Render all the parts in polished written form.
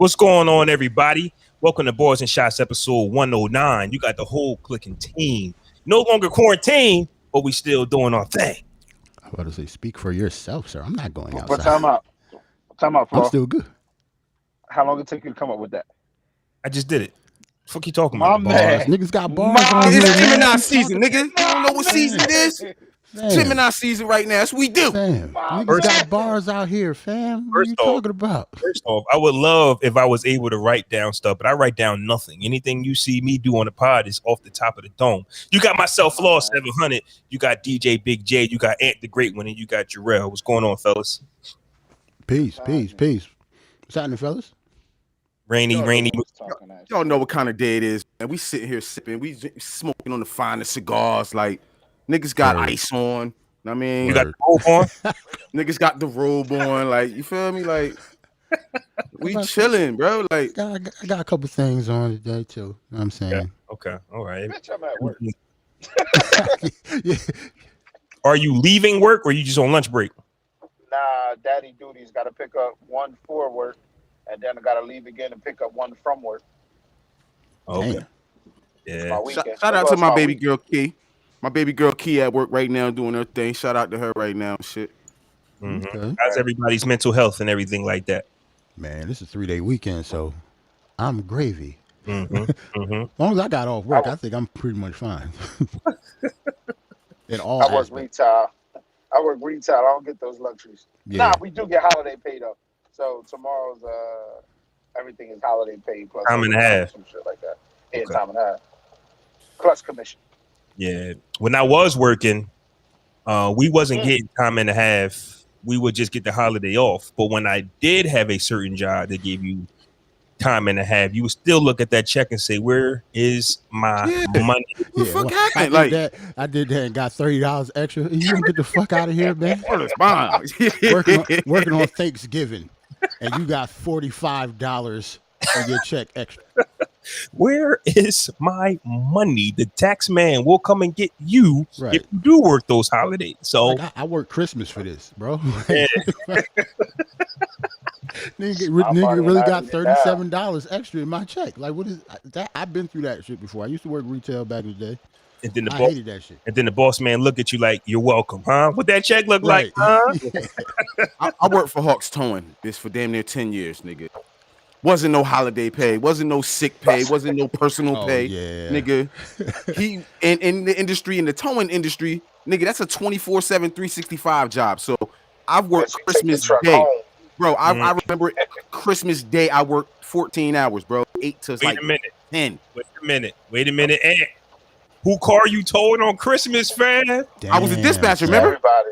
What's going on, everybody? Welcome to Barz and Shotz episode 109. You got the whole clicking team. No longer quarantined, but we still doing our thing. I was about to say, speak for yourself, sir. I'm not going outside. But time out, Flaw. I'm still good. How long did it take you to come up with that? I just did it. Fuck you talking about? Man. Niggas got bars on It's here, Gemini man. season, nigga. You don't know what season it is? Gemini season right now. That's what we do. Fam. Niggas got bars out here, fam. What are you talking about? First off, I would love if I was able to write down stuff, but I write down nothing. Anything you see me do on the pod is off the top of the dome. You got myself, Flaw 700. You got DJ Big Jae. You got Ant the Great One, and you got Jerrell. What's going on, fellas? Peace. What's happening, fellas? Rainy. Y'all know what kind of day it is. And we sitting here sipping. We smoking on the finest cigars. Like, niggas got ice on. I mean, You got the robe on? niggas got the robe on. Like, you feel me? Like, we chilling, bro. Like, I got a couple things on today, too. You know what I'm saying? Yeah. Okay. All right. Bitch, I'm at work. Yeah. Are you leaving work or you just on lunch break? Nah, daddy duties got to pick up one for work, and then I got to leave again and pick up one from work. Okay. Damn. Yeah. My weekend. shout out to my baby girl, Key. My baby girl, Key, at work right now doing her thing. Shout out to her right now. Shit. Mhm. Okay. How's everybody's mental health and everything like that? Man, this is a 3-day weekend, so I'm gravy. Mm-hmm. As long as I got off work, I think I'm pretty much fine. In all I work aspects. retail. I don't get those luxuries. Yeah. Nah, we do get holiday pay though. So tomorrow's everything is holiday pay plus Time and a half. some shit like that. Yeah, Okay. time and a half. Plus commission. Yeah. When I was working, we wasn't getting time and a half. We would just get the holiday off. But when I did have a certain job that gave you time and a half, you would still look at that check and say, "Where is my money?" What the fuck I happened? did Like, that. I did that and got $30 extra. You don't get the fuck out of here, man. what is mine? working on Thanksgiving, and you got $45 on your check extra. Where is my money? The tax man will come and get you Right. if you do work those holidays. So Like, I work Christmas for this, bro. Yeah. nigga I'm really got already down. $37 extra in my check. Like, what is that? I've been through that shit before. I used to work retail back in the day. and then the I boss, hated that shit. and then the boss man look at you like, "You're welcome, huh?" What that check look Right. like, huh? I worked for Hawks Towing this for damn near 10 years, nigga. Wasn't no holiday pay, wasn't no sick pay, wasn't no personal Oh, pay, yeah. nigga. He in the industry, in the towing industry, nigga, that's a 24/7, 365 job. So I've worked Take the Christmas truck Day, home. bro. I remember Christmas Day, I worked 14 hours, bro, 8 to Wait like a minute. 10. Wait a minute. And who car you towing on Christmas, fam? I was a Damn, dispatcher, son. remember? Everybody.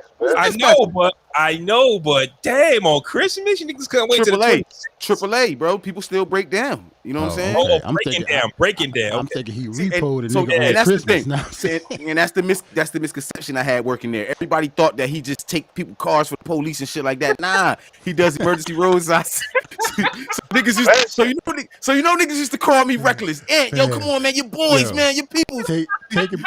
I know, but damn, on Christmas, you niggas couldn't wait till the AAA, 26th. AAA, bro. People still break down. You know what I'm saying? okay. Oh, I'm breaking down. I'm Okay. thinking he See, and- repoed a so, nigga and on that's the Christmas. thing. Now I'm saying- And that's the misconception I had working there. Everybody thought that he just take people cars for the police and shit like that. Nah, he does emergency roadside. so you know niggas used to call me reckless. Ant, yo, come on, man, your boys, Yo. man, your people.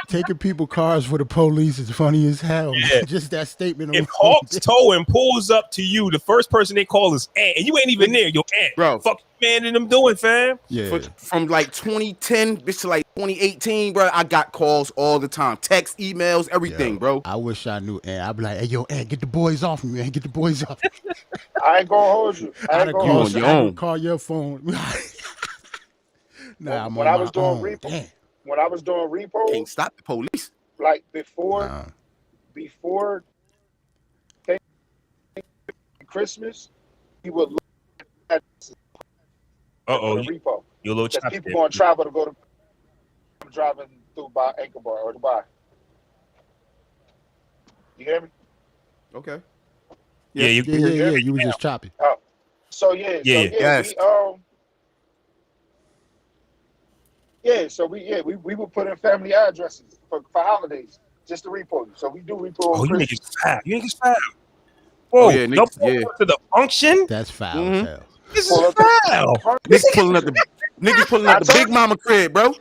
taking people cars for the police is funny as hell. Yeah. Just that statement. If alone. Hawks Towing pulls up to you, the first person they call is Ant, and you ain't even there. Yo, Ant, Bro. fuck you, man, and them doing, fam. Yeah. From like 2010 bitch to like 2018, bro, I got calls all the time, text, emails, everything, Yo, bro. I wish I knew. And I'd be like, "Hey, yo, Ant, get the boys off me, man. Get the boys off." I ain't gonna hold you. I'd have on your own. call your phone. Nah, I'm When on I my was doing own. repo- Damn. When I was doing repo, Can't stop the police. like before Nah. Christmas, he would look at Uh-oh, the repo. you a little Because choppy people there. going to travel to go to driving through by Anchor Bar or Dubai. You hear me? Okay. Yeah, you Yeah. You was just choppy. So yeah, Yes. we would put in family addresses for holidays just to repo you. So we do repo. Oh, on you Christmas. niggas foul. You niggas foul. Whoa, Oh, yeah, no niggas- pull yeah. up to the function. That's foul Mhm. as hell. This Pull is up to- foul. Niggas pulling up the Big Mama crib, bro.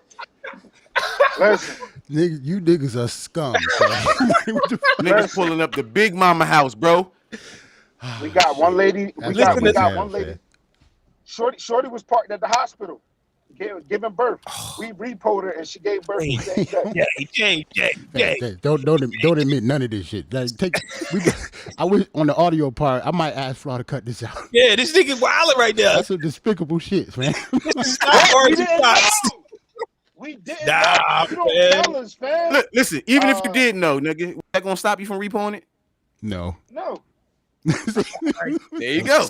Listen, You niggas are scum. son. What the fuck? Niggas pulling up the Big Mama house, bro. we got one lady. That's We got fucking one hell, lady. fam. Shorty was parked at the hospital, giving birth. We repoed her, and she gave birth the same day. Jay. Don't admit none of this shit. Like, I wish on the audio part, I might ask Flaw to cut this out. Yeah, this nigga wilding right now. That's some despicable shit, man. This is not Barz and Shotz. We didn't Nah, know. You don't man. tell us, fam. Look, listen, even if you did know, nigga, that gonna stop you from repoing it? No. No. There you go.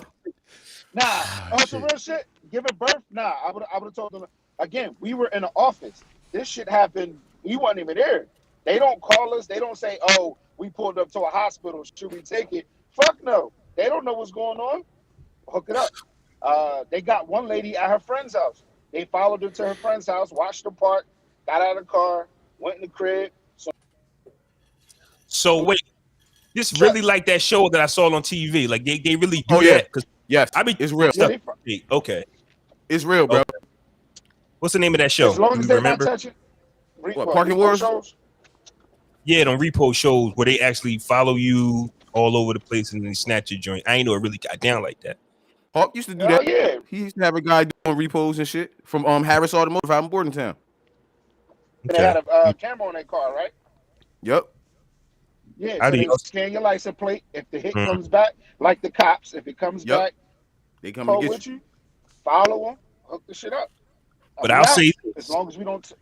Nah, on some real shit, giving birth, nah, I would have told them, again, we were in the office. This shit happened, we wasn't even there. They don't call us, they don't say, oh, we pulled up to a hospital, should we take it? Fuck no. They don't know what's going on. Hook it up. They got one lady at her friend's house. They followed her to her friend's house, watched her park, got out of the car, went in the crib. So wait, this really like that show that I saw on TV. Like they really do that. Because yes, I mean, it's real. Okay, It's real, bro. Okay. What's the name of that show? As long as they're not remember? touching. Parking Wars? Shows? Yeah, on repo shows where they actually follow you all over the place and they snatch your joint. I ain't know it really got down like that. Hawk used to do Oh, that. yeah. He used to have a guy doing repos and shit from Harris Automotive out in Bordentown. They had a camera on their car, right? Yep. Yeah, How so do they you- scan your license plate. If the hit comes back, like the cops, if it comes Yep. back, They come go and get with you, follow them, hook the shit up. But I'll say as long as we don't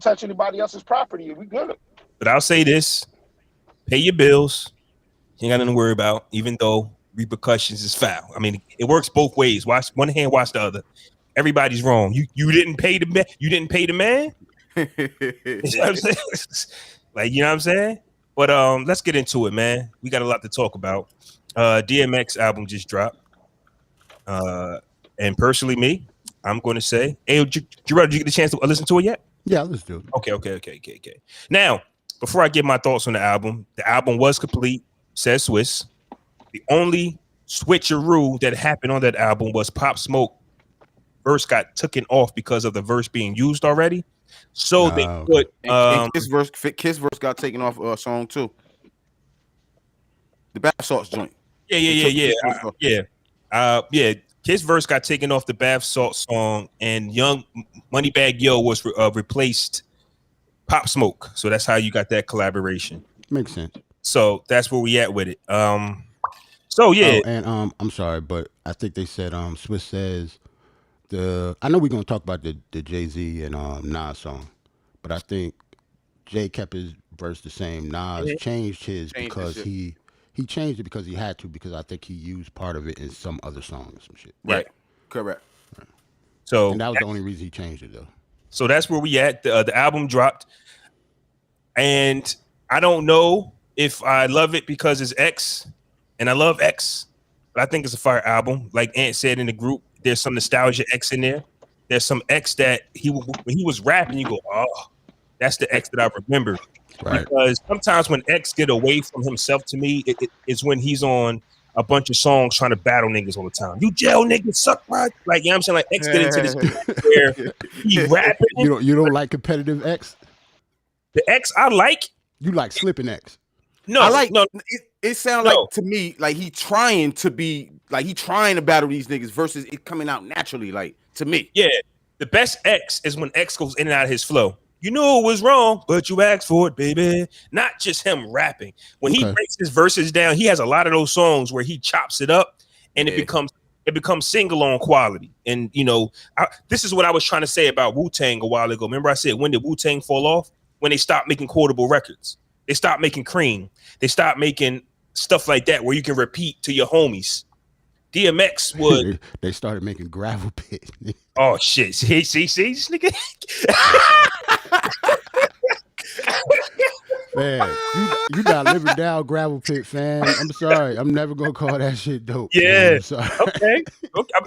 touch anybody else's property, we good. But I'll say this: pay your bills. You ain't got nothing to worry about, even though repercussions is foul. I mean, it works both ways. Watch one hand, watch the other. Everybody's wrong. You didn't pay the man. You didn't pay the man. You know what I'm saying? Like, you know what I'm saying? But let's get into it, man. We got a lot to talk about. DMX album just dropped. And personally, me, I'm going to say, hey, Jerrell, did you get a chance to listen to it yet? Yeah, let's do it. Okay. Now, before I give my thoughts on the album was complete, says Swizz. The only switcheroo that happened on that album was Pop Smoke verse got taken off because of the verse being used already. So they put and Kiss verse got taken off a song too. The Bath Salts joint. Yeah. Kiss verse got taken off the Bath Salt song, and Young Moneybag Yo was replaced Pop Smoke. So that's how you got that collaboration. Makes sense. So that's where we at with it. So yeah. Oh, and I'm sorry, but I think they said Swizz says I know we're gonna talk about the Jay-Z and Nas song, but I think Jay kept his verse the same. Nas changed his because he changed it because he had to, because I think he used part of it in some other song or some shit. Right. Correct. So And that was the only reason he changed it though. So that's where we at. The album dropped, and I don't know if I love it because it's X, and I love X, but I think it's a fire album. Like Ant said in the group, there's some nostalgia X in there. There's some X that when he was rapping, you go, oh, that's the X that I remember. Right. Because sometimes when X get away from himself, to me, it's when he's on a bunch of songs trying to battle niggas all the time. You jail niggas suck my, like, you know what I'm saying? Like X get into this where he rapping. You don't like competitive X? The X I like. You like slipping X? No, I like no. It sounds like to me like he trying to battle these niggas versus it coming out naturally. Like to me, Yeah, the best X is when X goes in and out of his flow. You knew it was wrong, but you asked for it, baby. Not just him rapping. When he breaks his verses down, he has a lot of those songs where he chops it up, and it becomes sing-along quality. And you know, this is what I was trying to say about Wu-Tang a while ago. Remember, I said, when did Wu-Tang fall off? When they stopped making quotable records. They stopped making Cream. They stopped making stuff like that where you can repeat to your homies. DMX would. They started making Gravel Pit. Oh shit! See, this nigga. Man, you got liver down Gravel Pit, fam. I'm sorry. I'm never gonna call that shit dope. Yeah. Man. I'm sorry. Okay.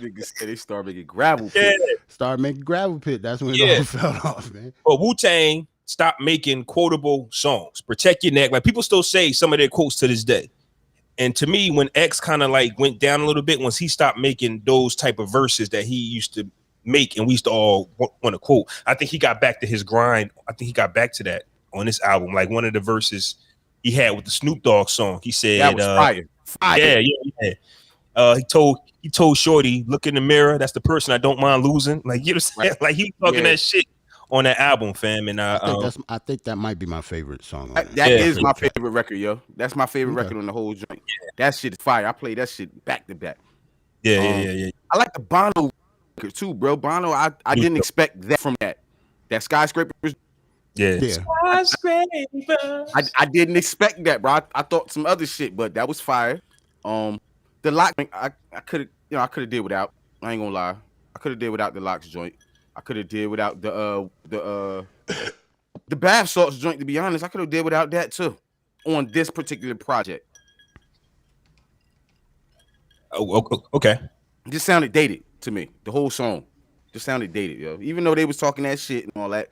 niggas said they start making Gravel Pit. Yeah. Start making Gravel Pit. That's when it all fell off, man. But Wu-Tang stopped making quotable songs. Protect Your Neck. Like people still say some of their quotes to this day. And to me, when X kind of like went down a little bit, once he stopped making those type of verses that he used to make and we used to all want to quote, I think he got back to his grind. I think he got back to that on this album. Like one of the verses he had with the Snoop Dogg song, he said, that was fire. Yeah. He told Shorty, look in the mirror. That's the person I don't mind losing. Like, you know what I'm saying? Right. Like, he talking that shit on that album, fam. And I think that might be my favorite song on it. That is my favorite record, yo. That's my favorite record on the whole joint. That shit is fire. I play that shit back to back. Yeah. I like the Bono record too, bro. Bono, I didn't expect that from that Skyscraper. Yeah. Skyscraper. I didn't expect that, bro. I thought some other shit, but that was fire. The Lock, I could have did without. I ain't gonna lie. I could have did without the Locks joint. I could have did without the Bath Salts joint. To be honest, I could have did without that too. On this particular project. Oh, okay. It just sounded dated to me. The whole song just sounded dated, yo. Even though they was talking that shit and all that,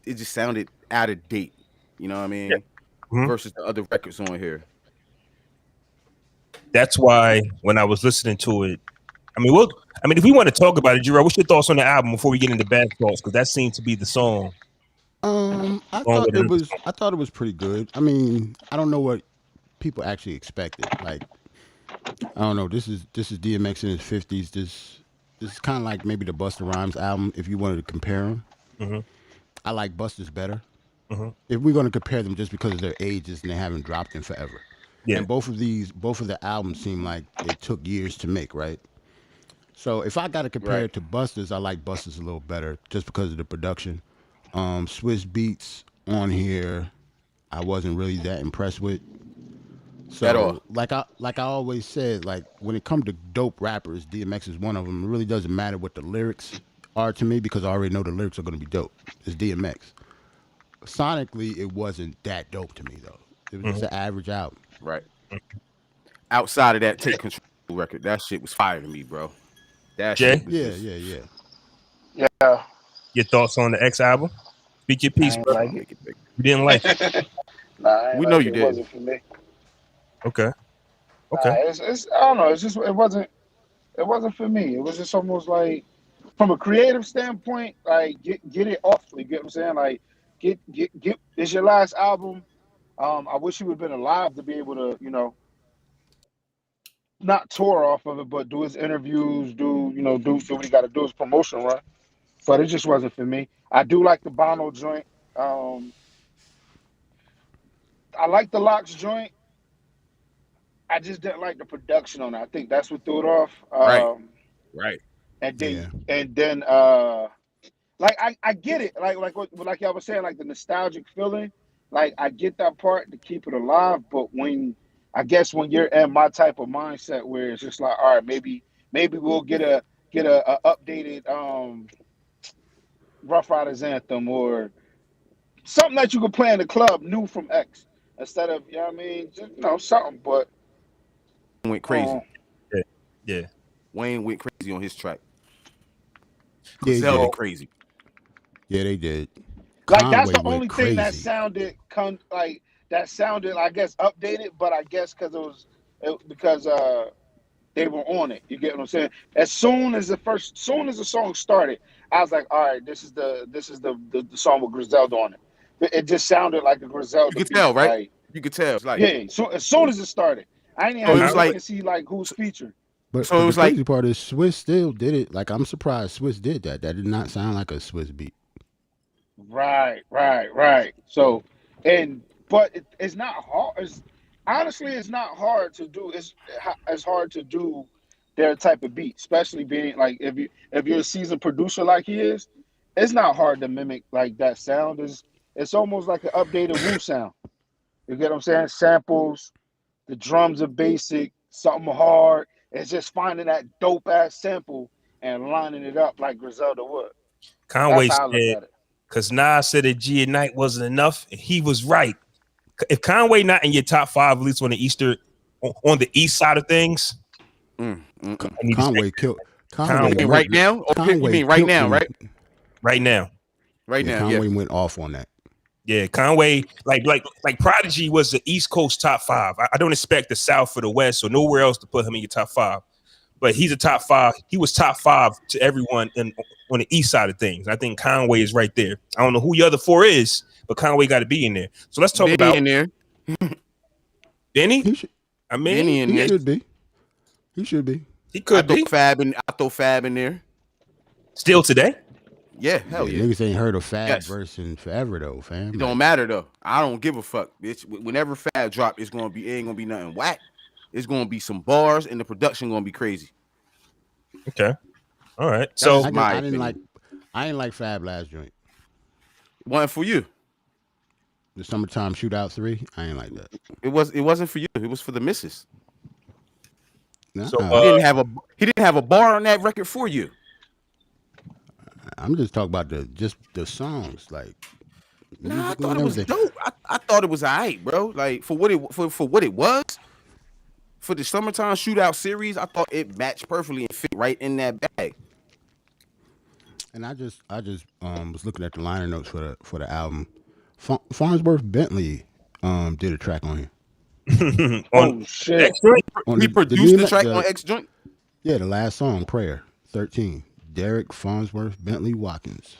it just sounded out of date. You know what I mean? Yeah. Mm-hmm. Versus the other records on here. That's why when I was listening to it, if we want to talk about it, Jerrell, what's your thoughts on the album before we get into Bad Thoughts? Because that seemed to be the song. I thought it was pretty good. I mean, I don't know what people actually expected. Like, I don't know. This is DMX in his 50s. This is kind of like maybe the Busta Rhymes album if you wanted to compare them. Mm-hmm. I like Busta's better. Mm-hmm. If we're going to compare them just because of their ages and they haven't dropped in forever. Yeah. And both of the albums seem like they took years to make, right? So if I got to compare it to Busta's, I like Busta's a little better just because of the production. Swizz beats on here, I wasn't really that impressed with. So, at all. like I always said, like when it comes to dope rappers, DMX is one of them. It really doesn't matter what the lyrics are to me because I already know the lyrics are going to be dope. It's DMX. Sonically, it wasn't that dope to me though. It was just an average album. Right. Outside of that Take Control record, that shit was fire to me, bro. That Jay? shit was Yeah. Your thoughts on the X album? Speak your piece, bro. Like you didn't like it. Nah, we know you did. It wasn't for me. Okay. It's I don't know. It's just it wasn't for me. It was just almost like from a creative standpoint, like get it off. You get what I'm saying? Like get. It's your last album. I wish you would have been alive to be able to, not tour off of it, but do his interviews, do what he got to do, his promotion run. But it just wasn't for me. I do like the Bono joint. I like the Locks joint. I just didn't like the production on it. I think that's what threw it off. Right. And then, like I get it. Like y'all was saying, like the nostalgic feeling. Like I get that part to keep it alive, but when you're in my type of mindset where it's just like, all right, maybe we'll get a updated Rough Riders anthem or something that you could play in the club new from X instead of just something. But went crazy. Yeah. Wayne went crazy on his track. Yeah, Zelda crazy. Yeah, they did. Like that's the Conway only went thing that crazy. sounded I guess updated, but I guess because they were on it. You get what I'm saying? As soon as the song started, I was like, all right, this is the song with Griselda on it. It just sounded like a Griselda. You could tell, right? Like, You could tell. It's like, yeah. So as soon as it started, I didn't even have to see like who's featured. But So it was the like- crazy part is Swizz still did it. Like I'm surprised Swizz did that. That did not sound like a Swizz beat. Right. So, but it's not hard. Honestly, it's not hard to do. It's hard to do their type of beat, especially being like if you're a seasoned producer like he is. It's not hard to mimic like that sound. It's almost like an updated Wu sound. You get what I'm saying? Samples, the drums are basic, something hard. It's just finding that dope ass sample and lining it up like Griselda would. Conway That's how I look said, at it. because Nas said that G at Night wasn't enough, and he was right. If Conway not in your top 5, at least on the east side of things, Conway killed. Conway right now? Or you mean right now, right? Right now. Right now, Conway went off on that. Yeah, Conway, like Prodigy was the East Coast top 5. I don't expect the South or the West or nowhere else to put him in your top 5. But he's a top 5. He was top 5 to everyone on the east side of things. I think Conway is right there. I don't know who the other 4 is, but Conway got to be in there. So let's talk about in there. Benny. He should, I mean, Benny in he there. should be. He should be. He could be. I throw Fab in there. Still today? Yeah, hell yeah. Niggas ain't heard of Fab verse in forever though, fam. It don't matter though. I don't give a fuck, bitch. Whenever Fab drop, it ain't gonna be nothing whack. It's gonna be some bars, and the production gonna be crazy. Okay. All right. So I didn't like Fab last joint. One for you. The Summertime Shootout 3. I ain't like that. It wasn't for you. It was for the missus. Nah, So he didn't have a bar on that record for you. I'm just talking about the songs, like. Nah, I thought it was dope. I thought it was alright, bro. Like for what it was, for the Summertime Shootout series, I thought it matched perfectly and fit right in that bag. And I just was looking at the liner notes for the album. Farnsworth Bentley did a track on here. Oh shit! He produced the track on X Joint. Yeah, the last song, Prayer 13. Derek Farnsworth Bentley Watkins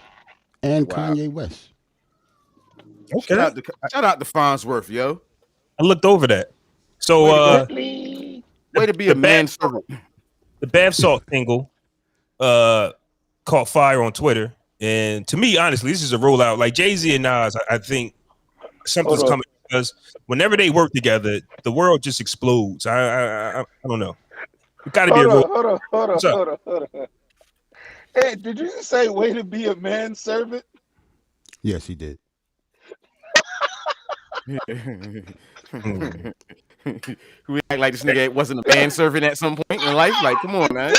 and Kanye West. Okay. Shout out to Farnsworth, yo. I looked over that. So way to be a man servant. The Bath Salt single caught fire on Twitter. And to me, honestly, this is a rollout. Like Jay-Z and Nas, I think something's coming because whenever they work together, the world just explodes. I don't know. It got to be a roll. Hold on. Hey, did you just say way to be a manservant? Yes, he did. We act like this nigga wasn't a manservant at some point in life. Like, come on, man.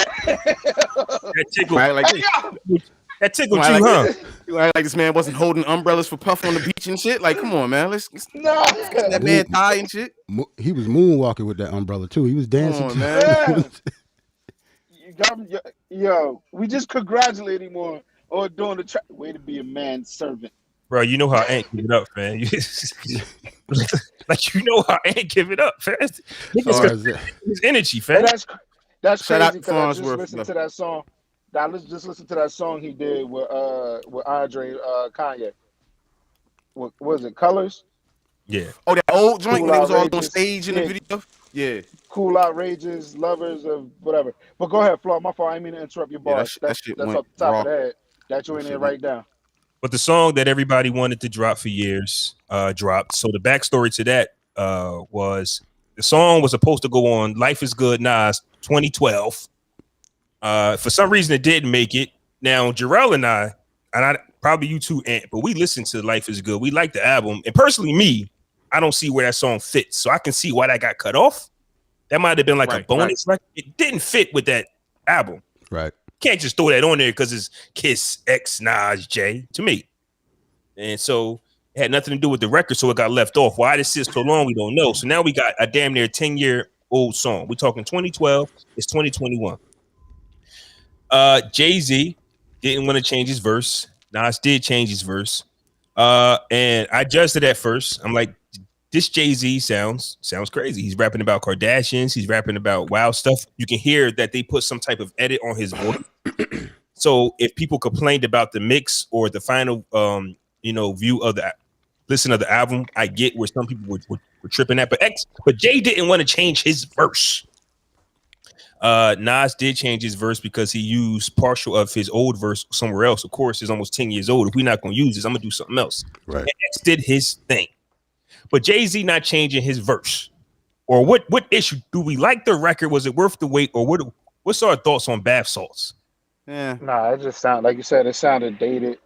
That tickled you, huh? You act like this man wasn't holding umbrellas for Puff on the beach and shit. Like, come on, man. Let's get that man tie and shit. He was moonwalking with that umbrella too. He was dancing. Come on, man. Yo, we just congratulate him on doing the track. Way to be a manservant. Bro, you know how Ant give it up, man. Like, you know how Ant give it up, fam. His energy, fam. That's Shout out crazy to because I just Farnsworth, listened to that song. Just listen to that song he did with Andre Kanye. What was it? Colors? Yeah. Oh, that old joint Cool when it was all Outrageous. on stage in the video? Yeah. Cool, outrageous, lovers of whatever. But go ahead, Flaw. My fault. I didn't mean to interrupt your bar. that shit that's went off the top raw. of the head. That you ain't there right now. But the song that everybody wanted to drop for years dropped. So the backstory to that was the song was supposed to go on Life is Good Nas 2012. For some reason, it didn't make it. Now, Jerrell and I probably you too, Ant, but we listened to Life is Good. We like the album. And personally, me, I don't see where that song fits. So I can see why that got cut off. That might have been like a bonus. Right. It didn't fit with that album. Right. Can't just throw that on there because it's Kiss X Nas J to me. And so it had nothing to do with the record, so it got left off. Why it sits so long, we don't know. So now we got a damn near 10-year-old song. We're talking 2012, it's 2021. Jay-Z didn't want to change his verse. Nas did change his verse. And I judged it at first. I'm like, this Jay-Z sounds crazy. He's rapping about Kardashians. He's rapping about wild stuff. You can hear that they put some type of edit on his voice. So if people complained about the mix or the final, view of the listen of the album, I get where some people were tripping at. But Jay didn't want to change his verse. Nas did change his verse because he used partial of his old verse somewhere else. Of course, it's almost 10 years old. If we're not going to use this, I'm going to do something else. Right. And X did his thing. But Jay-Z not changing his verse. Or what issue? Do we like the record? Was it worth the wait? Or what's our thoughts on bath salts? Yeah. Nah, it just sounded like you said. It sounded dated.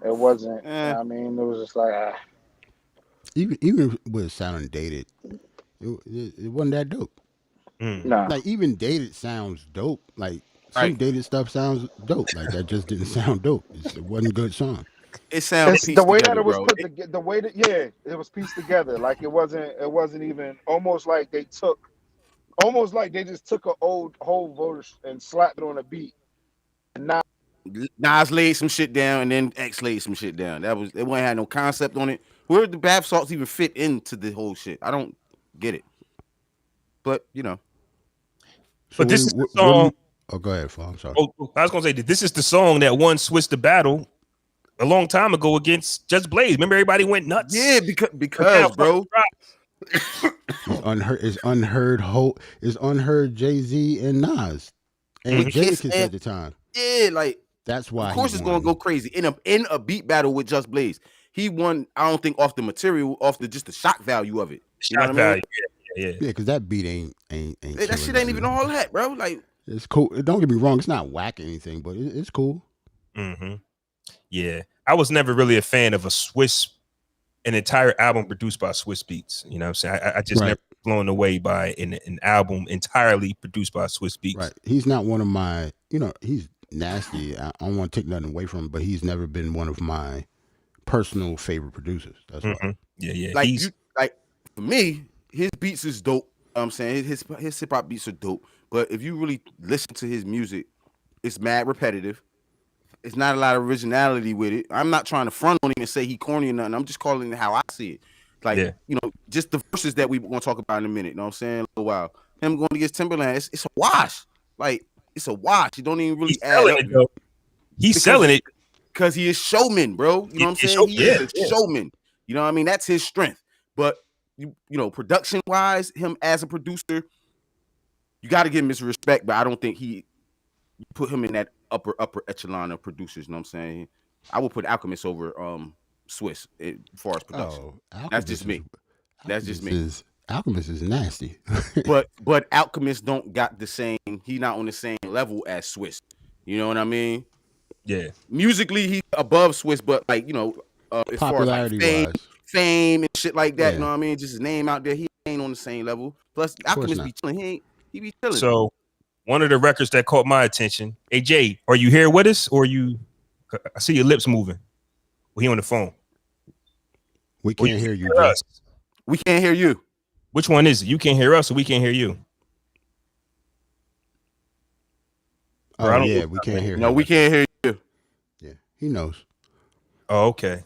It wasn't. I mean, it was just like. Even with sounding dated, it wasn't that dope. Nah. Like even dated sounds dope. Like some dated stuff sounds dope. Like that just didn't sound dope. It wasn't a good song. It sounds the way together, that it was bro. put together. The way that it was pieced together. Like it wasn't even almost like they just took an old whole verse and slapped it on a beat. And now Nas laid some shit down and then X laid some shit down. It wasn't had no concept on it. Where did the bath salts even fit into the whole shit? I don't get it. But But this is the song. Go ahead, Flaw. I'm sorry. I was gonna say that this is the song that won Swizz the battle a long time ago against Just Blaze. Remember, everybody went nuts. Yeah, because bro, It's unheard Jay-Z and Nas and With Kiss Jadakiss at the time. Yeah, like that's why. Of course, it's gonna go crazy in a beat battle with Just Blaze. He won. I don't think off the material, off the just the shock value of it. You know what I mean? Yeah, because that beat ain't that shit ain't even all that, bro. Like it's cool. Don't get me wrong, it's not whack or anything, but it's cool. Yeah, I was never really a fan of an entire album produced by Swizz Beatz. You know what I'm saying? I just never blown away by an album entirely produced by Swizz Beatz. Right. He's not one of my. He's nasty. I don't want to take nothing away from him, but he's never been one of my personal favorite producers. That's why. Yeah. Like for me, his beats is dope. I'm saying his hip hop beats are dope. But if you really listen to his music, it's mad repetitive. It's not a lot of originality with it. I'm not trying to front on him and say he corny or nothing. I'm just calling it how I see it. Like, just the verses that we're going to talk about in a minute. You know what I'm saying? A little while. Him going against Timbaland, it's a wash. Like, it's a wash. You don't even really add up. He's selling it. Because he is showman, bro. You know what I'm saying? He is a showman. You know what I mean? That's his strength. But, production-wise, him as a producer, you got to give him his respect, but I don't think you put him in that upper echelon of producers. You know what I'm saying? I would put Alchemist over Swizz as far as production. That's just me. Alchemist is nasty. but Alchemist don't got the same. He not on the same level as Swizz. You know what I mean? Yeah. Musically, he's above Swizz, but as far as like fame and shit like that. You know what I mean? Just his name out there, he ain't on the same level. Plus, Alchemist be chilling. He be chilling. So. One of the records that caught my attention. Hey Jay, are you here with us, or you? I see your lips moving. Well, he on the phone. We can't hear you. Us. We can't hear you. Which one is it? You can't hear us, or we can't hear you? Oh yeah, we can't hear. No, we can't hear you. Yeah, he knows. Oh, okay.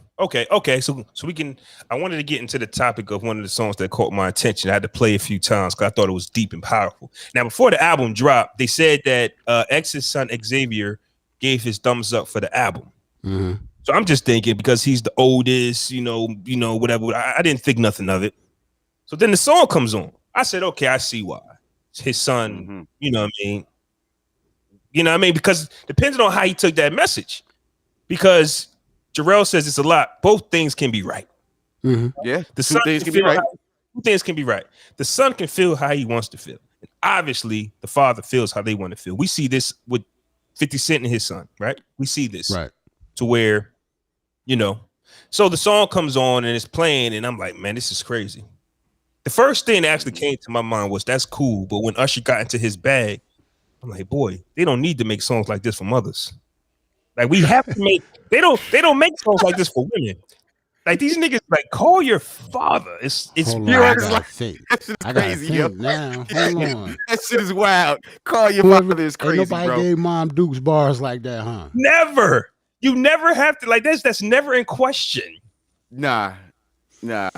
So we can. I wanted to get into the topic of one of the songs that caught my attention. I had to play a few times because I thought it was deep and powerful. Now, before the album dropped, they said that X's son Xavier gave his thumbs up for the album. Mm-hmm. So I'm just thinking because he's the oldest, whatever. I didn't think nothing of it. So then the song comes on. I said, okay, I see why. His son, you know what I mean? You know what I mean? Because depending on how he took that message, because Jerrell says it's a lot. Both things can be right. Mm-hmm. Yeah, the son things can be right. Two things can be right. The son can feel how he wants to feel. And obviously, the father feels how they want to feel. We see this with 50 Cent and his son, right? We see this. Right. To where, so the song comes on and it's playing, and I'm like, man, this is crazy. The first thing that actually came to my mind was that's cool. But when Usher got into his bag, I'm like, boy, they don't need to make songs like this for mothers. Like we have to make they don't make songs like this for women. Like these niggas like call your father. It's crazy, yo. Now, hold on. That shit is wild. Call your father is crazy, ain't nobody bro. gave Mom Dukes bars like that, huh? Never. You never have to like that's never in question. Nah. I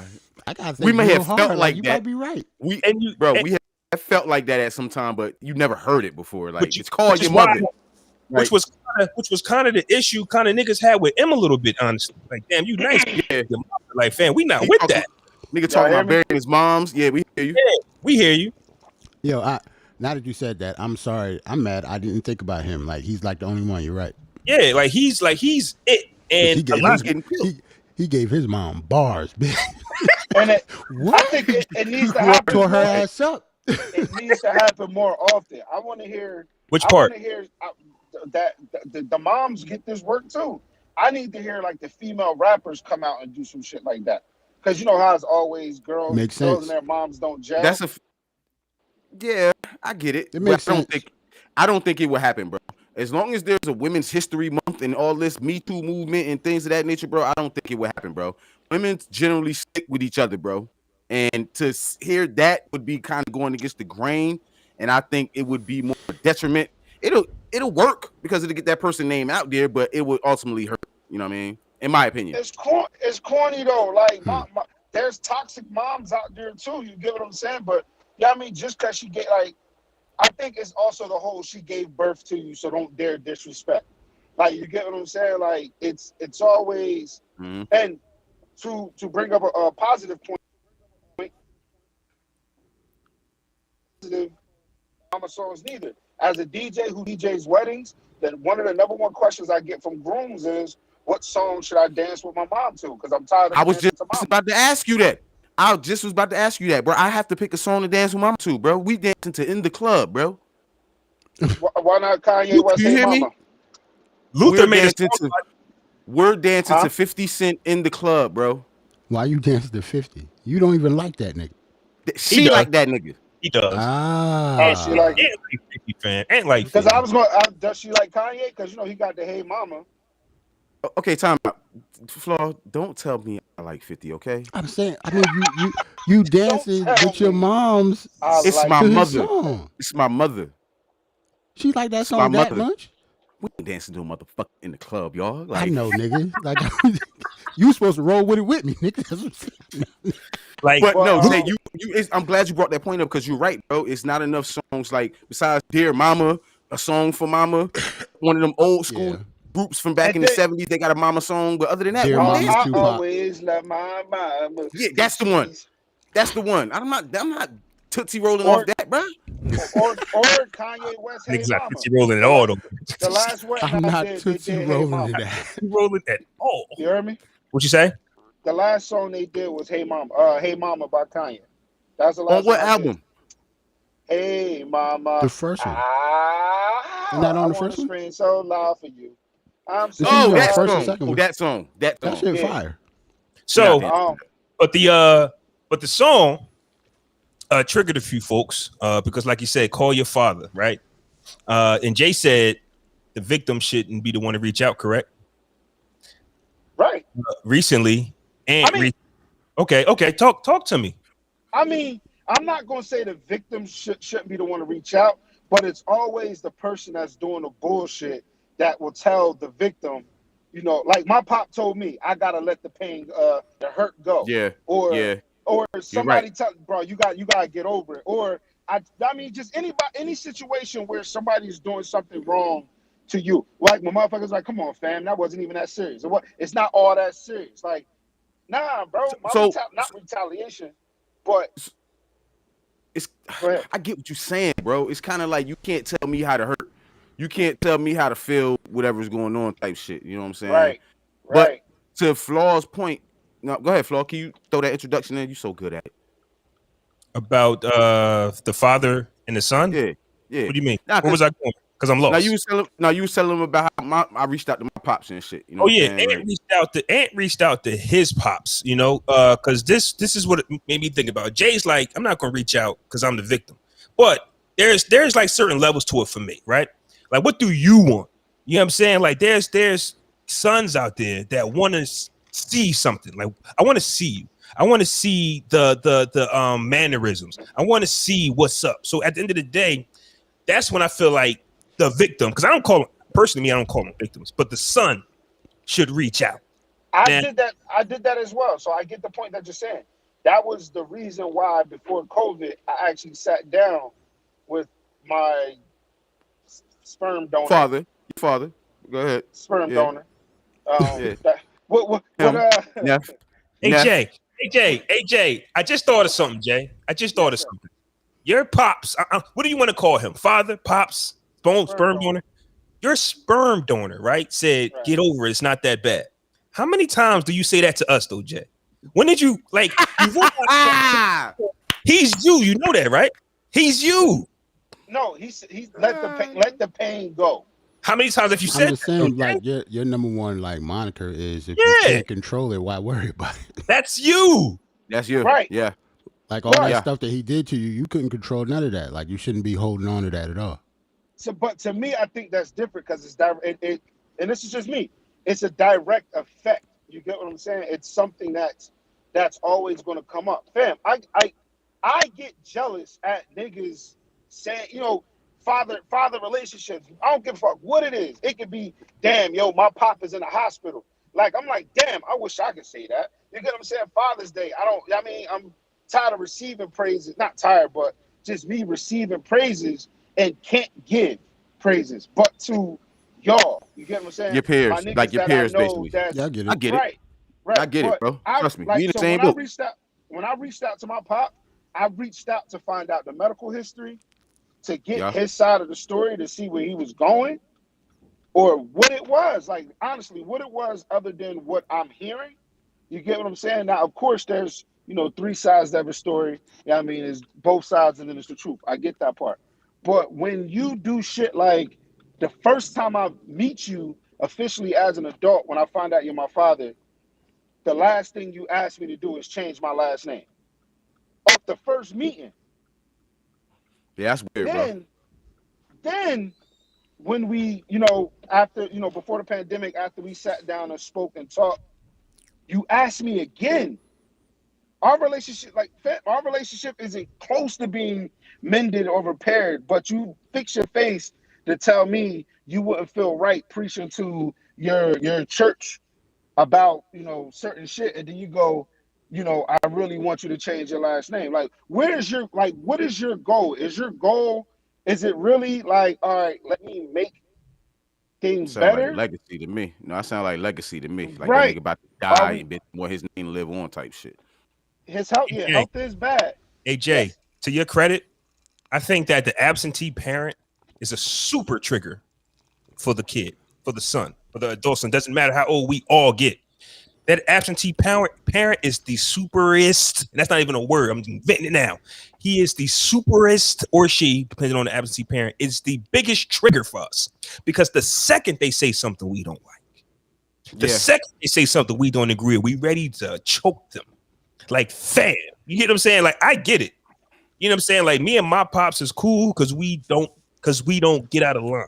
gotta think we may have felt like you that. might be right. We have felt like that at some time, but you never heard it before. Like it's called your mother. Which was kind of the issue kind of niggas had with him a little bit, honestly. Like, damn, you nice. Yeah. Like, fam, we not with that. Nigga talking about burying his moms. Yeah, we hear you. Yeah, we hear you. Yo, now that you said that, I'm sorry. I'm mad. I didn't think about him. Like, he's like the only one. You're right. Yeah, he's it. And he gave his mom bars, bitch. And I think it needs to happen. Tore her ass up. It needs to happen more often. I want to hear. Which part? I want to hear that the moms get this work too. I need to hear like the female rappers come out and do some shit like that. Because you know how it's always girls and their moms don't gel. Yeah, I get it. It makes sense. I don't think it will happen, bro. As long as there's a Women's History Month and all this Me Too movement and things of that nature, bro, I don't think it will happen, bro. Women generally stick with each other, bro. And to hear that would be kind of going against the grain. And I think it would be more detriment. It'll work because it'll get that person name out there, but it would ultimately hurt. You know what I mean? In my opinion. It's corny though. Like there's toxic moms out there too. You get what I'm saying? But I mean, just because she get I think it's also the whole she gave birth to you, so don't dare disrespect. Like you get what I'm saying? Like it's always and to bring up a positive point. mama songs neither. As a DJ who DJs weddings, then one of the number one questions I get from grooms is, what song should I dance with my mom to? Because I'm tired of I was dancing just to mama. about to ask you that. I just was about to ask you that, bro. I have to pick a song to dance with mama to, bro. We dancing to In the Club, bro. Why not Kanye West? You Hey hear me? Mama? Luther made a song. We're dancing to 50 Cent In the Club, bro. Why you dancing to 50? You don't even like that nigga. She like that nigga. He does. Oh, she like Ain't like 50 fan. Ain't like because 50. I was going. Does she like Kanye? Because you know he got the Hey Mama. Okay, time out. Flaw, don't tell me I like 50, okay? I'm saying, I mean, you dancing tell with your me. mom's. It's like my to his mother. song. It's my mother. She like that my song that mother. much? We ain't dancing to a motherfucker in the club, y'all. I Like, know, nigga. Like you supposed to roll with it with me, nigga. That's what I'm saying. Like, but no, Well, Jay, I'm glad you brought that point up because you're right, bro. It's not enough songs like besides Dear Mama, a song for Mama, one of them old school Yeah. groups from back And in the then- 70s. They got a Mama song, but other than that, Dear what Mama, I'm dancing I to? Tupac. always love my mama. Yeah, that's the one. That's the one. I'm not tootsie rolling Or- off that, bro. or Kanye West. Hey niggas like Mama. 50 rolling at all, though. The last wedding I'm I not did, they tootsie did Hey rolling Mama. to that. rolling at all. You heard me? What you say? The last song they did was Hey Mama. Hey Mama by Kanye. That's the last. On what song I did. album? Hey Mama. The first one. Ah, Isn't that on I the wanna first one? scream so loud for you. I'm so This is Oh, the that first loud. and song. second Oh, one. that song. That That song. shit Yeah. fire. So, Yeah. but the song triggered a few folks because, like you said, call your father, right? And Jay said the victim shouldn't be the one to reach out, correct? Right. Recently, and I mean- okay, talk to me. I mean, I'm not gonna say the victim shouldn't be the one to reach out, but it's always the person that's doing the bullshit that will tell the victim, you know, like my pop told me, I gotta let the pain, the hurt go. Yeah. Or Yeah. or somebody right. tell, bro, you gotta get over it. Or I mean, just any situation where somebody's doing something wrong to you. Like my motherfuckers like, come on, fam, that wasn't even that serious. It's not all that serious. Like, nah, bro. Not retaliation, but It's go ahead. I get what you're saying, bro. It's kind of like you can't tell me how to hurt. You can't tell me how to feel whatever's going on type shit. You know what I'm saying? Right. But Right. to Flaw's point, no, go ahead, Flaw. Can you throw that introduction in? You so good at it. About the father and the son. Yeah. Yeah. What do you mean? Nah, Where was I going? Because I'm lost. Now you was telling him about how I reached out to my pops and shit. You know Oh what yeah, I'm saying? Ant reached out to his pops, you know, because this is what it made me think about. Jay's like, I'm not gonna reach out because I'm the victim, but there's like certain levels to it for me, right? Like, what do you want? You know what I'm saying? Like, there's sons out there that want to see something. Like, I want to see you. I want to see the mannerisms. I want to see what's up. So at the end of the day, that's when I feel like the victim, because I don't call them victims, but the son should reach out. I did that as well. So I get the point that you're saying. That was the reason why before COVID, I actually sat down with my sperm donor. Your father. Go ahead. Sperm Yeah. donor. Yeah. Neff. Hey Jay, I just thought of something, Jay. Your pops, what do you want to call him? Father, pops, sperm donor? Your sperm donor, right? Said, Right. get over it. It's not that bad. How many times do you say that to us, though, Jay? When did you, like, he's you. You know that, right? He's you. No, he let the pain go. How many times have you I'm said just that, saying, though, Jay? like your number one like moniker is if you Yeah. can't control it, why worry about it? That's you. That's you. Right. Yeah. Like all that Yeah. stuff that he did to you, you couldn't control none of that. Like you shouldn't be holding on to that at all. So, but to me, I think that's different because it's direct. And this is just me. It's a direct effect. You get what I'm saying? It's something that's always going to come up. Fam, I get jealous at niggas saying, you know, father relationships. I don't give a fuck what it is. It could be, damn, yo, my pop is in the hospital. Like, I'm like, damn, I wish I could say that. You get what I'm saying? Father's Day. I'm tired of receiving praises. Not tired, but just me receiving praises and can't give praises, but to y'all. You get what I'm saying? Your peers, My niggas like your that I peers, know basically. that's- Yeah, I get it. I get it. Right. I get it, But bro. Trust me. We in the so same when boat. when I reached out to my pop, I reached out to find out the medical history, to get his side of the story to see where he was going or what it was. Like, honestly, what it was other than what I'm hearing. You get what I'm saying? Now, of course, there's, you know, 3 sides to every story. Yeah, I mean, it's both sides and then it's the truth. I get that part. But when you do shit like the first time I meet you officially as an adult, when I find out you're my father, the last thing you asked me to do is change my last name. Off the first meeting. Yeah, that's weird, bro. Then when we, you know, after, you know, before the pandemic, after we sat down and spoke and talked, you asked me again. Our relationship isn't close to being mended or repaired, but you fix your face to tell me you wouldn't feel right preaching to your church about, you know, certain shit, and then you go, you know, I really want you to change your last name. Like, what is your goal? Is it really like, all right, let me make things better? Like legacy to me. No, I sound like legacy to me. Like right. That nigga about to die and want his name live on type shit. His health, health is bad. Hey Jay, to your credit, I think that the absentee parent is a super trigger for the kid, for the son, for the adult son. Doesn't matter how old we all get. That absentee parent is the superest. And that's not even a word. I'm inventing it now. He is the superest, or she, depending on the absentee parent, is the biggest trigger for us. Because the second they say something we don't like, the second they say something we don't agree with, we ready to choke them. Like, fam. You get what I'm saying? Like, I get it. You know what I'm saying? Like, me and my pops is cool because we don't get out of line.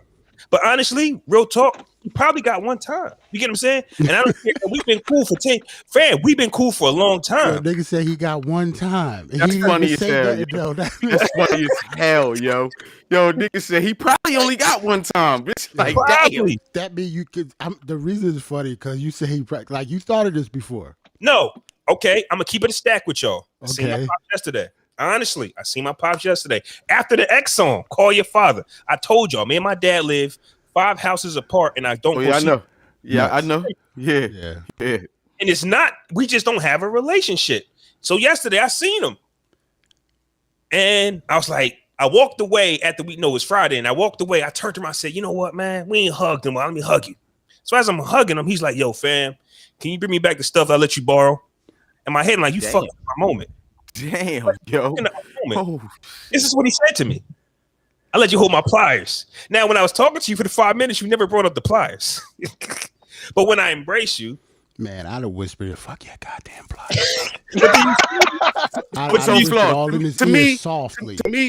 But honestly, real talk, we probably got one time. You get what I'm saying? And I don't care. We've been cool for 10. Fam, we've been cool for a long time. Yo, nigga said he got one time. And that's funny as hell. That's funny as hell, yo. Yo, nigga said he probably only got one time. Bitch, like, damn. That mean you could. The reason it's funny because you say he like you started this before. No. Okay, I'm gonna keep it a stack with y'all. I seen my pops yesterday. Honestly, I seen my pops yesterday. After the X song, Call Your Father. I told y'all, me and my dad live 5 houses apart, and I don't. I know. Yeah, I know. Yeah. And it's not. We just don't have a relationship. So yesterday, I seen him, and I was like, I walked away after we know it's Friday, and I walked away. I turned to him. I said, "You know what, man? We ain't hugged him. Let me hug you." So as I'm hugging him, he's like, "Yo, fam, can you bring me back the stuff I let you borrow?" In my head, I'm like, you fucked up my moment. Damn, yo. This is what he said to me. I let you hold my pliers. Now, when I was talking to you for the 5 minutes, you never brought up the pliers. But when I embrace you, man, I'd have whispered, "Fuck yeah, goddamn pliers." To me,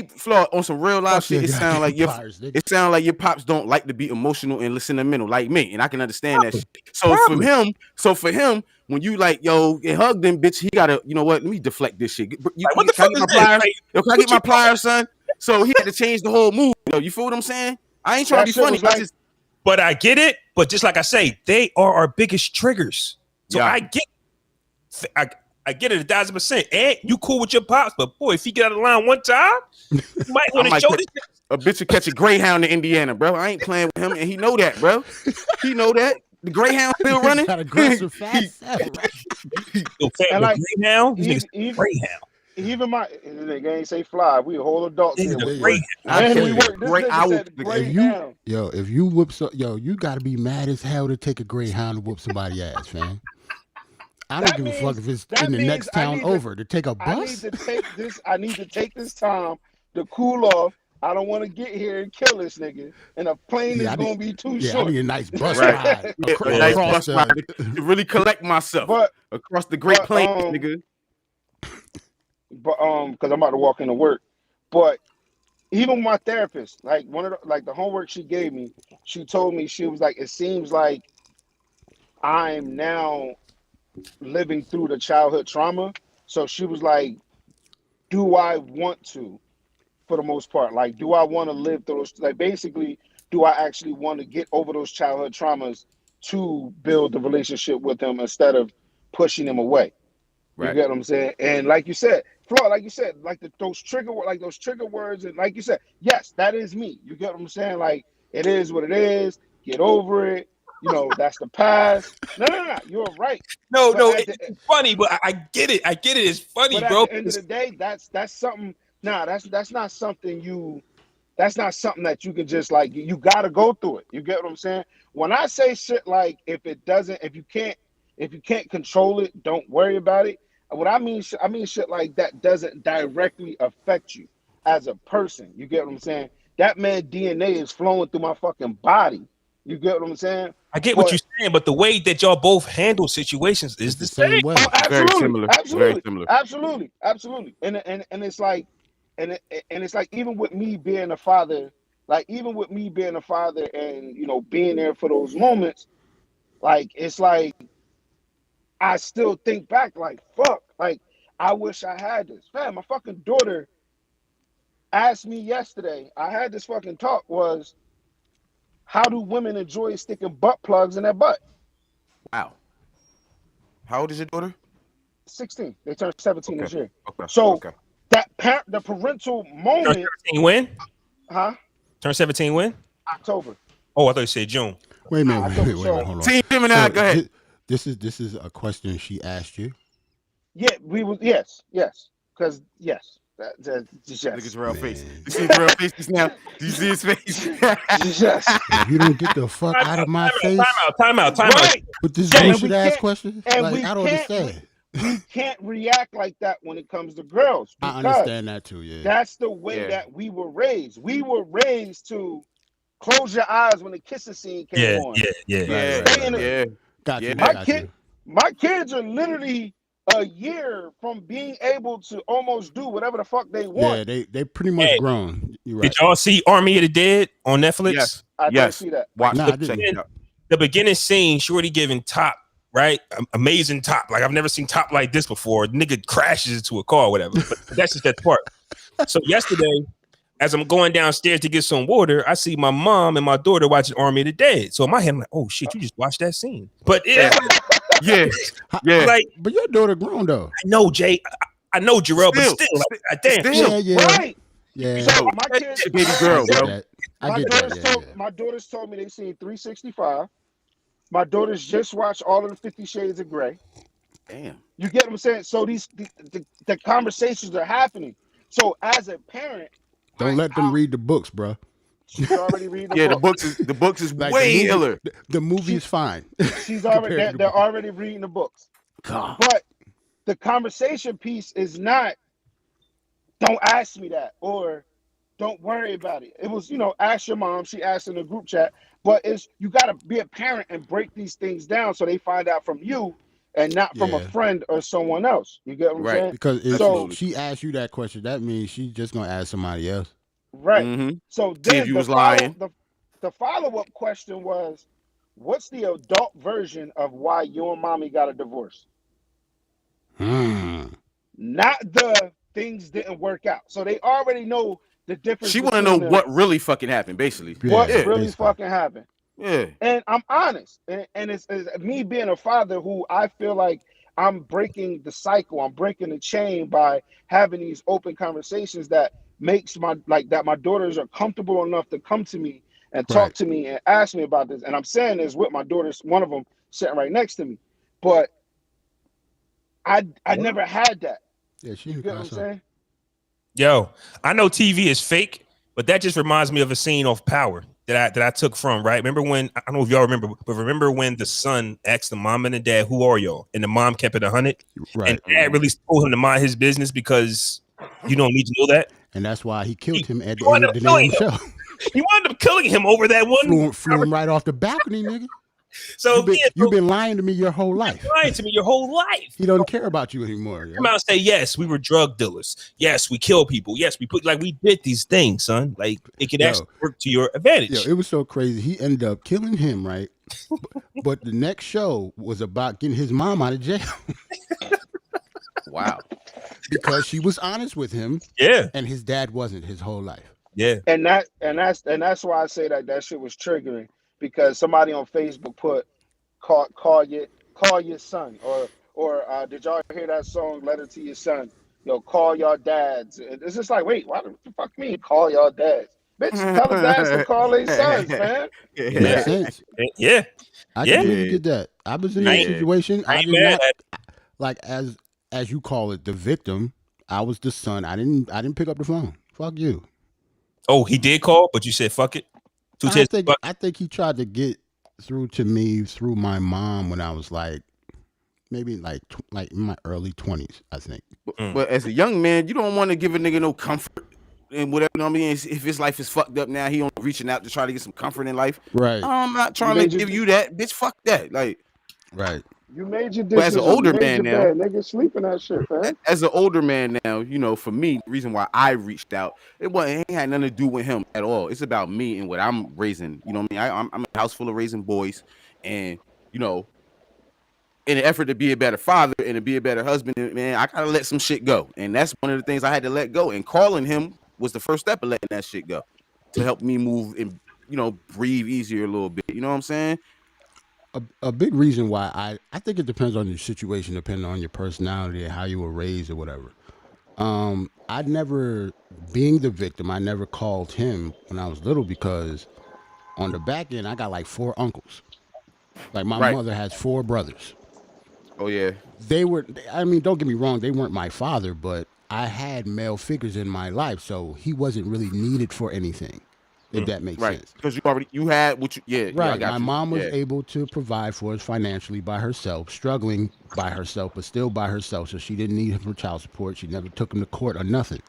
Flaw, on some real life shit, it sounds like your pops don't like to be emotional and sentimental like me, and I can understand that shit. So for him, when you like, yo, and hug them, bitch, he gotta, you know what? Let me deflect this shit. What the fuck is this? Yo, can I get my pliers, son? So he had to change the whole mood. Yo, you feel what I'm saying? I ain't trying to be funny. But I get it. But just like I say, they are our biggest triggers. So I get it 1,000%. And you cool with your pops, but boy, if he get out of line one time, you might want to show this. A bitch will catch a Greyhound in Indiana, bro. I ain't playing with him, and he know that, bro. He know that. The Greyhound still running. Got aggressive fast. And like Greyhound. Even my nigga ain't say fly. We whole adults here. If you whoop you gotta be mad as hell to take a Greyhound and whoop somebody's ass, man. I don't give a fuck if it's in the next town over. To take a bus. I need to take this time to cool off. I don't want to get here and kill this nigga. And a plane is gonna be too short. I need a nice bus ride. A nice bus ride to really collect myself across the Great Plains, nigga. But because I'm about to walk into work. But even my therapist, like the homework she gave me, she told me, she was like, it seems like I'm now living through the childhood trauma. So she was like, do I want to, for the most part? Like, do I want to live through, like, basically, do I actually want to get over those childhood traumas to build the relationship with them instead of pushing them away? You get what I'm saying? And like you said, Flaw, like those trigger words, and like you said, yes, that is me. You get what I'm saying? Like, it is what it is. Get over it. You know, that's the past. No. You're right. No, it's funny, but I get it. It's funny, but bro. At the end of the day, that's something. Nah, that's not something that's not something that you can just like. You got to go through it. You get what I'm saying? When I say shit like, if you can't control it, don't worry about it. What I mean shit like that doesn't directly affect you as a person. You get what I'm saying? That man DNA is flowing through my fucking body. You get what I'm saying? I get what you're saying, but the way that y'all both handle situations is the same way. Oh, Very similar. Very similar. Absolutely. And it's like, and it's like, even with me being a father, and you know, being there for those moments, like it's like I still think back like, fuck, like I wish I had this. Man, my fucking daughter asked me yesterday, I had this fucking talk, was how do women enjoy sticking butt plugs in their butt? Wow. How old is your daughter? 16. They turned 17 this year. Okay. So the parental moment. Turn 17 when? Huh? Turn 17 when? October. Oh, I thought you said June. Wait a minute, hold on. Team Gemini, go ahead. This is a question she asked you. Yeah, yes. Because yes. Just yes. Look at Jerrell face. You see Jerrell face just now? Do you see his face? Yes. If you don't get the fuck out of my face. Time out. Right. With this And bullshit ass question, and like, I don't understand. We can't react like that when it comes to girls. I understand that too, yeah. That's the way that we were raised. We were raised to close your eyes when the kissing scene came on. Yeah. Got you. My kids are literally a year from being able to almost do whatever the fuck they want. Yeah, they pretty much grown. You're right. Did y'all see Army of the Dead on Netflix? Yes. I didn't see that. Watch the beginning scene, Shorty giving top, right? Amazing top. Like I've never seen top like this before. Nigga crashes into a car or whatever. But that's just that part. So yesterday, as I'm going downstairs to get some water, I see my mom and my daughter watching Army of the Dead. So in my head, I'm like, oh shit, you just watched that scene. But yeah. Like, but your daughter grown though. I know, Jay. I know Jerrell, but still, like, damn. Right. Yeah. So my kids, baby girl, bro. My daughters told me they seen 365. My daughters just watched all of the 50 Shades of Grey. Damn. You get what I'm saying? So the conversations are happening. So as a parent, don't let them read the books, bro. She's already reading the books is like way iller. The movie is fine. She's already they're already reading the books. God. But the conversation piece is not, don't ask me that, or don't worry about it. It was, ask your mom. She asked in the group chat. But it's, you got to be a parent and break these things down so they find out from you and not from a friend or someone else. You get what I'm saying? Because if she asked you that question, that means she's just going to ask somebody else. Right. Mm-hmm. So then if you was lying. The follow-up question was, what's the adult version of why you and mommy got a divorce? Not the things didn't work out. So they already know the difference. She want to know what really fucking happened, basically. What really fucking happened. Yeah. And I'm honest. And it's me being a father who I feel like I'm breaking the cycle. I'm breaking the chain by having these open conversations that makes my daughters are comfortable enough to come to me and talk to me and ask me about this. And I'm saying this with my daughters, one of them sitting right next to me. But I never had that. Yeah, she you get what I'm saying? Yo, I know TV is fake, but that just reminds me of a scene off Power that I took from, right? Remember when, I don't know if y'all remember, but remember when the son asked the mom and the dad, who are y'all? And the mom kept it 100. Right. And dad really told him to mind his business because you don't need to know that. And that's why he killed him at the end of the damn show. He wound up killing him over that one. Flew him right off the balcony, nigga. So you've been lying to me your whole life. Lying to me your whole life. He doesn't care about you anymore. Come out and say, yes, we were drug dealers. Yes, we kill people. Yes, we did these things, son. Like it could actually work to your advantage. Yo, it was so crazy. He ended up killing him, right? But the next show was about getting his mom out of jail. Wow. Because she was honest with him. Yeah. And his dad wasn't his whole life. Yeah. And that's why I say that shit was triggering. Because somebody on Facebook put call your son, or did y'all hear that song Letter to Your Son? Yo, call your dads. It's just like, wait, why the fuck me call your dads? Bitch, tell the dads to call their sons, man. Makes sense. Yeah. I can really get that. I was in that situation. I did not, like as you call it, the victim. I was the son. I didn't pick up the phone. Fuck you. Oh, he did call, but you said fuck it. I think he tried to get through to me through my mom when I was like maybe like in my early 20s, I think. But as a young man, you don't want to give a nigga no comfort and whatever. You know what I mean? If his life is fucked up now, he only reaching out to try to get some comfort in life. Right. I'm not trying to give you that, bitch. Fuck that. Like, right. You made your decision. But as an older man now, nigga, sleep in that shit, man. As an older man now, you know, for me, the reason why I reached out, it ain't had nothing to do with him at all. It's about me and what I'm raising. You know what I mean? I'm a house full of raising boys, and you know, in an effort to be a better father and to be a better husband, man, I gotta let some shit go, and that's one of the things I had to let go. And calling him was the first step of letting that shit go to help me move and breathe easier a little bit. You know what I'm saying? A big reason why I think it depends on your situation, depending on your personality and how you were raised or whatever. I never, being the victim, I never called him when I was little because on the back end, I got like 4 uncles. Like my mother has 4 brothers. Oh, yeah. I mean, don't get me wrong, they weren't my father, but I had male figures in my life, so he wasn't really needed for anything. If that makes sense. Because you had what you right. Yeah, my mom was able to provide for us financially by herself, struggling by herself, but still by herself. So she didn't need him for child support. She never took him to court or nothing.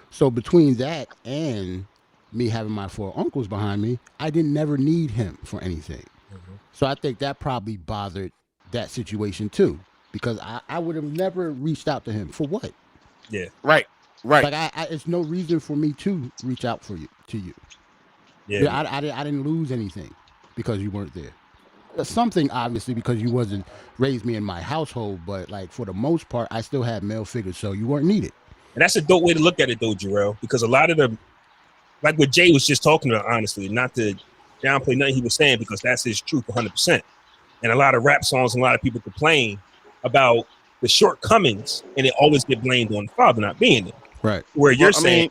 So between that and me having my 4 uncles behind me, I didn't never need him for anything. So I think that probably bothered that situation too, because I would have never reached out to him for what? Yeah. Right. Like it's no reason for me to reach out to you. Yeah, I didn't lose anything because you weren't there. Something obviously because you wasn't raised me in my household, but like for the most part, I still had male figures, so you weren't needed. And that's a dope way to look at it, though, Jerrell, because a lot of the, like what Jay was just talking about, honestly, not to downplay nothing he was saying, because that's his truth 100%. And a lot of rap songs and a lot of people complain about the shortcomings, and they always get blamed on the father not being there. Right. Where you're saying,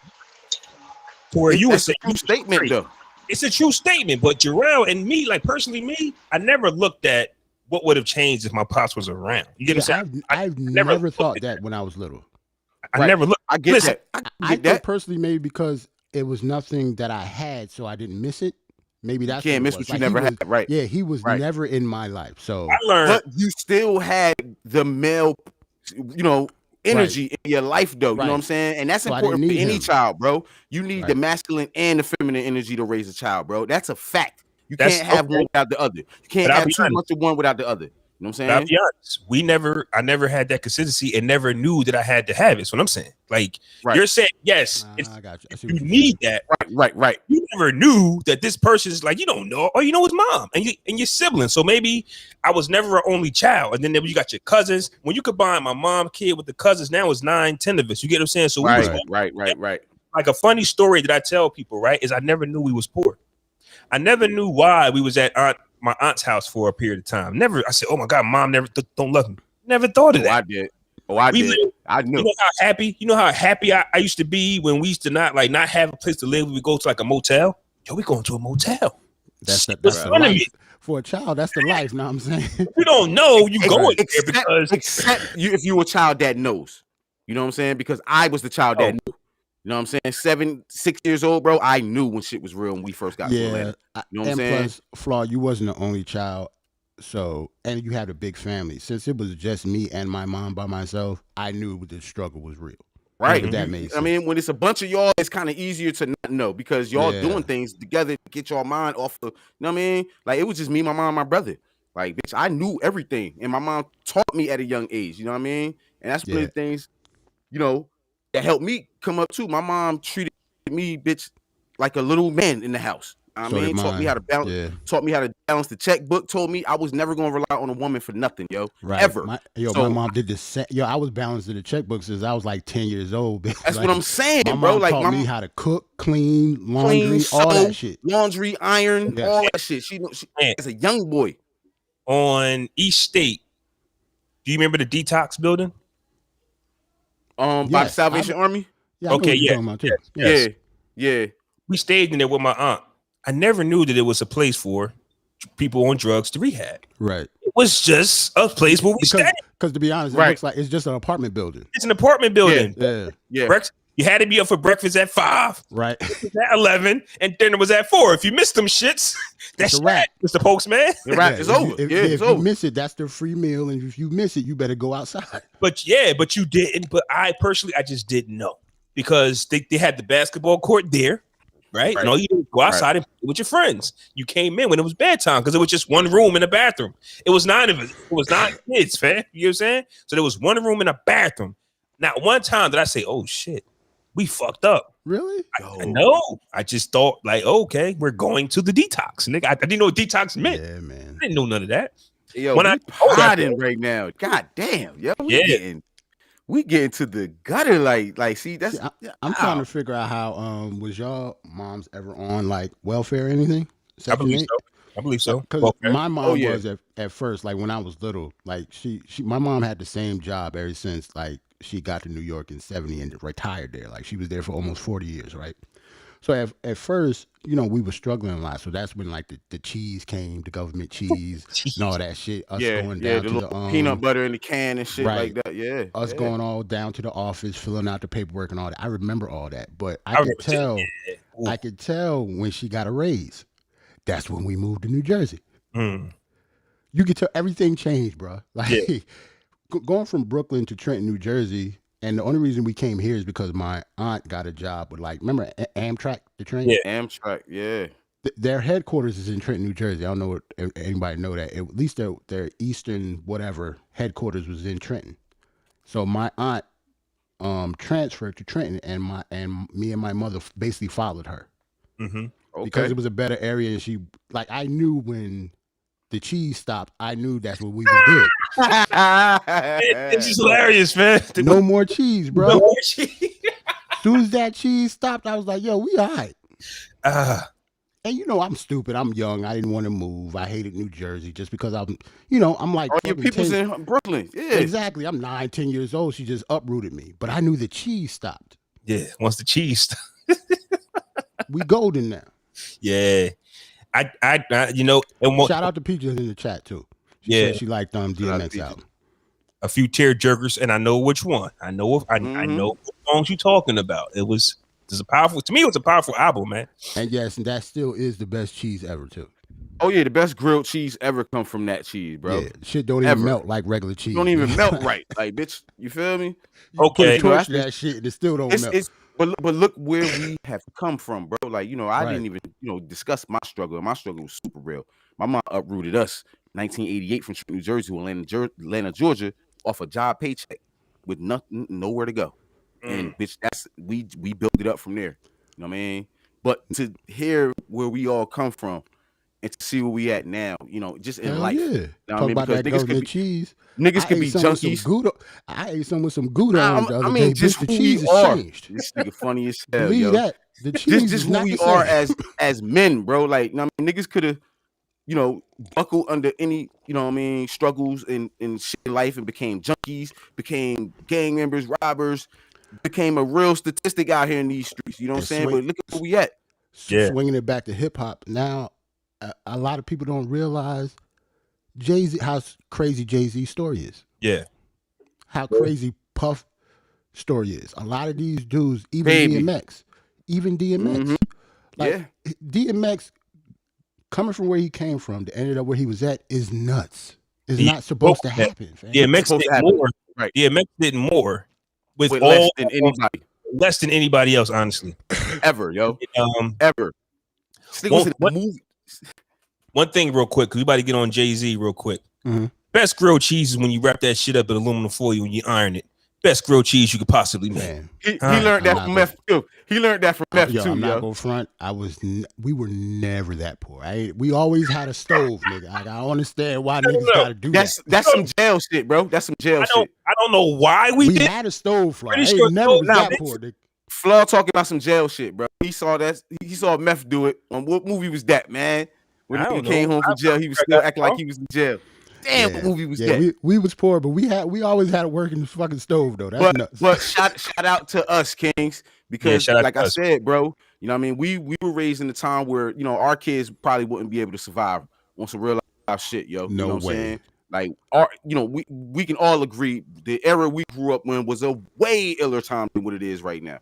to where you were saying, a true statement, though. It's a true statement, but Jerrell and me, like personally me, I never looked at what would have changed if my pops was around. You get what I'm saying? I've never thought that when I was little. I never looked. I get that. I think personally maybe because it was nothing that I had, so I didn't miss it. Maybe that's you can't miss what you never had, right? Yeah, he was never in my life. So I learned, but you still had the male, energy in your life, though. You know what I'm saying? And that's important for any child, bro. You need the masculine and the feminine energy to raise a child, bro. That's a fact. You can't have one without the other. You can't have too much of one without the other. You know what I'm saying? I'll be honest. I never had that consistency and never knew that I had to have it. That's what I'm saying. Like you're saying, yes, I got you need that. Right. You never knew that this person is like, you don't know, or you know his mom and your siblings. So maybe I was never an only child. And then you got your cousins. When you combine my mom kid with the cousins, now it's 9, 10 of us. You get what I'm saying? So right. Like a funny story that I tell people, right, is I never knew we was poor. I never knew why we was at my aunt's house for a period of time. Never. I said, "Oh my God, mom never don't love me." Never thought of that. I did. I did. I knew. You know how happy I used to be when we used to not have a place to live. We go to like a motel. Yo, we going to a motel. That's the life. For a child, that's the life. Know what I'm saying? You don't know you going there because if you a child that knows. You know what I'm saying? Because I was the child that knew. You know what I'm saying? 7, 6 years old, bro. I knew when shit was real when we first got to Atlanta. You know what I'm saying? Plus, Flaw, you wasn't the only child, and you had a big family. Since it was just me and my mom by myself, I knew the struggle was real. Right. That made sense. I mean, when it's a bunch of y'all, it's kind of easier to not know because y'all doing things together to get your mind off the, you know what I mean? Like, it was just me, my mom, and my brother. Like, bitch, I knew everything. And my mom taught me at a young age, you know what I mean? And that's one of the things, that helped me come up too. My mom treated me, bitch, like a little man in the house. I mean, taught me how to balance the checkbook. Told me I was never gonna rely on a woman for nothing, ever. My mom did the same. I was balancing the checkbook since I was like 10 years old. Bitch. That's what I'm saying, my bro. Mom like, taught me how to cook, clean, laundry, all that shit. Laundry, iron, all that shit. She as a young boy on East State. Do you remember the detox building? By the Salvation Army. Yeah, okay, yeah. We stayed in there with my aunt. I never knew that it was a place for people on drugs to rehab. Right. It was just a place where we stayed. Because to be honest, it looks like it's just an apartment building. It's an apartment building. Yeah. You had to be up for breakfast at 5. Right. At 11, and dinner was at 4. If you missed them shits, that's a wrap. Mr. Postman. The rap is over. If you miss it, that's the free meal, and if you miss it, you better go outside. But you didn't. But I just didn't know because they had the basketball court there, right? And all you did was go outside and play with your friends. You came in when it was bedtime because it was just one room in a bathroom. It was 9 of us. It was 9 kids, fam. You know what I'm saying? So there was one room in a bathroom. Not one time did I say, "Oh shit, we fucked up." Really? I know. I just thought like, okay, we're going to the detox. Nigga, I didn't know what detox meant. Yeah, man. I didn't know none of that. Yo, when we I potting right now. God damn, yo. We getting to the gutter. Like, see, that's. See, I'm trying to figure out how. Was y'all moms ever on like welfare or anything? I believe so. Because my mom was at first, like when I was little, like my mom had the same job ever since like she got to New York in 70 and retired there. Like she was there for almost 40 years, right? So at first, we were struggling a lot. So that's when like the cheese came, the government cheese and all that shit. Us going down to the peanut butter in the can and shit like that. Yeah. Us going all down to the office, filling out the paperwork and all that. I remember all that. But I could tell when she got a raise. That's when we moved to New Jersey. You could tell everything changed, bro. Like going from Brooklyn to Trenton, New Jersey, and the only reason we came here is because my aunt got a job with remember Amtrak, the train? Yeah, Amtrak, yeah. Their headquarters is in Trenton, New Jersey. I don't know if anybody know that. At least their eastern whatever headquarters was in Trenton. So my aunt transferred to Trenton, and me and my mother basically followed her. Mm-hmm. Okay. Because it was a better area, and she I knew when the cheese stopped, I knew that's what we would do. It's just hilarious, man. No more cheese, bro. No more cheese. As soon as that cheese stopped, I was like, yo, we all right. And I'm stupid. I'm young. I didn't want to move. I hated New Jersey just because I'm like. All your people's in Brooklyn. Yeah. Exactly. I'm 9, 10 years old. She just uprooted me. But I knew the cheese stopped. Yeah. Once the cheese stopped. We golden now. Yeah. And shout out to Peaches in the chat too. She said she liked DMX album. A few tear jerkers, and I know which one. I know what songs you're talking about. It was a powerful album, man. And yes, and that still is the best cheese ever too. Oh yeah, the best grilled cheese ever come from that cheese, bro. Yeah, shit don't even melt like regular cheese. Don't even melt right, like bitch. You feel me? Okay, torch that shit, and it still don't melt. But look where we have come from, bro. Like, I didn't even, discuss my struggle. My struggle was super real. My mom uprooted us 1988 from New Jersey to Atlanta, Georgia, off a job paycheck with nothing, nowhere to go. And bitch, we built it up from there. You know what I mean? But to hear where we all come from and to see where we at now, just in life. Yeah. You know Talk about that government cheese. Niggas could be junkies. I ate some with some Gouda the other day. Just the who cheese we has are. changed. This nigga funny as hell, Believe yo. that. The cheese just is who not we the are same. as men, bro. Like, niggas could have, buckled under any, struggles in shit in life and became junkies, became gang members, robbers, became a real statistic out here in these streets. You know what I'm saying? But look at where we at. Swinging it back to hip hop. Now, a lot of people don't realize Jay-Z, how crazy Jay-Z's story is. Yeah. How crazy Puff story is. A lot of these dudes, even DMX. Mm-hmm. Like DMX, coming from where he came from to ended up where he was at is nuts. It's not supposed to happen. DMX did more. Right. DMX did more with less than anybody. Less than anybody else, honestly. Ever, yo. Ever. One thing real quick, because we about to get on Jay-Z real quick. Mm-hmm. Best grilled cheese is when you wrap that shit up in aluminum foil when you iron it. Best grilled cheese you could possibly make. He learned that from meth too. He learned that from meth too. I'm not gonna front. We were never that poor. We always had a stove, nigga. I don't understand why niggas gotta do that. That's some jail shit, bro. That's some jail shit. I don't know why we did. Had a stove, Flaw. Never was that poor, nigga. Flaw talking about some jail shit, bro. He saw meth do it. On what movie was that, man? When he came home from jail, he was still acting like he was in jail. Damn, what movie was that? We was poor, but we always had a working fucking stove though. That's nuts. But shout out to us, Kings, because like I said, bro, you know what I mean? We were raised in a time where, our kids probably wouldn't be able to survive on some real life shit, yo. No you know what way. I'm saying? Like we can all agree the era we grew up in was a way iller time than what it is right now.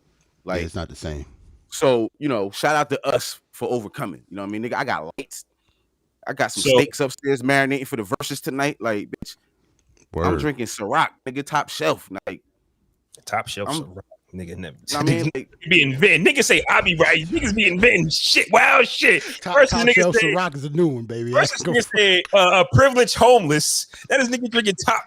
Like, it's not the same. So, shout out to us for overcoming. You know what I mean, nigga? I got lights. I got some steaks upstairs marinating for the Verzuz tonight. Like, bitch, I'm drinking Ciroc, nigga, top shelf. Like, top shelf Ciroc, nigga. Never. I mean, like, be inventing. Niggas say I be right. Niggas be inventing shit, wild shit. Top shelf Ciroc is a new one, baby. Versus niggas say privileged homeless. That is nigga drinking top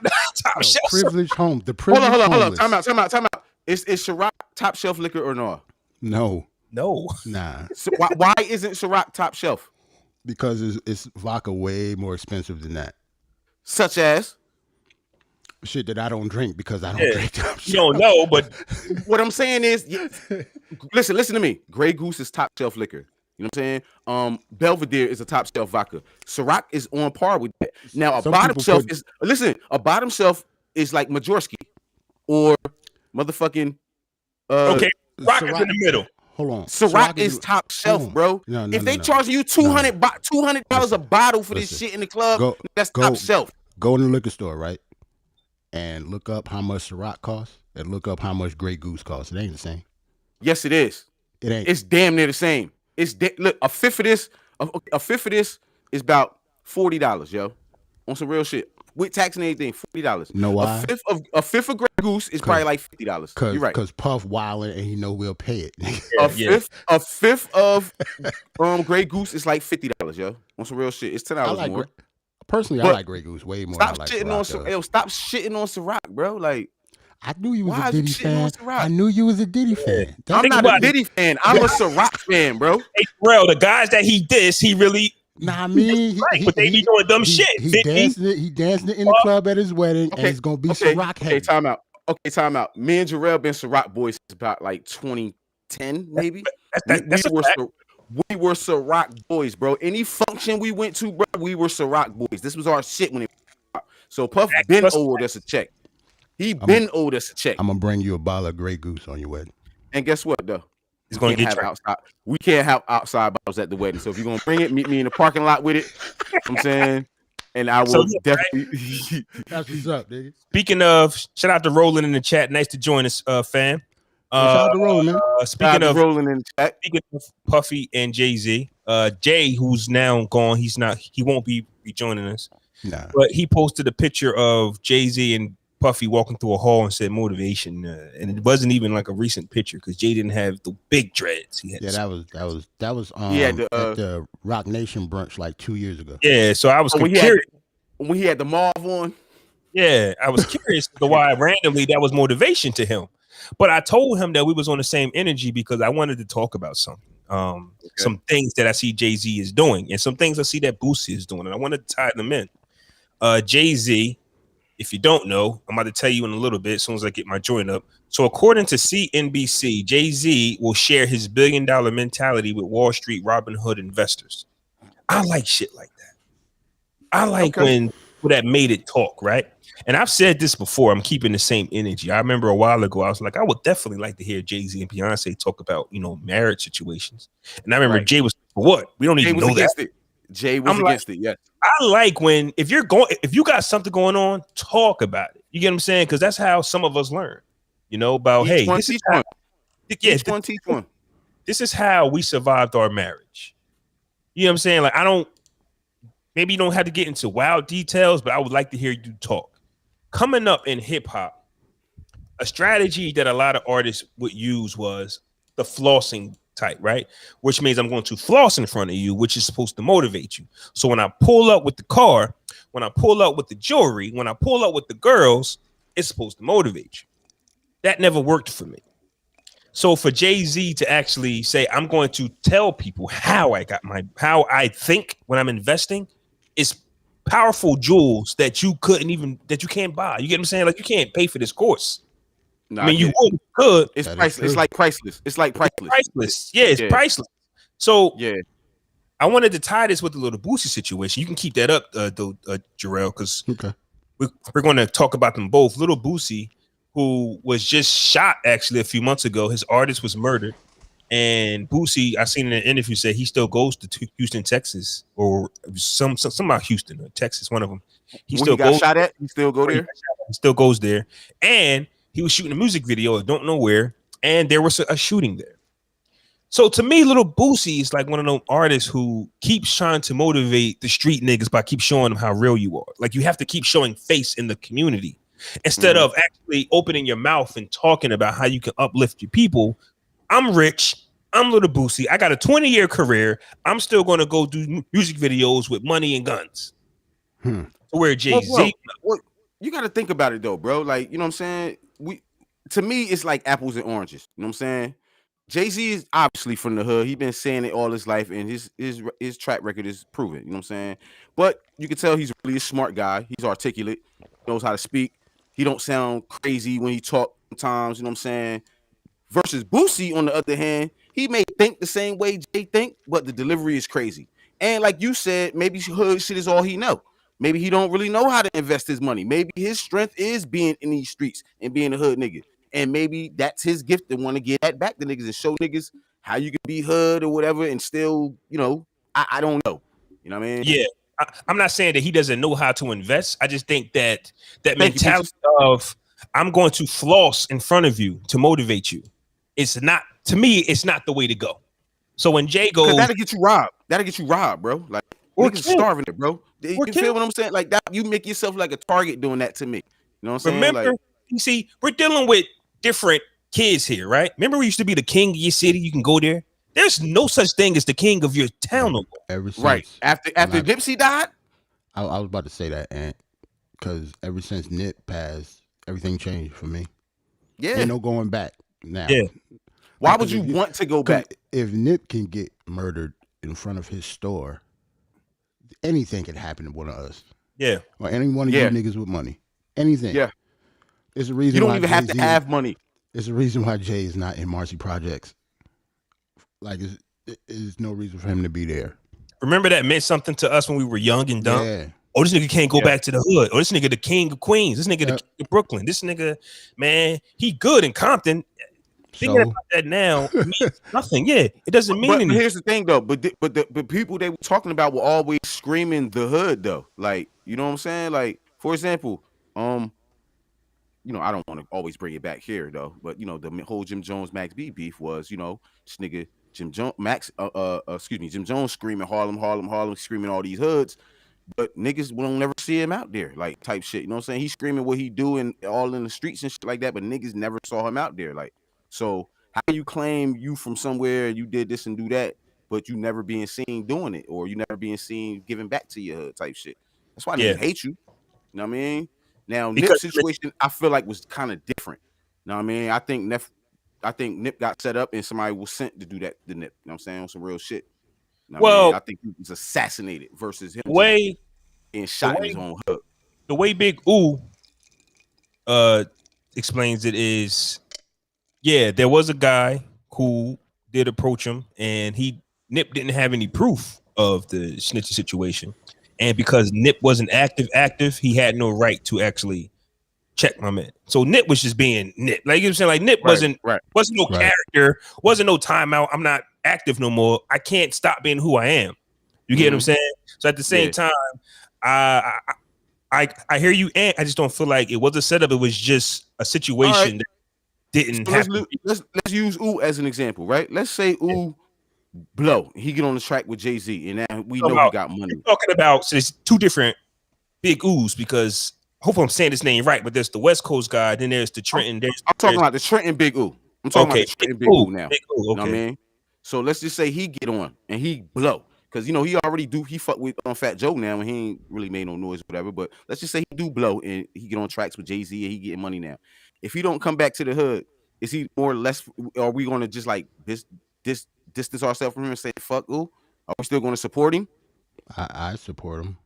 shelf. Privileged home. The privileged hold on. homeless. Time out. Is Ciroc top shelf liquor or no? No. Nah. So why isn't Ciroc top shelf? Because it's vodka way more expensive than that. Such as shit that I don't drink because I don't drink top shelf. You don't know, but what I'm saying is, listen to me. Grey Goose is top shelf liquor. You know what I'm saying? Belvedere is a top shelf vodka. Ciroc is on par with that. Now a bottom shelf is like Majorski or motherfucking okay. Ciroc is in the middle. Hold on. Ciroc is top shelf, bro. If they charging you $200 a bottle for this shit in the club, that's top shelf. Go in the liquor store, right? And look up how much Ciroc costs and look up how much Grey Goose costs. It ain't the same. Yes, it is. It ain't. It's damn near the same. Look, a fifth of this is about $40, yo. On some real shit. With tax and everything, $40. Know why? A fifth of Grey Goose is probably like $50. You're right. Because Puff wilding and he know we'll pay it. A fifth of Grey Goose is like $50, yo. On some real shit. It's $10 more. Personally, I like Grey Goose way more. Stop shitting on Ciroc, bro. Like, I knew you was a Diddy fan. I knew you was a Diddy fan. I'm not a Diddy fan. I'm a Ciroc fan, bro. Hey, Jerrell, the guys that he dissed, he really. Nah, I mean, but they be doing dumb shit. He dancing it in the club at his wedding, and it's gonna be Ciroc heavy. Okay, time out. Me and Jerrell been Ciroc boys since about like 2010, maybe. We were Ciroc boys, bro. Any function we went to, bro, we were Ciroc boys. This was our shit when it was. So Puff been owed us a check. He been owed us a check. I'm gonna bring you a bottle of Grey Goose on your wedding. And guess what, though? He's gonna get outside. We can't have outside bottles at the wedding. So if you're gonna bring it, meet me in the parking lot with it. You know what I'm saying, and I will definitely. That's what's up, nigga. Speaking of, shout out to Roland in the chat. Nice to join us, fam. Shout out to Roland, man. Speaking of Roland in the chat. Speaking of Puffy and Jay-Z, Jay, who's now gone, he won't be rejoining us. Nah. But he posted a picture of Jay-Z and Puffy walking through a hall and said motivation, and it wasn't even like a recent picture because Jay didn't have the big dreads. He had that was at the Rock Nation brunch like 2 years ago. Yeah, so I was curious when he had the Marv on. Yeah, I was curious to why randomly that was motivation to him. But I told him that we was on the same energy because I wanted to talk about something. Some things that I see Jay-Z is doing and some things I see that Boosie is doing, and I wanted to tie them in. Jay-Z, if you don't know, I'm about to tell you in a little bit as soon as I get my joint up. So according to CNBC, Jay-Z will share his $1 billion mentality with Wall Street Robin Hood investors. I like shit like that. I like when people that made it talk, right? And I've said this before, I'm keeping the same energy. I remember a while ago, I was like, I would definitely like to hear Jay-Z and Beyonce talk about, marriage situations. And I remember Jay was, what? We don't even know that. Jay was against it, yes. I like when, if you got something going on, talk about it. You get what I'm saying? Because that's how some of us learn, about, this is how we survived our marriage. You know what I'm saying? Like, maybe you don't have to get into wild details, but I would like to hear you talk. Coming up in hip hop, a strategy that a lot of artists would use was the flossing type, right? Which means I'm going to floss in front of you, which is supposed to motivate you. So when I pull up with the car, when I pull up with the jewelry, when I pull up with the girls, it's supposed to motivate you. That never worked for me. So for Jay-Z to actually say, I'm going to tell people how I think when I'm investing, is powerful jewels that you can't buy. You get what I'm saying? Like, you can't pay for this course. No, I mean, you could. It's priceless. It's like priceless. It's like priceless. Yeah, it's priceless. So yeah, I wanted to tie this with the little Boosie situation. You can keep that up, Jerrell, because we're going to talk about them both. Little Boosie, who was just shot actually a few months ago. His artist was murdered. And Boosie, I seen in an interview say he still goes to Houston, Texas, or some about Houston or Texas, one of them. He still got shot at. He still go there. He still goes there, and he was shooting a music video. I don't know where. and there was a shooting there. So to me, Little Boosie is like one of those artists who keeps trying to motivate the street niggas by keep showing them how real you are. Like you have to keep showing face in the community instead of actually opening your mouth and talking about how you can uplift your people. I'm rich. I'm Little Boosie. I got a 20-year career. I'm still going to go do music videos with money and guns. Where Jay-Z. Well, you got to think about it though, bro. Like, you know what I'm saying? To me, it's like apples and oranges. You know what I'm saying? Jay-Z is obviously from the hood. He's been saying it all his life, and his track record is proven. You know what I'm saying? But you can tell he's really a smart guy. He's articulate, knows how to speak. He don't sound crazy when he talk sometimes. You know what I'm saying? Versus Boosie, on the other hand, he may think the same way Jay think, but the delivery is crazy. And like you said, maybe hood shit is all he know. Maybe he don't really know how to invest his money. Maybe his strength is being in these streets and being a hood nigga. And maybe that's his gift to want to get that back to niggas and show niggas how you can be hood or whatever and still, you know, I don't know. You know what I mean? Yeah. I'm not saying that he doesn't know how to invest. I just think that mentality of I'm going to floss in front of you to motivate you. It's not, to me, it's not the way to go. So when Jay goes, that'll get you robbed. That'll get you robbed, bro. Like niggas starving it, bro. You feel what I'm saying? Like that, you make yourself like a target doing that to me. You know what I'm saying? Remember, you see, we're dealing with different kids here, right? Remember we used to be the king of your city. You can go there. There's no such thing as the king of your town no more. Right. After Nipsey died? I was about to say that, and because ever since Nip passed, everything changed for me. Yeah. Ain't no going back now. Yeah. Why would you want to go back? If Nip can get murdered in front of his store, anything can happen to one of us. Yeah. Or any one of you niggas with money. Anything. Yeah. It's a reason you don't why even have to have money. It's a reason why Jay is not in Marcy Projects. Like, there's no reason for him to be there. Remember that meant something to us when we were young and dumb? Yeah. Oh, this nigga can't go back to the hood. Oh, this nigga the king of Queens. This nigga the king of Brooklyn. This nigga, man, he good in Compton. Thinking about that now means nothing. Yeah, it doesn't mean anything. But here's the thing, though. But the people they were talking about were always screaming the hood, though. Like, you know what I'm saying? Like, for example, you know, I don't want to always bring it back here, though. But you know, the whole Jim Jones Max B beef was, you know, this nigga Jim Jones screaming Harlem, screaming all these hoods. But niggas won't never see him out there, like type shit. You know what I'm saying? He's screaming what he doing all in the streets and shit like that, but niggas never saw him out there. Like, so how do you claim you from somewhere, you did this and do that, but you never being seen doing it, or you never being seen giving back to your hood type shit? That's why niggas hate you. You know what I mean? Now, Nip's situation, I feel like was kind of different. You know what I mean? I think Nip got set up and somebody was sent to do that to Nip. You know what I'm saying? On some real shit. You know what I mean? I think he was assassinated versus him being shot in his own hood. The way Big Ooh explains it is, yeah, there was a guy who did approach him, and Nip didn't have any proof of the snitching situation. And because Nip wasn't active, he had no right to actually check my man. So Nip was just being Nip. Like, you know what I'm saying? Like, Nip wasn't no character, wasn't no timeout. I'm not active no more. I can't stop being who I am. You get what I'm saying? So at the same time, I hear you, and I just don't feel like it was a setup. It was just a situation that didn't happen. Let's use Ooh as an example, right? Let's say Ooh blow. He get on the track with Jay-Z, and now we know he got money. You're talking about, so there's two different Big Oohs, because hopefully I'm saying this name right, but there's the West Coast guy, then there's the Trenton. I'm talking about the Trenton Big Ooh. I'm talking about the Trenton Big Ooh now. Big Ooh, okay. You know what I mean? So let's just say he get on and he blow. Because, you know, he fuck with Fat Joe now, and he ain't really made no noise or whatever. But let's just say he do blow and he get on tracks with Jay-Z and he getting money now. If he don't come back to the hood, is he more or less, are we going to just like distance ourselves from him and say, fuck, Ooh? Are we still going to support him? I support him.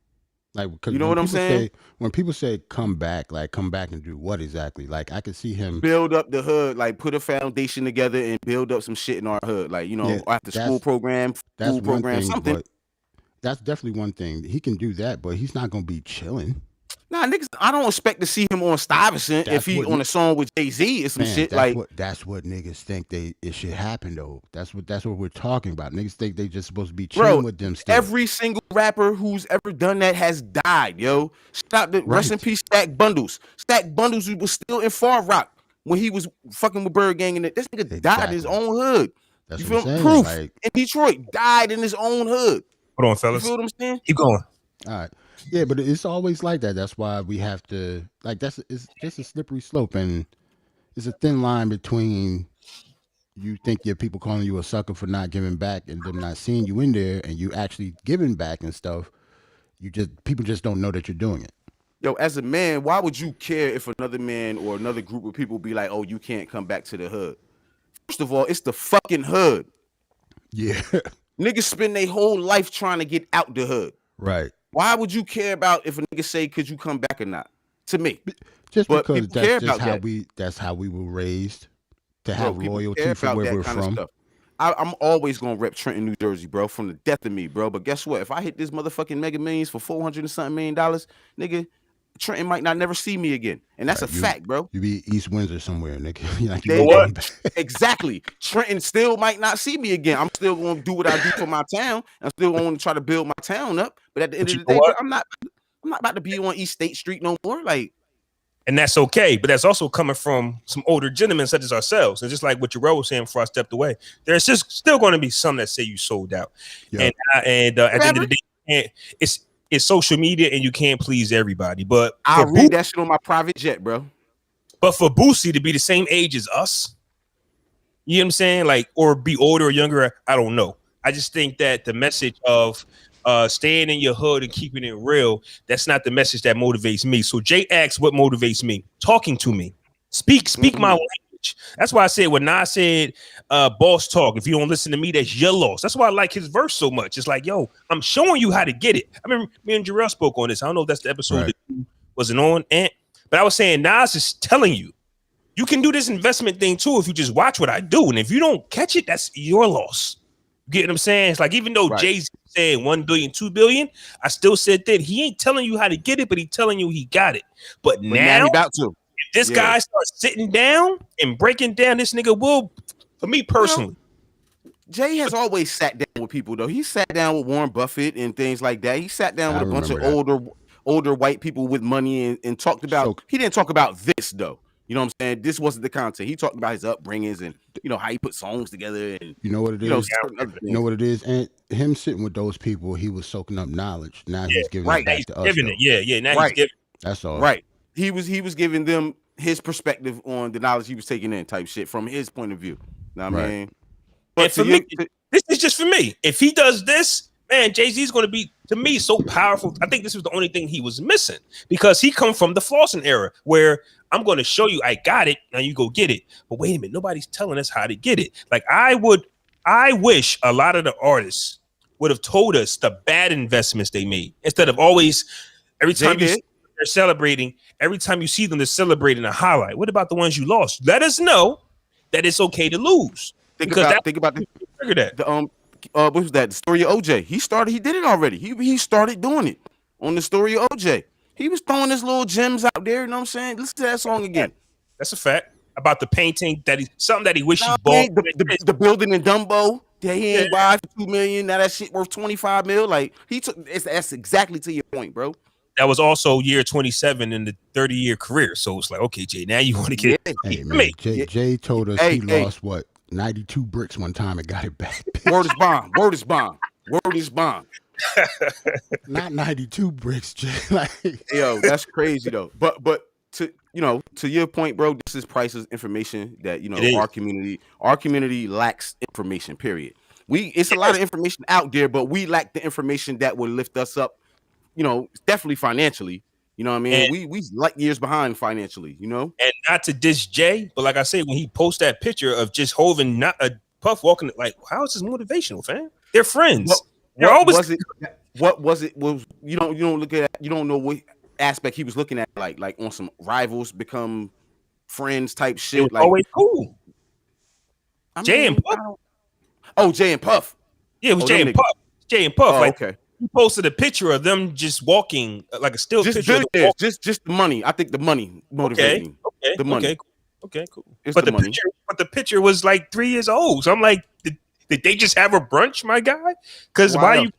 Like, you know what I'm saying? When people say come back, like come back and do what exactly? Like, I could see him build up the hood, like put a foundation together and build up some shit in our hood, like, you know, after school program, something. But that's definitely one thing. He can do that, but he's not gonna be chilling. Nah, niggas, I don't expect to see him on Stuyvesant if he on a song with Jay-Z or some shit. That's what niggas think it should happen though. That's what we're talking about. Niggas think they just supposed to be chilling with them still. Every single rapper who's ever done that has died, yo. Rest in peace, Stack Bundles. Stack Bundles was still in Far Rock. when he was fucking with Bird Gang, and this nigga died in his own hood. That's you what feel I'm saying. Proof Like, in Detroit died in his own hood. Hold on, fellas. You feel what I'm saying? Keep going. all right. Yeah, but it's always like that. That's why we have to it's just a slippery slope, and it's a thin line between you think your people calling you a sucker for not giving back and them not seeing you in there and you actually giving back and stuff. People just don't know that you're doing it. Yo, as a man, why would you care if another man or another group of people be like, oh, you can't come back to the hood? First of all, it's the fucking hood. Yeah. Niggas spend their whole life trying to get out the hood. Right. Why would you care about if a nigga say, could you come back or not? To me. Just But because people care that's just about that's how we were raised, to Bro, have people loyalty care for about where that we're kind of from. stuff. I'm always gonna rep Trenton, New Jersey, bro, from the death of me, bro. But guess what? If I hit this motherfucking Mega Millions for $400 and something million, nigga, Trenton might not never see me again, and that's a fact, bro. You be East Windsor somewhere, nigga. Like, They- you know what? Exactly. Trenton still might not see me again. I'm still gonna do what I do for my town. I'm still gonna try to build my town up. But at the end of the day, bro, I'm not about to be on East State Street no more. Like, And that's okay, but that's also coming from some older gentlemen such as ourselves. And just like what Jerrell was saying before I stepped away, there's just still going to be some that say you sold out. Yeah. And at the end of the day, it's social media and you can't please everybody. But I'll read that shit on my private jet, bro. But for Boosie to be the same age as us, you know what I'm saying? Like, or be older or younger, I don't know. I just think that the message of staying in your hood and keeping it real, that's not the message that motivates me. So Jay asks what motivates me. Talking to me. Speak my language. That's why I said when Nas said boss talk, if you don't listen to me, that's your loss. That's why I like his verse so much. It's like, yo, I'm showing you how to get it. I remember me and Jerrell spoke on this. I don't know if that's the episode that you wasn't on, but I was saying Nas is telling you, you can do this investment thing too if you just watch what I do. And if you don't catch it, that's your loss. You get what I'm saying? It's like, even though Jay-Z said 1 billion, 2 billion, I still said that he ain't telling you how to get it, but he telling you he got it. But now he about to. If this guy starts sitting down and breaking down, this nigga will, for me personally. Jay has always sat down with people, though. He sat down with Warren Buffett and things like that. He sat down with a bunch of older white people with money and talked about, he didn't talk about this, though. You know what I'm saying? This wasn't the content. He talked about his upbringings and, you know, how he put songs together. And you know what it is? You know what it is? And him sitting with those people, he was soaking up knowledge. Now he's giving it back to us. Giving it. Yeah. Now he's giving it. That's all. Right. He was giving them his perspective on the knowledge he was taking in type shit from his point of view. Know what I mean? But for me, this is just for me. If he does this, man, Jay-Z's going to be, to me, so powerful. I think this was the only thing he was missing because he come from the flossing era where I'm going to show you I got it. Now you go get it. But wait a minute. Nobody's telling us how to get it. Like I wish a lot of the artists would have told us the bad investments they made instead of always every time they're celebrating, every time you see them, they're celebrating a highlight. What about the ones you lost? Let us know that it's okay to lose. Think about the what was that? The story of OJ. He did it already. He started doing it on the story of OJ. He was throwing his little gems out there. You know what I'm saying? Listen to that song again. That's a fact. About the painting something that he wished he bought. The building in Dumbo that he ain't buy for $2 million. Now that shit worth $25 million. Like that's exactly to your point, bro. That was also year 27 in the 30-year career. So it's like, okay, Jay, now you want to get it. Hey, man, Jay told us he lost 92 bricks one time and got it back. Word is bond. Not 92 bricks, Jay. Like, yo, that's crazy though. But to your point, bro, this is priceless information that our community lacks information. Period. It's a lot of information out there, but we lack the information that would lift us up. Definitely financially. You know what I mean? And we light years behind financially. You know, and not to diss Jay, but like I said, when he posts that picture of just Hovind, not a Puff walking, like, how is this motivational, fam? They're friends. What was it? You don't look at, you don't know what aspect he was looking at, like on some rivals become friends type shit. It was like always cool. Jay and Puff. Oh, Jay and Puff. Yeah, it was Jay and Puff. Jay and Puff. Oh, like, okay. He posted a picture of them just walking, like a still picture. Just the money. I think the money motivated me. Okay. The money. Okay, cool. But the picture was like 3 years old. So I'm like, did they just have a brunch, my guy? Because why you?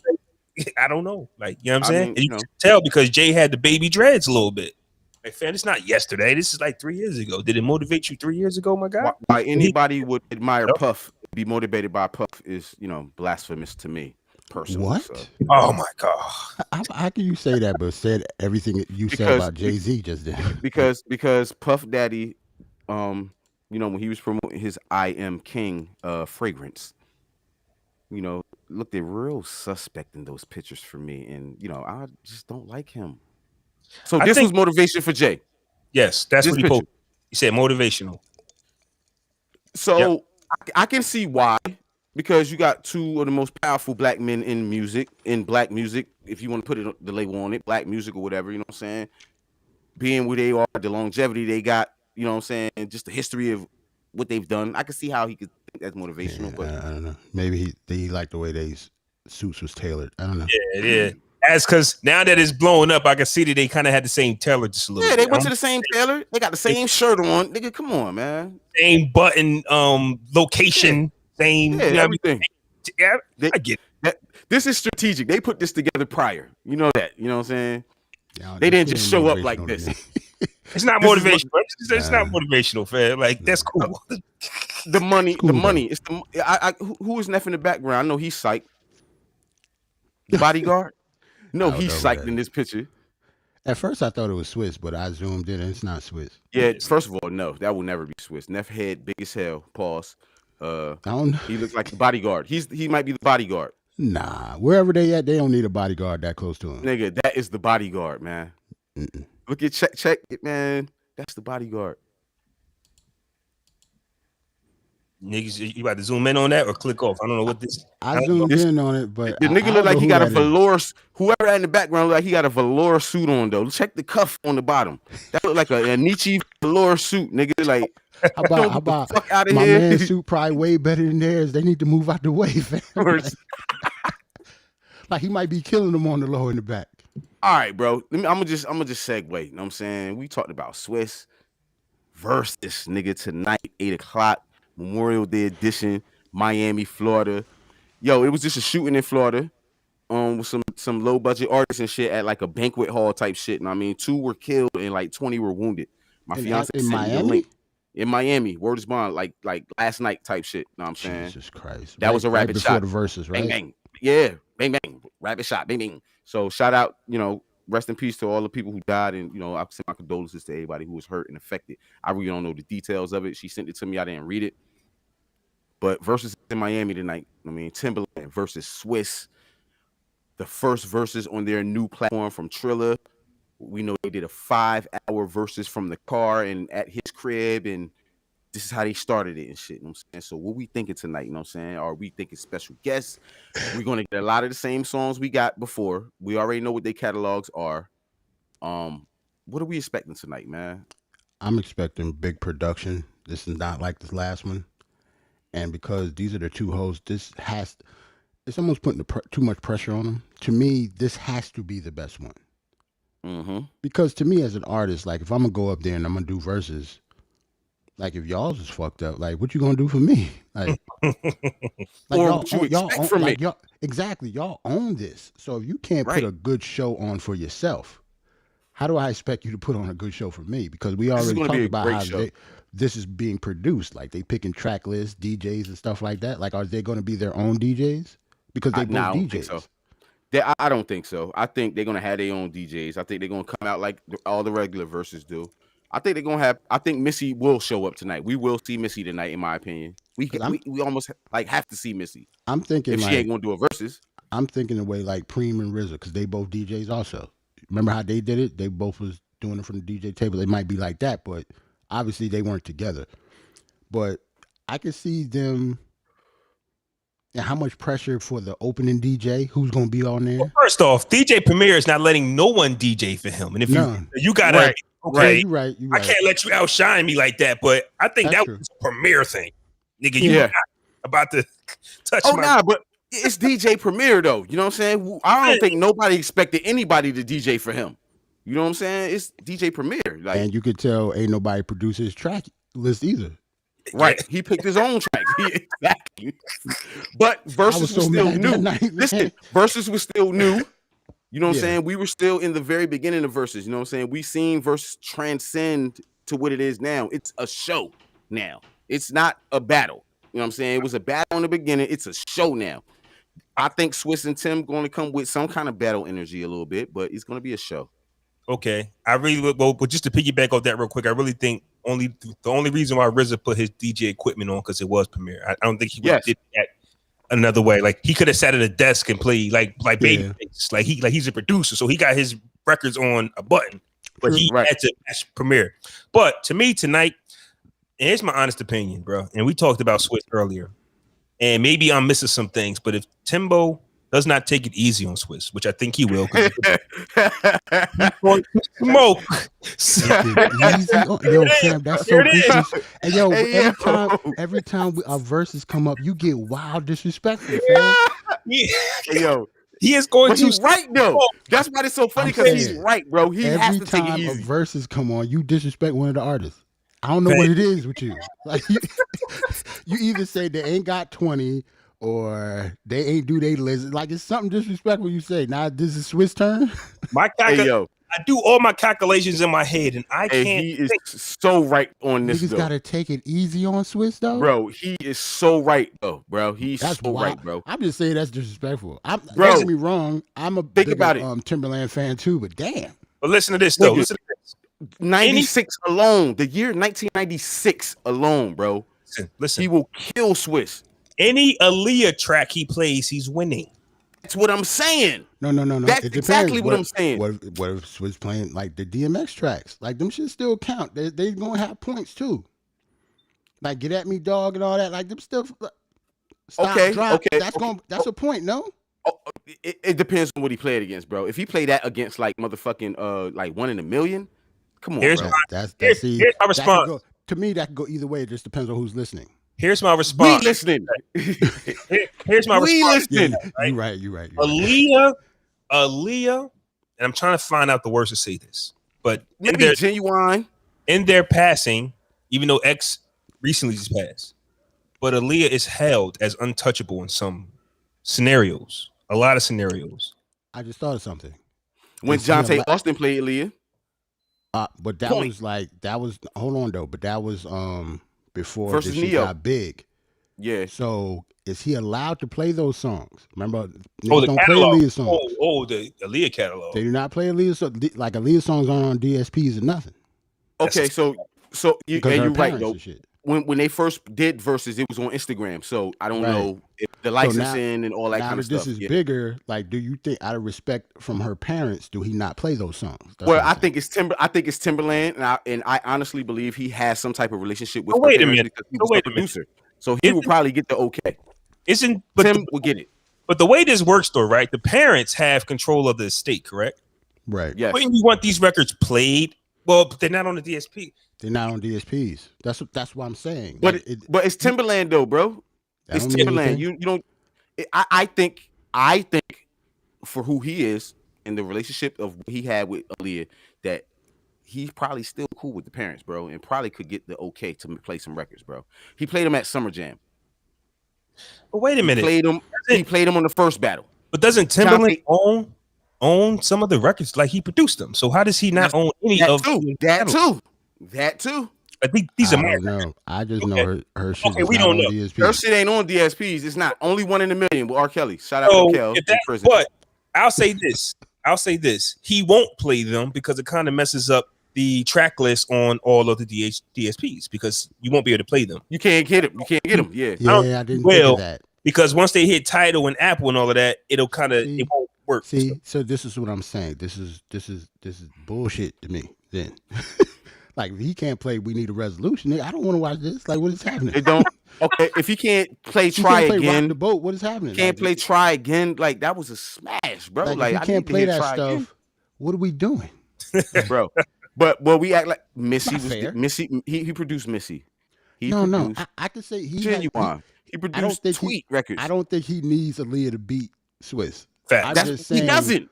I don't know. Like, you know what I'm saying? You can tell because Jay had the baby dreads a little bit. Hey, fam, it's not yesterday. This is like 3 years ago. Did it motivate you 3 years ago, my guy? Why anybody would admire Puff, be motivated by Puff is, blasphemous to me personally. What? So. Oh my God! How can you say that, but said everything you said about Jay-Z just then? Because Puff Daddy, when he was promoting his I Am King fragrance, looked at real suspect in those pictures for me, and I just don't like him. So this was motivation for Jay. Yes, that's what he posted. He said motivational. So I can see why, because you got two of the most powerful black men in black music, if you want to put the label on it, black music or whatever, you know what I'm saying? Being where they are, the longevity they got, you know what I'm saying? Just the history of what they've done. I can see how he could think that's motivational. Yeah, but I don't know. Maybe he liked the way they suits was tailored. I don't know. Yeah. As because now that it's blowing up, I can see that they kind of had the same tailor just a little bit. Yeah, they went to the same tailor. They got the same shirt on. Nigga, come on, man. Same button, location, same everything. Yeah, I get it. This is strategic. They put this together prior. You know that. You know what I'm saying? Yeah, they didn't just show up like this. It's not motivational. It's not motivational, fam. Like that's cool. The money. Cool, the money. It's the. Who is Neff in the background? I know he's psyched. The bodyguard. No, he's psyched in this picture. At first, I thought it was Swizz, but I zoomed in and it's not Swizz. Yeah, first of all, no, that will never be Swizz. Neff head big as hell. Pause. I don't know. He looks like the bodyguard. He might be the bodyguard. Nah, wherever they at, they don't need a bodyguard that close to him. Nigga, that is the bodyguard, man. Look at check it, man. That's the bodyguard. Niggas, you about to zoom in on that or click off? I don't know what this. I zoomed in on it, but the nigga look like he got a velour. Whoever in the background look like he got a velour suit on though. Check the cuff on the bottom. That look like a Nietzsche velour suit, nigga. Like, how about fuck out of my here? man's suit probably way better than theirs. They need to move out the way, fam. Like he might be killing them on the low in the back. All right, bro. I'm gonna just segue. You know what I'm saying? We talked about Swizz versus this nigga tonight, 8:00. Memorial Day edition, Miami, Florida. Yo, it was just a shooting in Florida, with some low budget artists and shit at like a banquet hall type shit. And I mean, 2 were killed and like 20 were wounded. My fiance in Miami. In Miami, word is bond, like last night type shit. You know what I'm saying? Jesus Christ, that was a rapid shot before the Verzuz, right? Bang bang, yeah, bang bang, rapid shot, bang bang. So shout out, rest in peace to all the people who died, and I send my condolences to everybody who was hurt and affected. I really don't know the details of it. She sent it to me. I didn't read it. But Verzuz in Miami tonight. I mean, Timbaland versus Swizz. The first Verzuz on their new platform from Triller. We know they did a 5-hour Verzuz from the car and at his crib, and this is how they started it and shit. You know what I'm saying? So what we thinking tonight? You know what I'm saying? Are we thinking special guests? We're gonna get a lot of the same songs we got before. We already know what their catalogs are. What are we expecting tonight, man? I'm expecting big production. This is not like this last one. And because these are the two hosts, it's almost putting too much pressure on them. To me, this has to be the best one. Mm-hmm. Because to me, as an artist, like if I'm gonna go up there and I'm gonna do Verzuz, like if y'all's is fucked up, like what you gonna do for me? Like, or what you expect from me? Exactly, y'all own this. So if you can't put a good show on for yourself, how do I expect you to put on a good show for me? Because we already talked about how this is being produced. Like they picking track lists, DJs and stuff like that. Like, are they going to be their own DJs? Because they both DJs. I don't think so. I think they're going to have their own DJs. I think they're going to come out like all the regular Verzuz do. I think they're going to have. I think Missy will show up tonight. We will see Missy tonight, in my opinion. We almost like have to see Missy. I'm thinking if she ain't going to do a Verzuz. I'm thinking the way like Preem and RZA, because they both DJs also. Remember how they did it? They both was doing it from the DJ table. It might be like that, but obviously they weren't together. But I could see them, and how much pressure for the opening DJ, who's going to be on there. Well, first off, DJ Premier is not letting no one DJ for him. And if you got to, okay, you're right. I can't let you outshine me like that, but I think that was a Premier thing. Nigga, you not about to touch but it's DJ Premier though. You know what I'm saying? I don't think nobody expected anybody to DJ for him. You know what I'm saying? It's DJ Premier. Like, and you could tell ain't nobody produced his track list either. Right. He picked his own track. Exactly. But Verzuz was still new. Listen, Verzuz was still new. You know what I'm Yeah. saying? We were still in the very beginning of Verzuz. You know what I'm saying? We seen Verzuz transcend to what it is now. It's a show now. It's not a battle. You know what I'm saying? It was a battle in the beginning. It's a show now. I think Swizz and Tim going to come with some kind of battle energy a little bit, but it's going to be a show. Okay, I really would go, but just to piggyback off that real quick, I really think the only reason why RZA put his DJ equipment on because it was Premiere. I don't think he would did that another way. Like he could have sat at a desk and played like Babyface. Like he's a producer, so he got his records on a button, but he had to match Premiere. But to me tonight, and here's my honest opinion, bro. And we talked about Swizz earlier, and maybe I'm missing some things, but if Timbo does not take it easy on Swizz, which I think he will. He's going to smoke. Yo, Sam, that's so vicious. And yo, every time our verses come up, you get wild disrespectful, fam. Yo, he is going to. He's right though. That's why it's so funny because he's right, bro. He has to take it easy. Every time a verses come on, you disrespect one of the artists. I don't know what it is with you. Like you either say they ain't got 20. Or they ain't do they list. Like it's something disrespectful you say. Now this is Swizz turn. I do all my calculations in my head, and I can't. He is so right on this. Niggas gotta take it easy on Swizz though, bro. He is so right though, bro. He's that's so right, bro. I'm just saying that's disrespectful. Don't get me wrong. I'm a big Timbaland fan too, but damn. But listen to this though. Listen to this. 96 alone, the year 1996 alone, bro. Listen. He will kill Swizz. Any Aaliyah track he plays, he's winning. That's what I'm saying. No. That's exactly what I'm saying. What if Swizz playing like the DMX tracks? Like them should still count. They gonna have points too. Like Get At Me Dog and all that. Like them still. Okay. That's a point. No. Oh, it depends on what he played against, bro. If he played that against like motherfucking like 1 in a million, come on, here's bro. Here's my response. To me, that could go either way. It just depends on who's listening. Here's my response. We listening. Here's my response. You're right. Aaliyah, and I'm trying to find out the words to say this, but maybe Genuine in their passing, even though X recently just passed, but Aaliyah is held as untouchable in some scenarios. A lot of scenarios. I just thought of something. When Jonte Austin played Aaliyah, but that was hold on though, but that was before she got big. Yeah. So is he allowed to play those songs? Remember, the don't catalog. play Aaliyah songs. The Aaliyah catalog. They do not play Aaliyah songs. Like Aaliyah songs aren't on DSPs or nothing. Okay, so you're right though. When they first did Verzuz, it was on Instagram. So I don't know if the licensing and all that kind of stuff. This is bigger. Like, do you think, out of respect from her parents, do he not play those songs? I think it's Timbaland, and I honestly believe he has some type of relationship with. Wait a minute. He was a producer, so he will probably get the okay. Tim will get it. But the way this works, though, right? The parents have control of the estate, correct? Right. Yes. When you want these records played, well, but they're not on the DSP. They're not on DSPs. That's what I'm saying. But but it's Timbaland though, bro. It's Timbaland. You don't. I think for who he is and the relationship of what he had with Aaliyah, that he's probably still cool with the parents, bro, and probably could get the okay to play some records, bro. He played them at Summer Jam. But wait a minute. He played them on the first battle. But doesn't Timbaland own some of the records? Like he produced them. So how does he not own any of that too? I think these are my. No, I just know her shit. Okay, we don't know. DSPs. Her shit ain't on DSPs. It's not. Only 1 in a million with R. Kelly. Shout out to Kel. But I'll say this. He won't play them because it kind of messes up the track list on all of the DSPs because you won't be able to play them. You can't get them. Yeah. Yeah, I didn't think of that. Because once they hit Tidal and Apple and all of that, it won't work. See, so this is what I'm saying. This is bullshit to me. Then, like, if he can't play, we need a resolution. I don't want to watch this. Like, what is happening? They don't. Okay, if he can't play Try Again, Rock the Boat. What is happening? Can't play Try Again. Like that was a smash, bro. Like if he can't play that stuff. Again. What are we doing, bro? But we act like Missy was Missy. He produced Missy. No. I could say Genuine. He produced Tweet records. I don't think he needs Aaliyah to beat Swizz. He doesn't.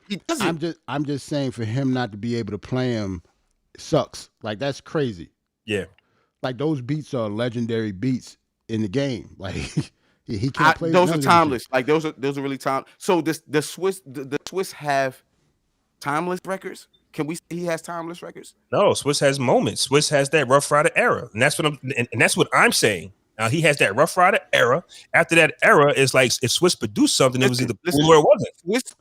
I'm just saying for him not to be able to play him sucks. Like that's crazy. Yeah. Like those beats are legendary beats in the game. Like he can't play those are timeless. Like those are really timeless. So the Swizz have timeless records? Can we say he has timeless records? No, Swizz has moments. Swizz has that Rough Rider era, and that's what I'm saying. He has that Rough Rider era. After that era, it's like if Swizz produced something, it was either cool or it wasn't.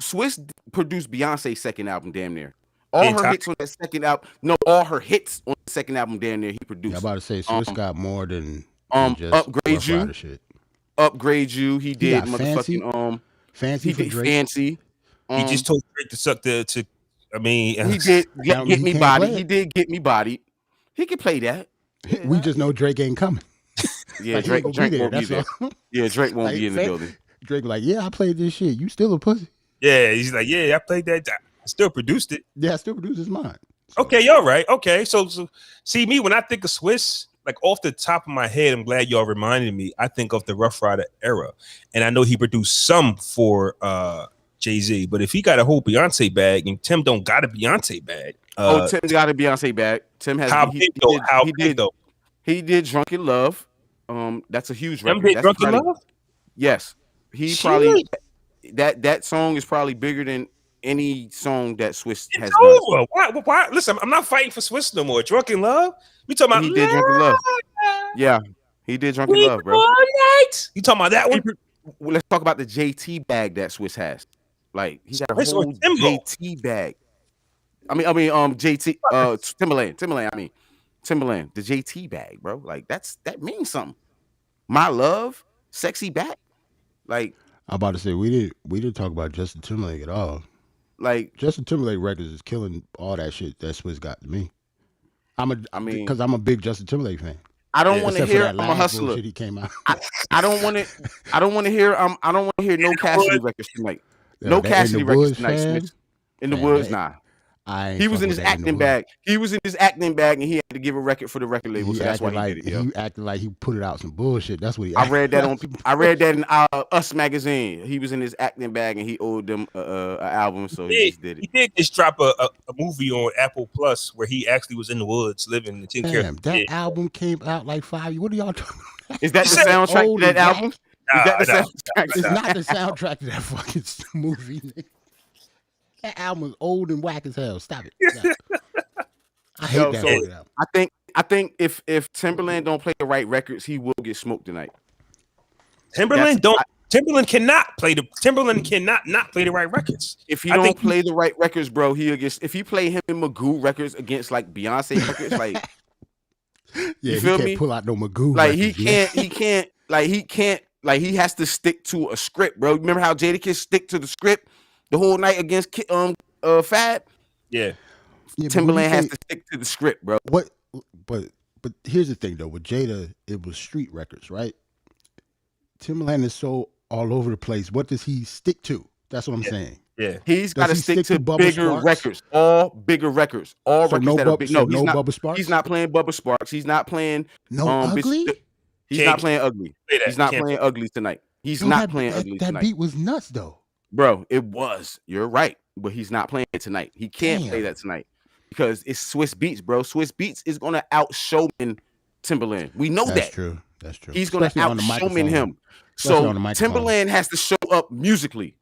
Swizz produced Beyonce's second album, damn near. All her hits on that second album. No, all her hits on the second album, damn near he produced. Yeah, I'm about to say Swizz got more than just Upgrade You. Shit. Upgrade You. He did motherfucking Fancy. He did Fancy. He just told Drake to suck the. I mean, he did get me bodied. He did get me bodied. He can play that. We just know Drake ain't coming. Yeah, like, Drake won't be there. Yeah, Drake won't be in the building. Drake like, yeah, I played this shit. You still a pussy? Yeah, he's like, yeah, I played that. I still produced it. Yeah, I still produced his mind. So. Okay, y'all right. Okay, so see me when I think of Swizz, like off the top of my head, I'm glad y'all reminded me. I think of the Rough Rider era, and I know he produced some for Jay-Z. But if he got a whole Beyonce bag, and Tim don't got a Beyonce bag, Tim got a Beyonce bag. Tim has. How big though? How big though? He did Drunken Love. That's a huge record. Did Drunken Love? Yes. He probably that song is probably bigger than any song that Swizz has done. Why? Listen, I'm not fighting for Swizz no more. Drunken Love? We talking about he did Drunken Love. Yeah, he did Drunken Love, bro. You talking about that one? Let's talk about the JT bag that Swizz has. Like he got a whole JT bag. I mean, JT, Timbaland, the JT bag, bro. Like that means something. My Love, Sexy Back. Like I'm about to say, we didn't talk about Justin Timberlake at all. Like Justin Timberlake records is killing all that shit that Swizz got to me. Because I'm a big Justin Timberlake fan. I don't want to hear I'm a hustler. He came out. I don't want to hear no Cassidy records tonight. No Cassidy records tonight, Swizz. In the woods, nah. He was in his acting bag. He was in his acting bag, and he had to give a record for the record label. So that's why he did it. Yo. He acted like he put it out some bullshit. That's what he. I read that in Us magazine. He was in his acting bag, and he owed them an album, so he just did it. He did just drop a movie on Apple Plus where he actually was in the woods living and taking care of that album came out like 5 years. What are y'all talking about? Is that the soundtrack to that album? It's not the soundtrack to that fucking movie. That album is old and whack as hell. Stop it. I hate that album. I think if Timbaland don't play the right records, he will get smoked tonight. Timbaland cannot not play the right records. If he don't play the right records, bro, if he play him and Magoo records against like Beyonce records, like you feel me? Pull out no Magoo. Like he has to stick to a script, bro. Remember how Jadakiss stick to the script the whole night against Fab? Yeah. Timbaland has to stick to the script, bro. But here's the thing though, with Jada, it was street records, right? Timbaland is so all over the place. What does he stick to? That's what I'm saying. Yeah. He's got to stick to bigger records. All bigger records. All records that are big. No, he's not. Bubba Sparks? He's not playing Bubba Sparks. He's not playing Ugly. He's not playing Ugly. He's not playing Ugly tonight. He's not playing Ugly tonight. That beat was nuts though. Bro, it was. You're right. But he's not playing it tonight. He can't play that tonight because it's Swizz Beatz, bro. Swizz Beatz is going to out-showman Timbaland. We know that. That's true. He's going to out-showman him. So Timbaland has to show up musically.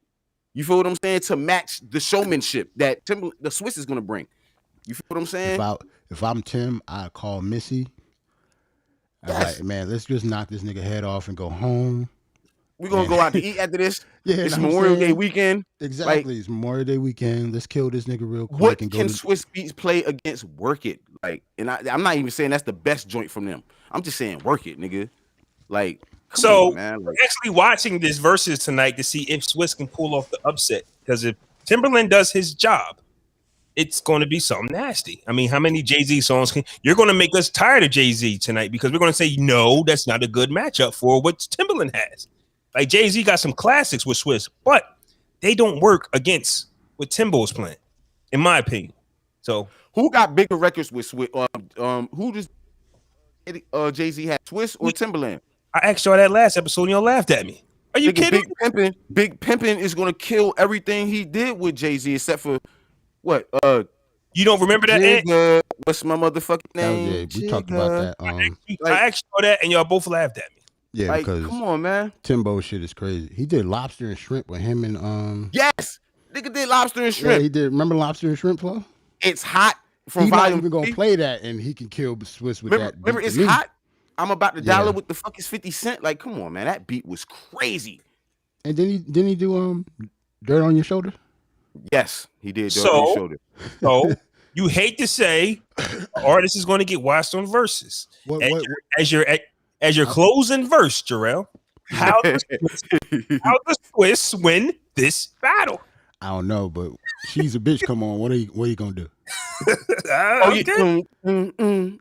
You feel what I'm saying? To match the showmanship that the Swizz is going to bring. You feel what I'm saying? If I'm Tim, I'd call Missy. I'm like, man, let's just knock this nigga head off and go home. We're going to go out to eat after this. Yeah, it's Memorial Day weekend. Exactly. It's Memorial Day weekend. Let's kill this nigga real quick. What can Swizz Beatz play against Work It? Like, and I'm not even saying that's the best joint from them. I'm just saying Work It, nigga. Like, so man, actually watching this Verzuz tonight to see if Swizz can pull off the upset. Because if Timbaland does his job, it's going to be something nasty. I mean, how many Jay-Z songs you're going to make us tired of Jay-Z tonight because we're going to say, no, that's not a good matchup for what Timbaland has. Like Jay-Z got some classics with Swizz, but they don't work against what Timbo's playing, in my opinion. So who got bigger records with Swizz? Who does Jay-Z have, Swizz or Timbaland? I asked y'all that last episode and y'all laughed at me. Are you kidding? Big Pimpin' is gonna kill everything he did with Jay-Z except for what? You don't remember that? Tigger, what's my motherfucking name? We talked about that. I asked y'all that and y'all both laughed at me. Yeah, like, because come on, man. Timbo shit is crazy. He did Lobster and Shrimp with him and Yes. Nigga did Lobster and Yeah, Shrimp. he did. Remember Lobster and Shrimp Flaw? It's Hot from He's not Volume even gonna 3. play that, and he can kill Swizz with that. Remember, beat It's to me. Hot. I'm about to dial Yeah. it with the fuck is 50 Cent. Like, come on, man, that beat was crazy. And didn't he do Dirt on Your Shoulder? Yes, he did. Dirt on Your Shoulder. So you hate to say, an artist is going to get watched on Versus. As your closing verse, Jerrell, how does Swizz win this battle? I don't know, but She's a Bitch. Come on, what are you gonna do? Okay. Talking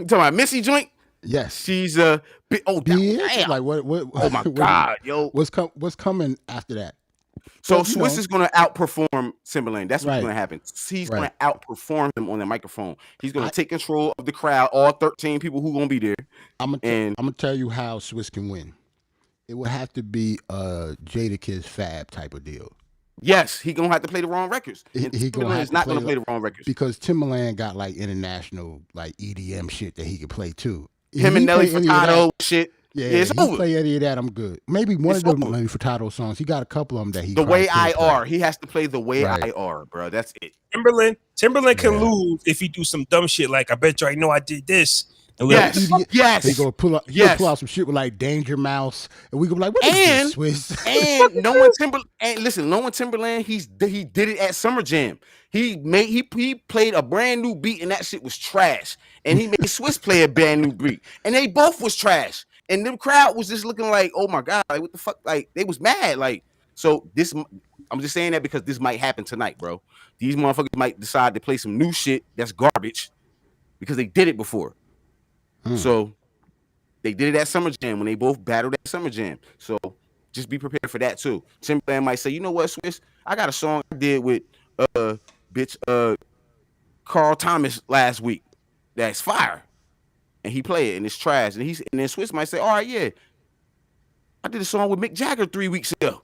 about Missy joint. Yes, She's a bit. Oh damn! Like what? Oh my god, yo! What's coming after that? So But, Swizz is going to outperform Timbaland. That's what's Right. going to happen. He's Right. going to outperform him on the microphone. He's going to take control of the crowd, all 13 people who going to be there. I'm gonna tell you how Swizz can win. It would have to be a Jadakiss Fab type of deal. Yes, he going to have to play the wrong records. He Timbaland is not going to play the wrong records. Because Timbaland got like international like EDM shit that he could play too. Him and Nelly Furtado shit. Yeah, it's over. Play any of that, I'm good. Maybe one of the Nelly Furtado songs. He got a couple of them that he. The Way I Are. He has to play The Way I Are, bro. That's it. Timbaland can lose if he do some dumb shit like, I bet you I know I did this. And Yes. He gonna pull out some shit with like Danger Mouse, and we go like, what is this, Swizz? And knowing Timbaland, he did it at Summer Jam. He played a brand new beat, and that shit was trash. And he made Swizz play a brand new beat, and they both was trash. And the crowd was just looking like, oh my god, like what the fuck? Like they was mad. Like so, I'm just saying that because this might happen tonight, bro. These motherfuckers might decide to play some new shit that's garbage because they did it before. So they did it at Summer Jam when they both battled at Summer Jam. So just be prepared for that too. Timbaland might say, you know what, Swizz? I got a song I did with Carl Thomas last week. That's fire. And he played it and it's trash. And then Swizz might say, all right, yeah. I did a song with Mick Jagger 3 weeks ago.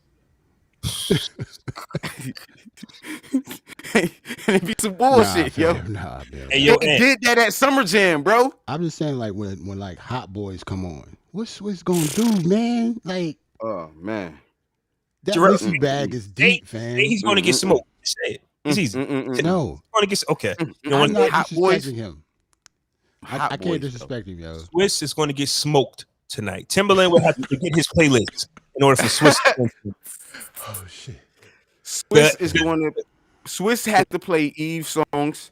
And it be some bullshit, yo. Nah, man. Hey, yo, they did that at Summer Jam, bro. I'm just saying, like when like Hot Boys come on, what's Swizz gonna do, man? Like, oh man, that Missy bag is deep, fam. He's gonna get smoked. Say it. It's easy. No, He's gonna get okay. You know I'm what? not Hot Boys. disrespecting him. I Hot can't Boys, disrespect him, yo. Swizz is going to get smoked tonight. Timbaland will have to get his playlist in order for Swizz to win. Oh shit. Swizz has to play Eve songs.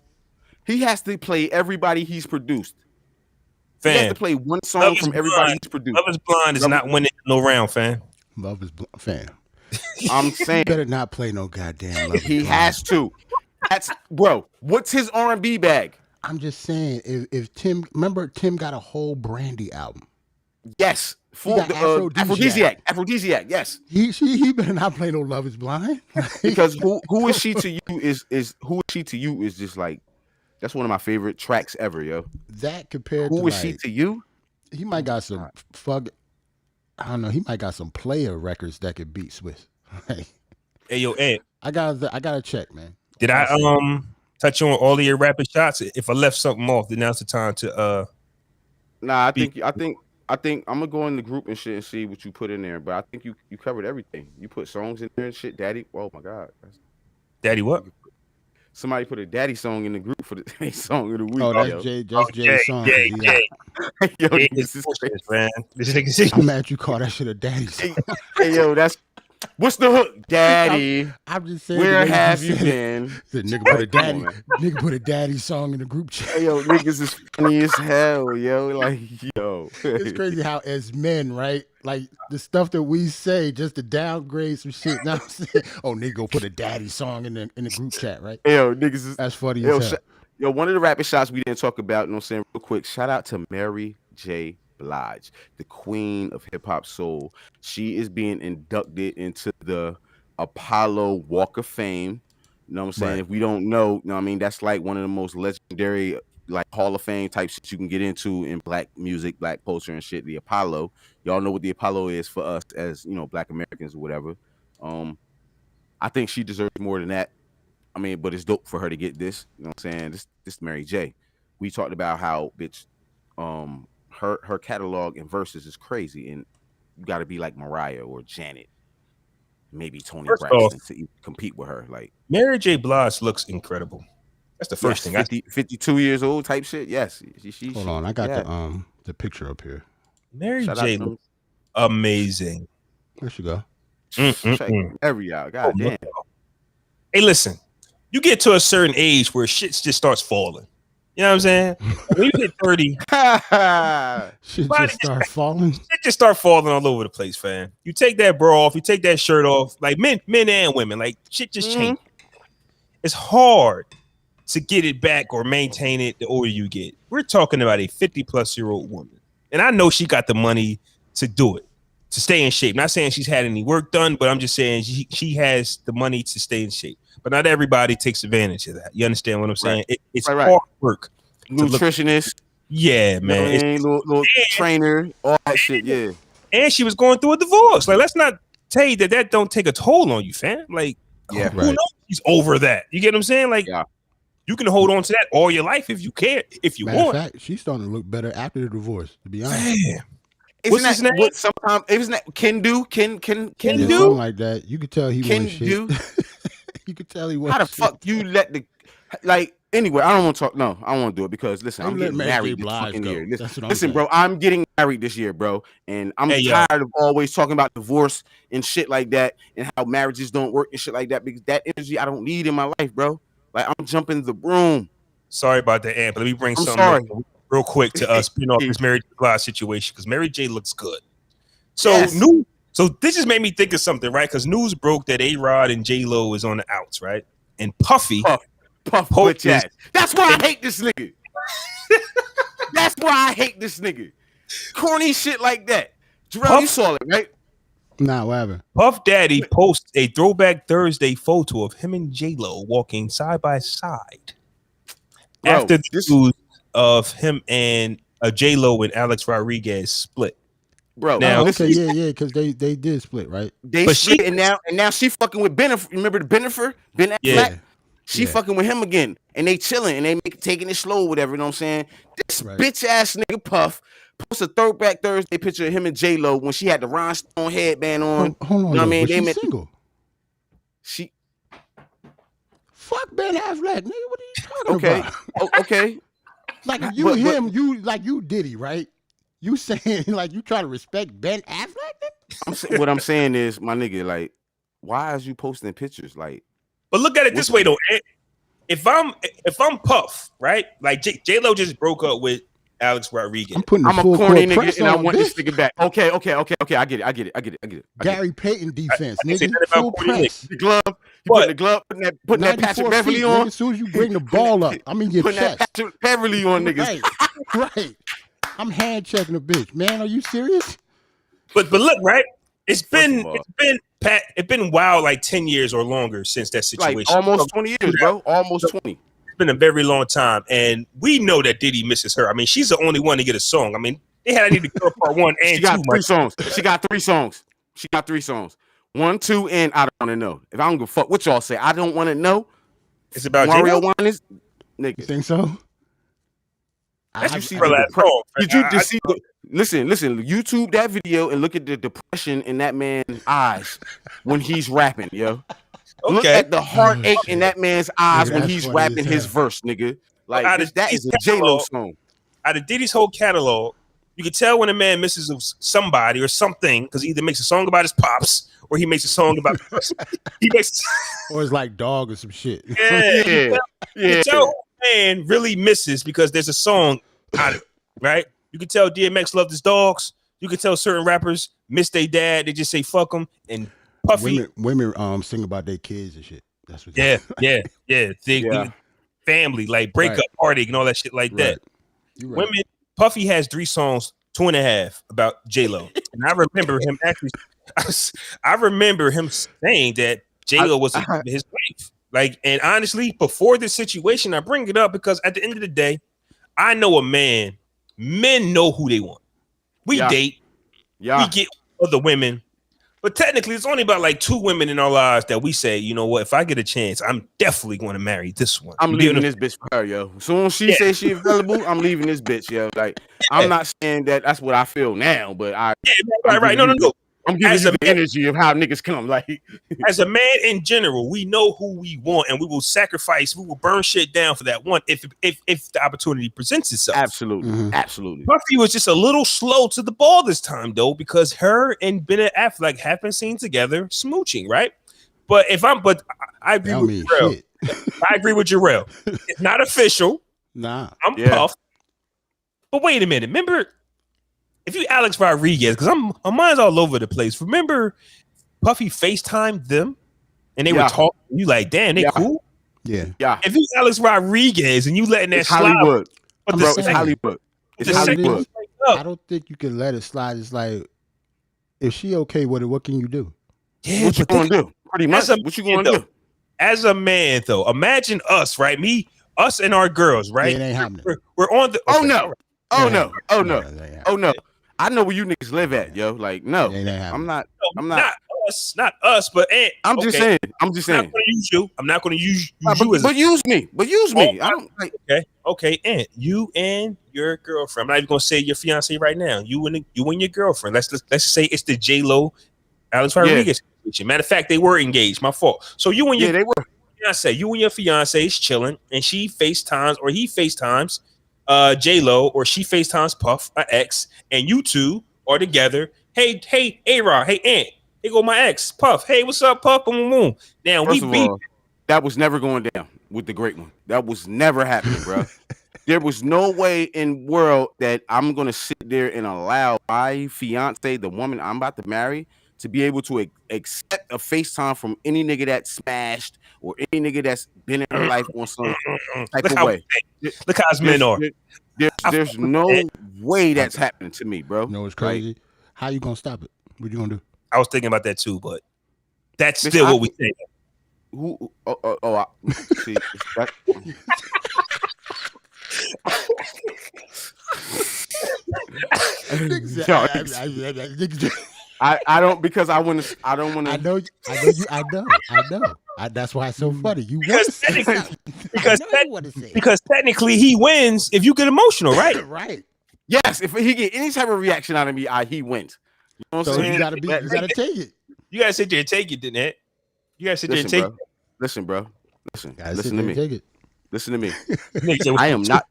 He has to play everybody he's produced. He has to play one song from everybody he's produced. Love is Blind is not winning no round, fam. Love is fam. I'm saying He better not play no goddamn Love is he Blind. has to. That's bro. What's his R&B bag? I'm just saying, if Tim, remember Tim got a whole Brandy album. Yes, full got Aphrodisiac. Yes, he better not play no Love is Blind. because who is she to you is who is she to you is just like that's one of my favorite tracks ever, yo. That compared Who to is she to you? He might got some I don't know. He might got some player records that could beat Swizz. Like, Hey, yo, Ed. I gotta check, man. Did I touch on all of your rapid shots? If I left something off, then now's the time to Nah, I think I'm gonna go in the group and shit and see what you put in there. But I think you covered everything. You put songs in there and shit. Daddy, oh my god, Daddy what? Somebody put a daddy song in the group for the song of the week. Oh, that's yo. Jay's song. Jay. Yo, Hey, this is crazy. man. This nigga, I'm mad you call that shit a daddy song. Hey, yo, what's the hook, Daddy? I'm just saying. Where have you been? The nigga put a daddy. Come on, man. Nigga put a daddy song in the group chat. Hey, yo, niggas is funny as hell, yo. Like, yo. It's crazy how as men, right? Like the stuff that we say just to downgrade some shit. Now I'm saying, oh, nigga, go put a daddy song in the group chat, right? Hey, yo, niggas is That's funny yo, as hell. yo, one of the rapid shots we didn't talk about, you know what I'm saying, real quick. Shout out to Mary J. Blige, the queen of hip hop soul. She is being inducted into the Apollo Walk of Fame. You know what I'm saying? Right. If we don't know, you know what I mean, that's like one of the most legendary, like Hall of Fame type shit you can get into in black music, black culture and shit. The Apollo. Y'all know what the Apollo is for us as, you know, black Americans or whatever. I think she deserves more than that. I mean, but it's dope for her to get this. You know what I'm saying? This Mary J. We talked about how bitch her catalog and verses is crazy, and you gotta be like Mariah or Janet. maybe Toni First Braxton off, to even compete with her. Like Mary J. Blige looks incredible. That's the first thing. 52 years old type shit. Yes. Hold on, I got the picture up here. Mary Shout J. out to looks amazing. There she go. Check every out. God damn. Hey, listen. You get to a certain age where shit just starts falling. You know what I'm saying? When you hit 30, shit just start falling. Shit just start falling all over the place, fam. You take that bra off, you take that shirt off, like men and women, like shit just changes. It's hard to get it back or maintain it the older you get. We're talking about a 50-plus-year-old woman, and I know she got the money to do it, to stay in shape. Not saying she's had any work done, but I'm just saying she has the money to stay in shape. But not everybody takes advantage of that. You understand what I'm saying? Right. It's hard work. Nutritionist. Yeah, man. Little trainer, all that shit, yeah. And she was going through a divorce. Like, let's not tell you that don't take a toll on you, fam. Like, who knows she's over that? You get what I'm saying? Like, you can hold on to that all your life if you care, if you want. Matter of fact, she's starting to look better after the divorce, to be honest. Damn. What's his name? Sometimes isn't that Can do? Something like that. You could tell he wasn't shit. You could tell he wasn't. How the fuck you let the anyway, I don't want to talk. No, I don't want to do it because listen, I'm getting married this fucking year. Listen, bro, I'm getting married this year, bro, and I'm tired of always talking about divorce and shit like that and how marriages don't work and shit like that because that energy I don't need in my life, bro. Like I'm jumping the broom. Sorry about that, Amp. Let me bring something real quick to spin off this Mary J. Blige situation because Mary J. looks good. So So this just made me think of something, right? Because news broke that A-Rod and J-Lo is on the outs, right? And Puffy. Puff bitch ass. That's why I hate this nigga. That's why I hate this nigga. Corny shit like that. Jerrell, you saw it, right? Nah, what happened? Puff Daddy posts a Throwback Thursday photo of him and J-Lo walking side by side. Bro, after the news of him and J-Lo and Alex Rodriguez split. Bro, now because they did split, right? They split, and now she fucking with Bennifer. Remember the Bennifer? Ben Affleck? Yeah. She fucking with him again, and they chilling, and they taking it slow, whatever. You know what I'm saying? This bitch ass nigga Puff posts a Throwback Thursday picture of him and J Lo when she had the rhinestone headband on. Hold on, you know what I mean? They single. She fuck Ben Affleck, nigga. What are you talking about? Okay. Like you Diddy, right? You saying like you try to respect Ben Affleck? What I'm saying is, my nigga, like, why is you posting pictures? Like, but look at it this way though. If I'm Puff, right? Like J-Lo just broke up with Alex Rodriguez. I'm a corny nigga and I want this nigga back. Okay. I get it. Gary Payton defense, nigga. Full press. The glove. You putting the glove, putting that Patrick Beverly on. Nigga, as soon as you bring the ball up, I mean your putting chest. That Patrick Beverly on, niggas. Right. I'm hand checking a bitch, man. Are you serious? But look, right? It's been wild, like 10 years or longer since that situation. Like almost 20 years, bro. Almost 20. It's been a very long time, and we know that Diddy misses her. I mean, she's the only one to get a song. I mean, they had to Girl Part 1 and 2. She got 3 songs. She got 3 songs. 1, 2, and I don't want to know. If I don't give a fuck what y'all say, I don't want to know. It's about Mario Winans, nigga. You think so? Did you see the listen, YouTube that video and look at the depression in that man's eyes when he's rapping, yo. Okay. Look at the heartache in that man's eyes when he's rapping his verse, nigga. Like that is a J-Lo song. Out of Diddy's whole catalog, you can tell when a man misses somebody or something because he either makes a song about his pops or he makes a song about or it's like dog or some shit. Yeah. You can tell man really misses because there's a song out of it, right? You can tell DMX loved his dogs. You can tell certain rappers miss their dad. They just say fuck them. And Puffy women sing about their kids and shit. That's what. Yeah. Family, like breakup, heartache, and all that shit like that. Right. Women. Puffy has 3 songs, 2.5 about J-Lo, and I remember him actually. I remember him saying that J-Lo was his wife. Like, and honestly, before this situation, I bring it up because at the end of the day, I know a man. Men know who they want. We date. Yeah. We get other women. But technically, it's only about like 2 women in our lives that we say, you know what, if I get a chance, I'm definitely going to marry this one. I'm leaving this bitch for her, yo. As soon as she says she's available, I'm leaving this bitch, yo. Like, I'm not saying that that's what I feel now, but right. No. I'm giving you the energy of how niggas come. Like, as a man in general, we know who we want, and we will sacrifice. We will burn shit down for that one if the opportunity presents itself. Absolutely, absolutely. Puffy was just a little slow to the ball this time, though, because her and Ben Affleck have been seen together smooching, right? But I agree with Jerrell. I agree with Jerrell. It's not official. Nah, I'm puffed. But wait a minute. Remember, if you Alex Rodriguez, because my mind's all over the place. Remember, Puffy FaceTimed them, and they were talking. You like, damn, they cool. Yeah. If you Alex Rodriguez and you letting that slide, Hollywood. But Bro, it's Hollywood. It's Hollywood. I don't think you can let it slide. It's like, if she okay with it, what can you do? Yeah, what you gonna do? Pretty much. What you gonna do? As a man, though, imagine us, right? Us and our girls, right? Yeah, it ain't happening. We're on the. Okay. Oh no. I know where you niggas live at, yo. Like, no, I'm not. Not us, but Ant. I'm just saying. I'm not gonna use you. I'm not gonna use you. But use me. I don't like. Okay, Ant. You and your girlfriend. I'm not even gonna say your fiance right now. You and your girlfriend. Let's say it's the J-Lo, Alex Rodriguez. Matter of fact, they were engaged. My fault. So you and your they were. Fiance, you and your fiance is chilling, and she FaceTimes or he FaceTimes J-Lo, or she FaceTimes Puff, my ex, and you two are together. Hey, A-Rod, hey, Ant, here go my ex, Puff. Hey, what's up, Puff? Boom, boom. Now, First of all, that was never going down with the great one. That was never happening, bro. There was no way in world that I'm going to sit there and allow my fiance, the woman I'm about to marry, to be able to accept a FaceTime from any nigga that smashed or any nigga that's been in her life on some type of way. Look how it's men are. There's no way that's happening to me, bro. No, it's crazy. Like, how you gonna stop it? What you gonna do? I was thinking about that too, but that's still what we say. See, I don't, because I don't want to. I know. That's why it's so funny. Because technically he wins if you get emotional, right? Right. Yes, if he get any type of reaction out of me, he wins. You know what I'm saying? You gotta take it. You gotta sit there and take it, didn't it? You gotta sit there and take it. Listen, bro. Listen to me. Take it. Listen to me. I am not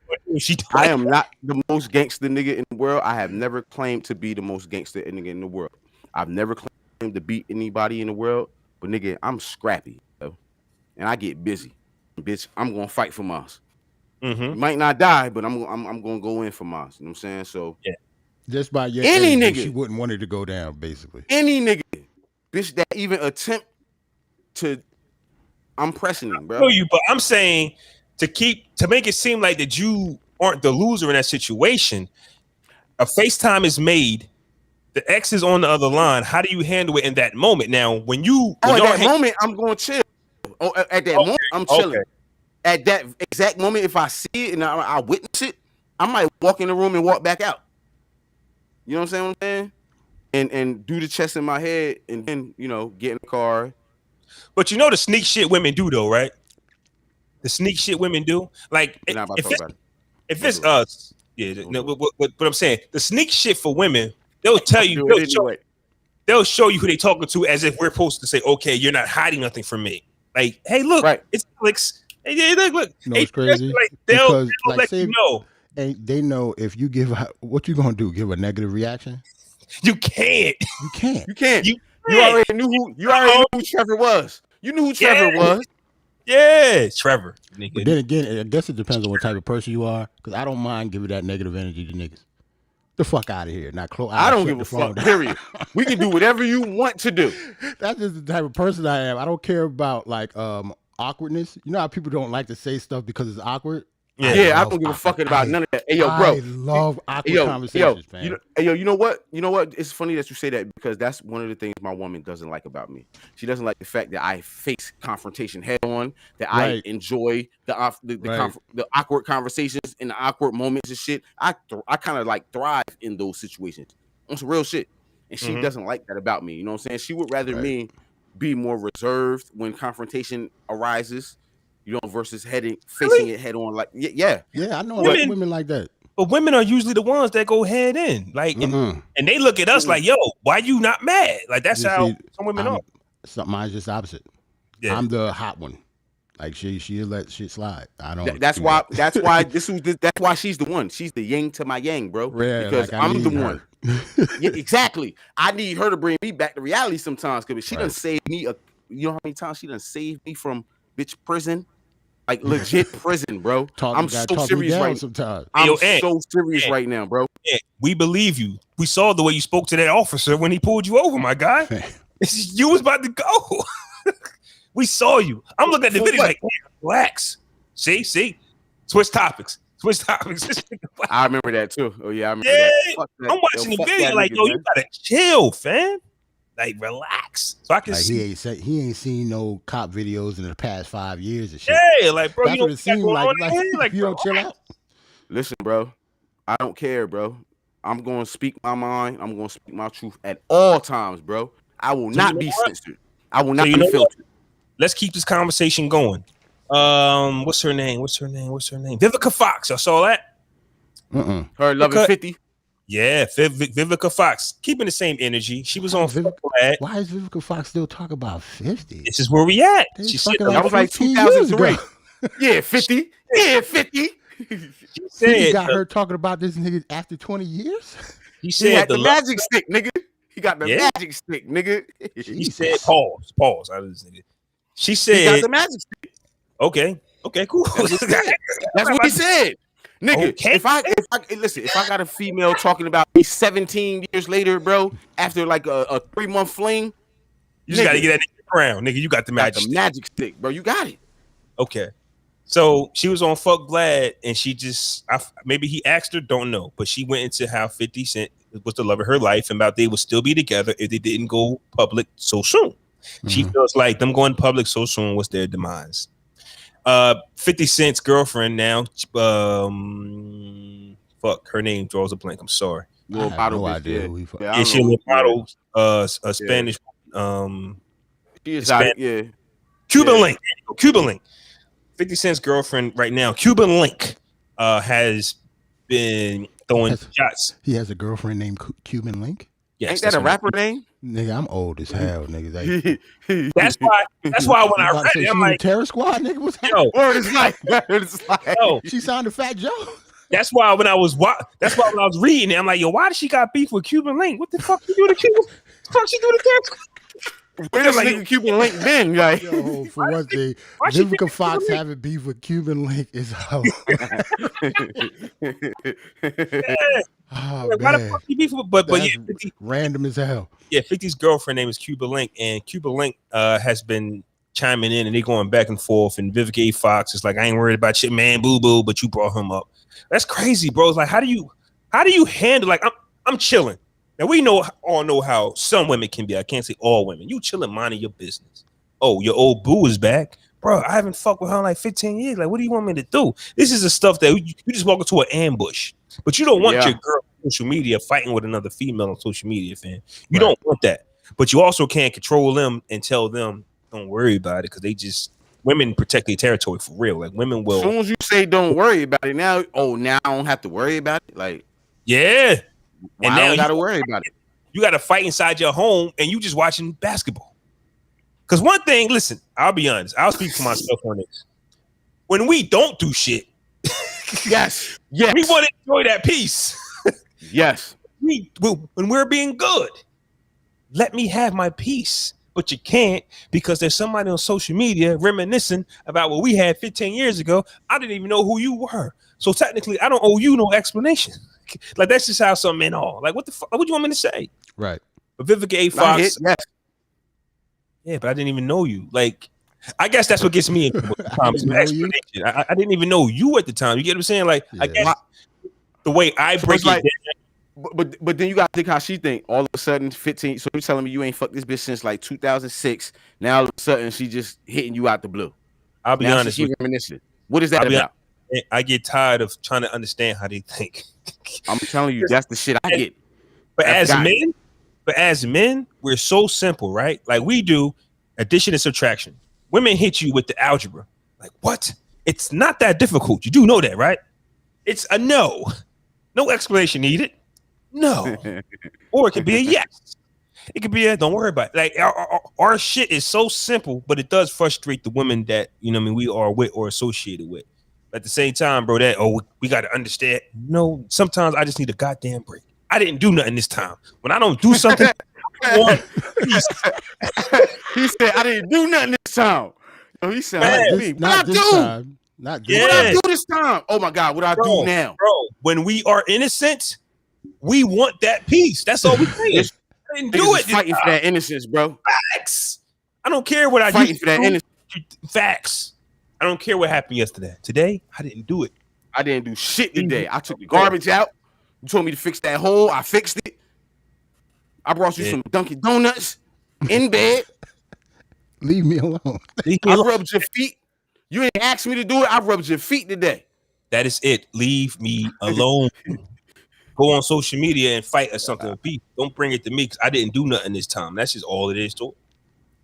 the most gangster nigga in the world. I have never claimed to be the most gangster nigga in the world. I've never claimed to beat anybody in the world, but nigga, I'm scrappy, yo. And I get busy. Bitch, I'm gonna fight for mine. You might not die, but I'm gonna go in for mine. You know what I'm saying? So yeah. Just by your any nigga, she wouldn't want it to go down, basically. Any nigga, bitch, that even attempt to, I'm pressing him, bro. I know you, but I'm saying to make it seem like that you aren't the loser in that situation. A FaceTime is made. The ex is on the other line. How do you handle it in that moment? Now, when at that moment, I'm going to chill. At that moment, I'm chilling. Okay. At that exact moment, if I see it and I witness it, I might walk in the room and walk back out. You know what I'm saying? And do the chest in my head, and then get in the car. But you know the sneak shit women do, though, right? The sneak shit women do, like if it's us, yeah. No, but I'm saying the sneak shit for women. They'll tell you. They'll show you who they talking to, as if we're supposed to say, "Okay, you're not hiding nothing from me." Like, hey, look, it's Alex. Hey, look. No, it's crazy. Like, they'll let you know. And they know if you give what you gonna do? Give a negative reaction? You can't. You can't. You already knew who Trevor was. You knew who Trevor was. Yeah, Trevor. But then again, I guess it depends on what type of person you are. Because I don't mind giving that negative energy to niggas. The fuck out of here. I don't give a fuck, period. We can do whatever you want to do. That's just the type of person I am. I don't care about like awkwardness. You know how people don't like to say stuff because it's awkward? Yeah, I don't give a fuck about none of that. Hey, yo, bro. I love awkward conversations, man. You know what? You know what? It's funny that you say that, because that's one of the things my woman doesn't like about me. She doesn't like the fact that I face confrontation head on, that I enjoy the awkward conversations and the awkward moments and shit. I kind of like thrive in those situations. On some real shit. And she doesn't like that about me. You know what I'm saying? She would rather me be more reserved when confrontation arises. Versus facing it head on, like, yeah. I know women like that. But women are usually the ones that go head in, like, and they look at us like, "Yo, why you not mad?" Like that's how some women are. Mine's just opposite. Yeah. I'm the hot one. Like she let shit slide. I don't. That's why she's the one. She's the yin to my yang, bro. Yeah, because like I'm the one. Yeah, exactly. I need her to bring me back to reality sometimes. Because she done saved me. You know how many times she done saved me from bitch prison. Like legit prison, bro. I'm so serious right now. I'm so serious right now, bro. Yeah, we believe you. We saw the way you spoke to that officer when he pulled you over, my guy. You was about to go. We saw you. I'm looking at the video like, relax. See? Switch topics. I remember that too. Oh yeah, I remember that. I'm watching the video like, yo, you gotta chill, fam. Like, relax. So I can see. He ain't seen no cop videos in the past 5 years and shit. Yeah, like, bro, that's what it seemed like you don't chill out. Listen, bro, I don't care, bro. I'm going to speak my mind. I'm going to speak my truth at all times, bro. I will not be censored. I will not be filtered. Let's keep this conversation going. What's her name? Vivica Fox. I saw that. Her loving 50. Yeah, Vivica Fox keeping the same energy. She was on. Why is Vivica Fox still talking about 50? This is where we at. She said that was like 2003. Yeah, 50. Yeah, 50. She said got her talking about this nigga after 20 years. He said he had the magic stick, nigga. He got the magic stick, nigga. He said pause. I was nigga. She said he got the magic stick. Okay, cool. That's what he said. Nigga, okay. if I got a female talking about me 17 years later, bro, after like a 3-month fling, you just gotta get that crown, nigga. You got the magic stick, bro. You got it. Okay. So she was on Fuck Glad, and she just maybe he asked her, don't know, but she went into how 50 Cent was the love of her life and about they would still be together if they didn't go public so soon. Mm-hmm. She feels like them going public so soon was their demise. 50 Cent's girlfriend now, fuck, her name draws a blank. I'm sorry. I have no idea. She's a model, a Spanish, Spanish, Cuban Link. 50 Cent's girlfriend right now, Cuban Link, has been throwing shots. He has a girlfriend named Cuban Link? Yes, ain't that a rapper name? Nigga, I'm old as hell, nigga. That's why when I read it, I'm like, Terror Squad, nigga, what's happening? Word is like, yo, she signed a Fat Joe. That's why when I was reading it, I'm like, yo, why does she got beef with Cuban Link? What the fuck you do to Cuban? What the fuck she do to Terror Squad? Where this nigga Cuban Link been? Like, yo, for one thing, Vivica Fox having beef with Cuban Link is why the fuck he beef with? But yeah, 50, random as hell. Yeah, 50's girlfriend name is Cuban Link, and Cuban Link has been chiming in, and they going back and forth. And Vivica Fox is like, I ain't worried about shit, man, boo boo, but you brought him up. That's crazy, bro. It's like, how do you handle? Like, I'm chilling. Now we all know how some women can be. I can't say all women. You chilling, minding your business. Oh, your old boo is back, bro. I haven't fucked with her in like 15 years. Like, what do you want me to do? This is the stuff that you just walk into an ambush, but you don't want your girl on social media fighting with another female on social media, fam. You don't want that, but you also can't control them and tell them don't worry about it because women protect their territory for real. Like women will. As soon as you say don't worry about it, now I don't have to worry about it. Like, yeah. And now you gotta worry about it. You gotta fight inside your home, and you just watching basketball. Because one thing, listen, I'll be honest. I'll speak for myself on this. When we don't do shit, yes, we want to enjoy that peace. Yes, when we're being good, let me have my peace. But you can't because there's somebody on social media reminiscing about what we had 15 years ago. I didn't even know who you were, so technically, I don't owe you no explanation. Like that's just how some men are. Like, what the fuck? What do you want me to say? Right. But Vivica Fox, yeah, but I didn't even know you. Like, I guess that's what gets me into explanation. I didn't even know you at the time. You get what I'm saying? Like, I guess the way I break it down. But then you got to think how she think. All of a sudden, 15. So you're telling me you ain't fucked this bitch since like 2006. Now all of a sudden she just hitting you out the blue. I'll be honest. She reminiscing. What is that about? I get tired of trying to understand how they think. I'm telling you, that's the shit I get. But as men, we're so simple, right? Like we do addition and subtraction. Women hit you with the algebra. Like, what? It's not that difficult. You do know that, right? It's a no. No explanation needed. No. Or it could be a yes. It could be a don't worry about it. Like our shit is so simple, but it does frustrate the women that we are with or associated with. At the same time, bro, that we got to understand. No, sometimes I just need a goddamn break. I didn't do nothing this time. When I don't do something, I want peace. He said I didn't do nothing this time. Yo, he said like me. Not this time. Not this What I time. do this time? Oh my God, what I do now? Bro, when we are innocent, we want that peace. That's all we say. I didn't do it. Fighting for that innocence, bro. Facts. I don't care what I do. Fighting for that innocence. Facts. I don't care what happened yesterday. Today, I didn't do it. I didn't do shit today. I took the garbage out. You told me to fix that hole. I fixed it. I brought you some Dunkin' Donuts in bed. Leave me alone. I rubbed your feet. You ain't asked me to do it. I rubbed your feet today. That is it. Leave me alone. Go on social media and fight or something with beef. Don't bring it to me because I didn't do nothing this time. That's just all it is to it.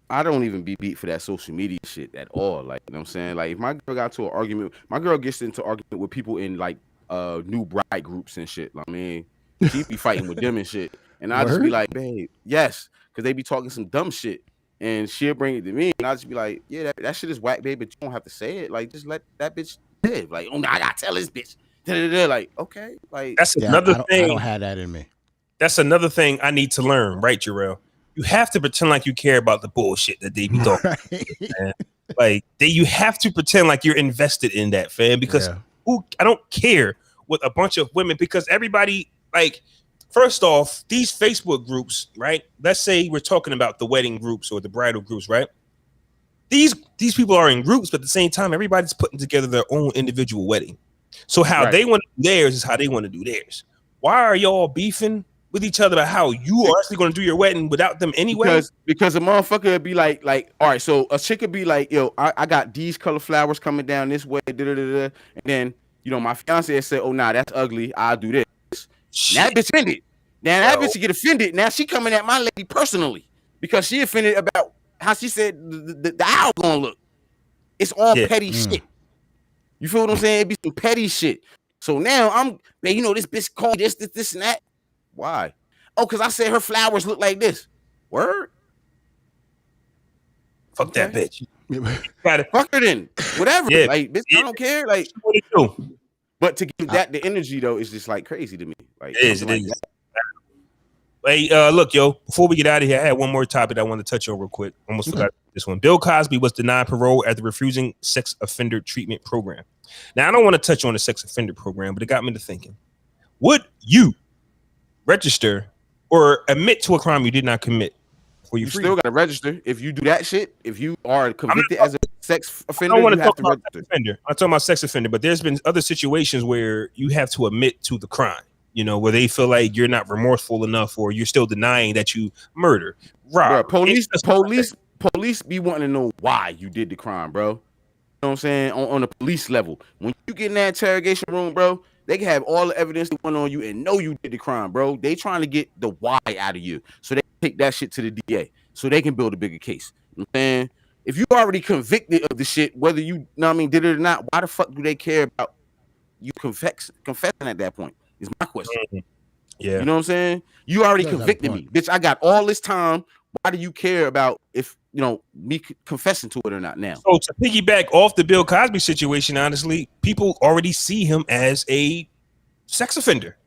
I don't even be beat for that social media shit at all. Like, you know what I'm saying? Like, if my girl got to an argument, my girl gets into argument with people in like new bride groups and shit. I mean, she be fighting with them and shit. And I just be like, babe, yes, because they be talking some dumb shit. And she'll bring it to me, and I just be like, yeah, that shit is whack, babe, but you don't have to say it. Like, just let that bitch live. Like, oh, I gotta tell this bitch. Like, okay, like that's another thing. I don't have that in me. That's another thing I need to learn, right, Jerrell? You have to pretend like you care about the bullshit that they be talking. Right. Like you have to pretend like you're invested in that, fam. Because I don't care with a bunch of women because everybody like. First off, these Facebook groups, right? Let's say we're talking about the wedding groups or the bridal groups, right? These people are in groups, but at the same time, everybody's putting together their own individual wedding. So how they want to do theirs is how they want to do theirs. Why are y'all beefing with each other about how you are actually going to do your wedding without them anyway? Because a motherfucker would be like, all right, so a chick would be like, yo, I got these color flowers coming down this way, and then, my fiance said, oh, nah, that's ugly. I'll do this. Shit. That bitch offended. Now that bitch get offended. Now she coming at my lady personally because she offended about how she said the owl gonna look. It's all petty shit. You feel what I'm saying? It be some petty shit. So now man, this bitch called this and that. Why? Oh, because I said her flowers look like this. Word? Fuck that bitch. Fuck her then. Whatever. Yeah. Like, bitch, I don't care. Like, what do you do? But to give that the energy though is just like crazy to me. Like, it is. Hey, look, yo, before we get out of here, I had one more topic I want to touch on real quick. Almost forgot this one. Bill Cosby was denied parole after refusing sex offender treatment program. Now, I don't want to touch on the sex offender program, but it got me to thinking. Would you register or admit to a crime you did not commit? You still got to register. If you do that shit, if you are convicted as a sex offender, you have to register. I'm talking about sex offender, but there's been other situations where you have to admit to the crime, where they feel like you're not remorseful enough or you're still denying that you murder. Bro, police be wanting to know why you did the crime, bro. You know what I'm saying? On the police level. When you get in that interrogation room, bro, they can have all the evidence they want on you and know you did the crime, bro. They trying to get the why out of you. So they take that shit to the DA so they can build a bigger case. You know what I'm saying? If you already convicted of the shit, whether you did it or not, why the fuck do they care about you confessing at that point? Is my question. Yeah. You know what I'm saying? You already convicted me. Bitch, I got all this time. Why do you care about if, me confessing to it or not now? So to piggyback off the Bill Cosby situation, honestly, people already see him as a sex offender.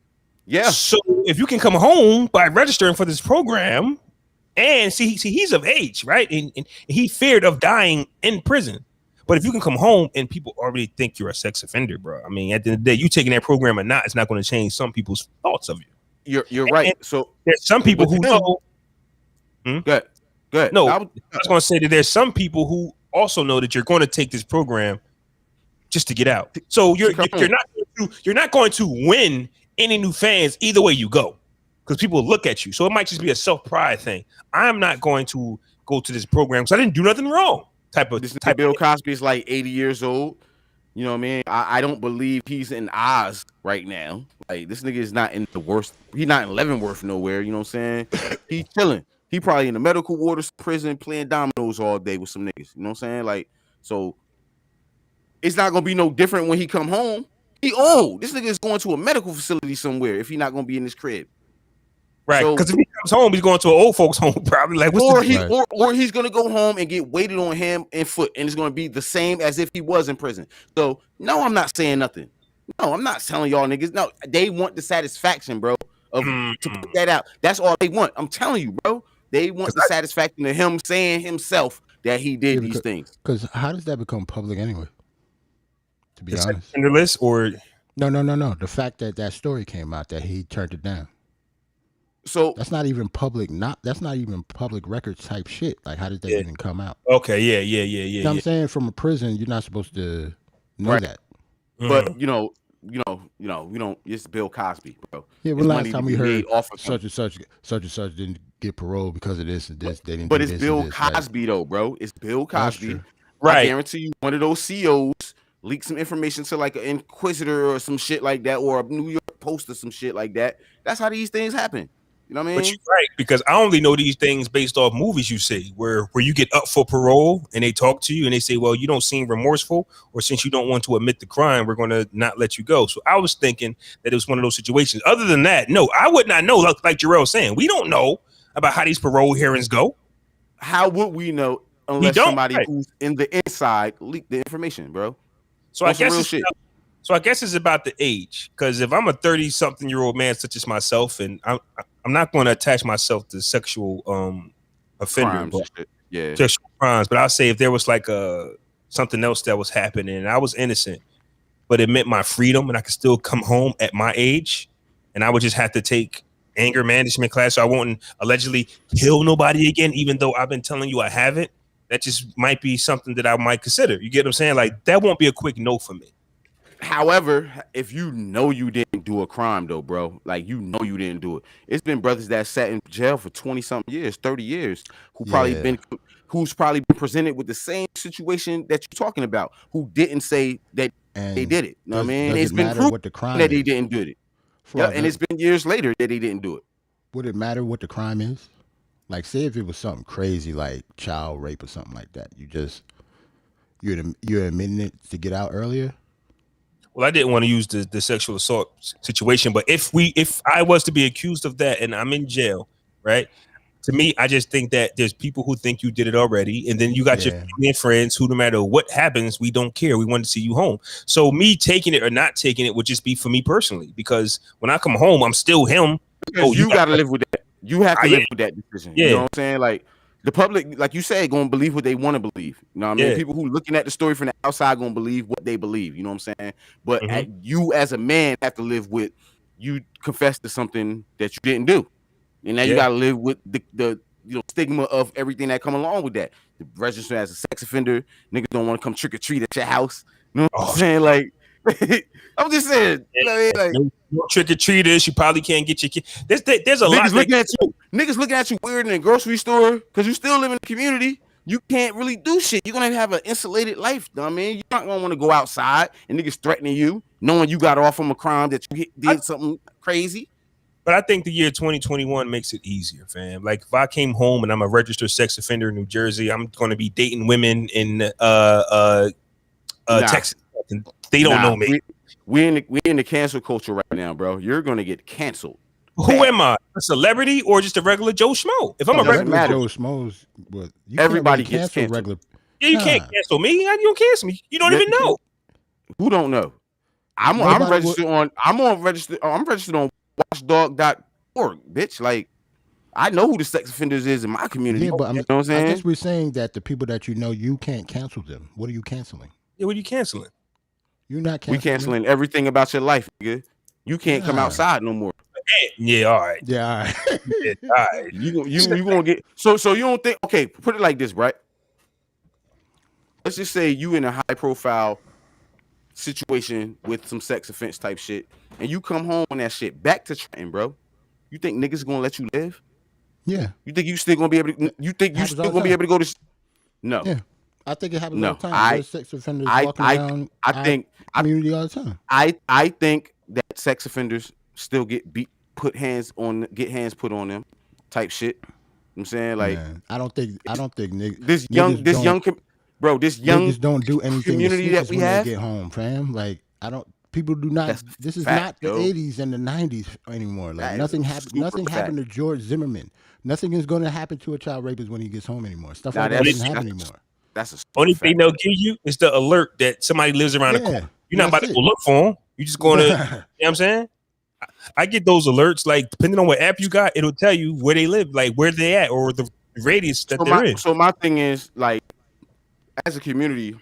Yeah. So if you can come home by registering for this program and see he's of age, right? And he feared of dying in prison. But if you can come home and people already think you're a sex offender, bro, I mean, at the end of the day, you taking that program or not, it's not going to change some people's thoughts of you. You're right. And so there's some people who know. Good. No, I was going to say that there's some people who also know that you're going to take this program just to get out. So you're not going to win any new fans either way you go because people look at you. So it might just be a self-pride thing. I'm not going to go to this program because I didn't do nothing wrong. Bill Cosby is like 80 years old. You know what I mean? I don't believe he's in Oz right now. Like, this nigga is not in the worst. He's not in Leavenworth nowhere. You know what I'm saying? He's chilling. He probably in the medical waters prison playing dominoes all day with some niggas. You know what I'm saying? Like, so it's not gonna be no different when he come home. He old. This nigga is going to a medical facility somewhere if he's not gonna be in his crib. Right, So- because if he comes home, he's going to an old folks' home probably. Like, what's Or the he Right. or he's gonna go home and get waited on hand and foot, and it's gonna be the same as if he was in prison. So no, I'm not saying nothing. No, I'm not telling y'all niggas. No, they want the satisfaction, bro, of to put that out. That's all they want. I'm telling you, bro. They want the satisfaction of him saying himself that he did these things. Because how does that become public anyway? To be honest, in the list or no. The fact that that story came out that he turned it down. So That's not even public. That's not even public record type shit. Like, how did that even come out? okay, yeah. You know what I'm saying? From a prison, you're not supposed to know Right. that. But you know, we don't. It's Bill Cosby, bro. Yeah, It's well, last money time to we be heard made off of him. such and such didn't get parole because of this and this. They didn't. But do it's this Bill and this, right? Cosby though, bro. It's Bill That's Cosby. true. I Right. guarantee you, one of those CEOs leaked some information to like an Inquisitor or some shit like that, or a New York Post or some shit like that. That's how these things happen. You know what I But mean? you're right, because I only know these things based off movies you see, where you get up for parole and they talk to you and they say, well, you don't seem remorseful, or since you don't want to admit the crime, we're going to not let you go. So I was thinking that it was one of those situations. Other than that, no, I would not know. Like Jerrell saying, we don't know about how these parole hearings go. How would we know unless don't, somebody right. who's in the inside leaked the information, bro? So That's I guess real it's shit. So I guess it's about the age, because if I'm a 30-something-year-old man such as myself, and I'm not going to attach myself to sexual offender, Crimes but and shit. Yeah. sexual crimes, but I'll say if there was like something else that was happening and I was innocent, but it meant my freedom and I could still come home at my age, and I would just have to take anger management class so I won't allegedly kill nobody again, even though I've been telling you I haven't. That just might be something that I might consider. You get what I'm saying? Like, that won't be a quick no for me. However, if you know you didn't do a crime though, bro, like you know you didn't do it. It's been brothers that sat in jail for 20-something years, 30 years, who's probably been presented with the same situation that you're talking about, who didn't say that And they did it. You know what I mean? Does It's it been matter proven what the crime that they is? didn't do it. Flaw, Yeah, and it's been years later that he didn't do it. Would it matter what the crime is? Like, say if it was something crazy like child rape or something like that, you're admitting it to get out earlier. Well, I didn't want to use the sexual assault situation, but if I was to be accused of that and I'm in jail, right? To me, I just think that there's people who think you did it already, and then you got your family and friends who, no matter what happens, we don't care. We want to see you home. So me taking it or not taking it would just be for me personally, because when I come home, I'm still him. Because you got to live with that. You have to live with that decision. Yeah. You know what I'm saying? Like, the public, like you said, going to believe what they want to believe. You know what I mean? Yeah. People who looking at the story from the outside going to believe what they believe. You know what I'm saying? But you as a man have to live with, you confess to something that you didn't do. And now you got to live with the stigma of everything that come along with that. The register as a sex offender, niggas don't want to come trick or treat at your house. You know what I'm saying? Like, I'm just saying. You know what I mean? Like, no trick or treaters, you probably can't get your kid. There's a lot. Niggas looking at you weird in the grocery store because you still live in the community. You can't really do shit. You're gonna have an insulated life. You know what I mean? You're not gonna want to go outside and niggas threatening you, knowing you got off from a crime that you did something crazy. But I think the year 2021 makes it easier, fam. Like, if I came home and I'm a registered sex offender in New Jersey, I'm going to be dating women in Texas. They don't know me. We in the cancel culture right now, bro. You're gonna get canceled. Who am I? A celebrity or just a regular Joe Schmo? If I'm a regular Joe Schmo's, everybody gets canceled. Regular. Yeah, you can't cancel me. How you don't cancel me? You don't even know. Who don't know? I'm registered on watchdog.org, bitch. Like, I know who the sex offenders is in my community. Yeah, but you know what I'm saying? I guess we're saying that the people that you know, you can't cancel them. What are you canceling? Yeah, what are you canceling? You're not canceling. We canceling everything about your life, nigga. You can't come outside no more. Yeah, all right. Yeah, all right. Yeah, all right. You gonna get so you don't think, okay, put it like this, right? Let's just say you in a high profile situation with some sex offense type shit, and you come home on that shit back to Trenton, bro. You think niggas gonna let you live? Yeah. You think you still gonna be able to? You think you still gonna be able to go to? No. Yeah. I think it happens all the time. There's sex offenders walking around community all the time. I think that sex offenders still get get hands put on them, type shit. You know what I'm saying, like, man, I don't think niggas. This young niggas don't do anything. community that we have. When they get home, fam. Like, I don't. People do not. That's This is fact, not the yo. 80s and the 90s anymore. Like That is nothing a happened. super Nothing fact. happened to George Zimmerman. Nothing is going to happen to a child rapist when he gets home anymore. Stuff Nah, like that that's- doesn't happen that's- anymore. That's a super Only fact. thing they'll give you is the alert that somebody lives around the Yeah, corner. You're not about that's to go it. look for them. You're just going to, you know what I'm saying? I get those alerts, like, depending on what app you got, it'll tell you where they live, like, where they at, or the radius that they're in. So my thing is, like, as a community,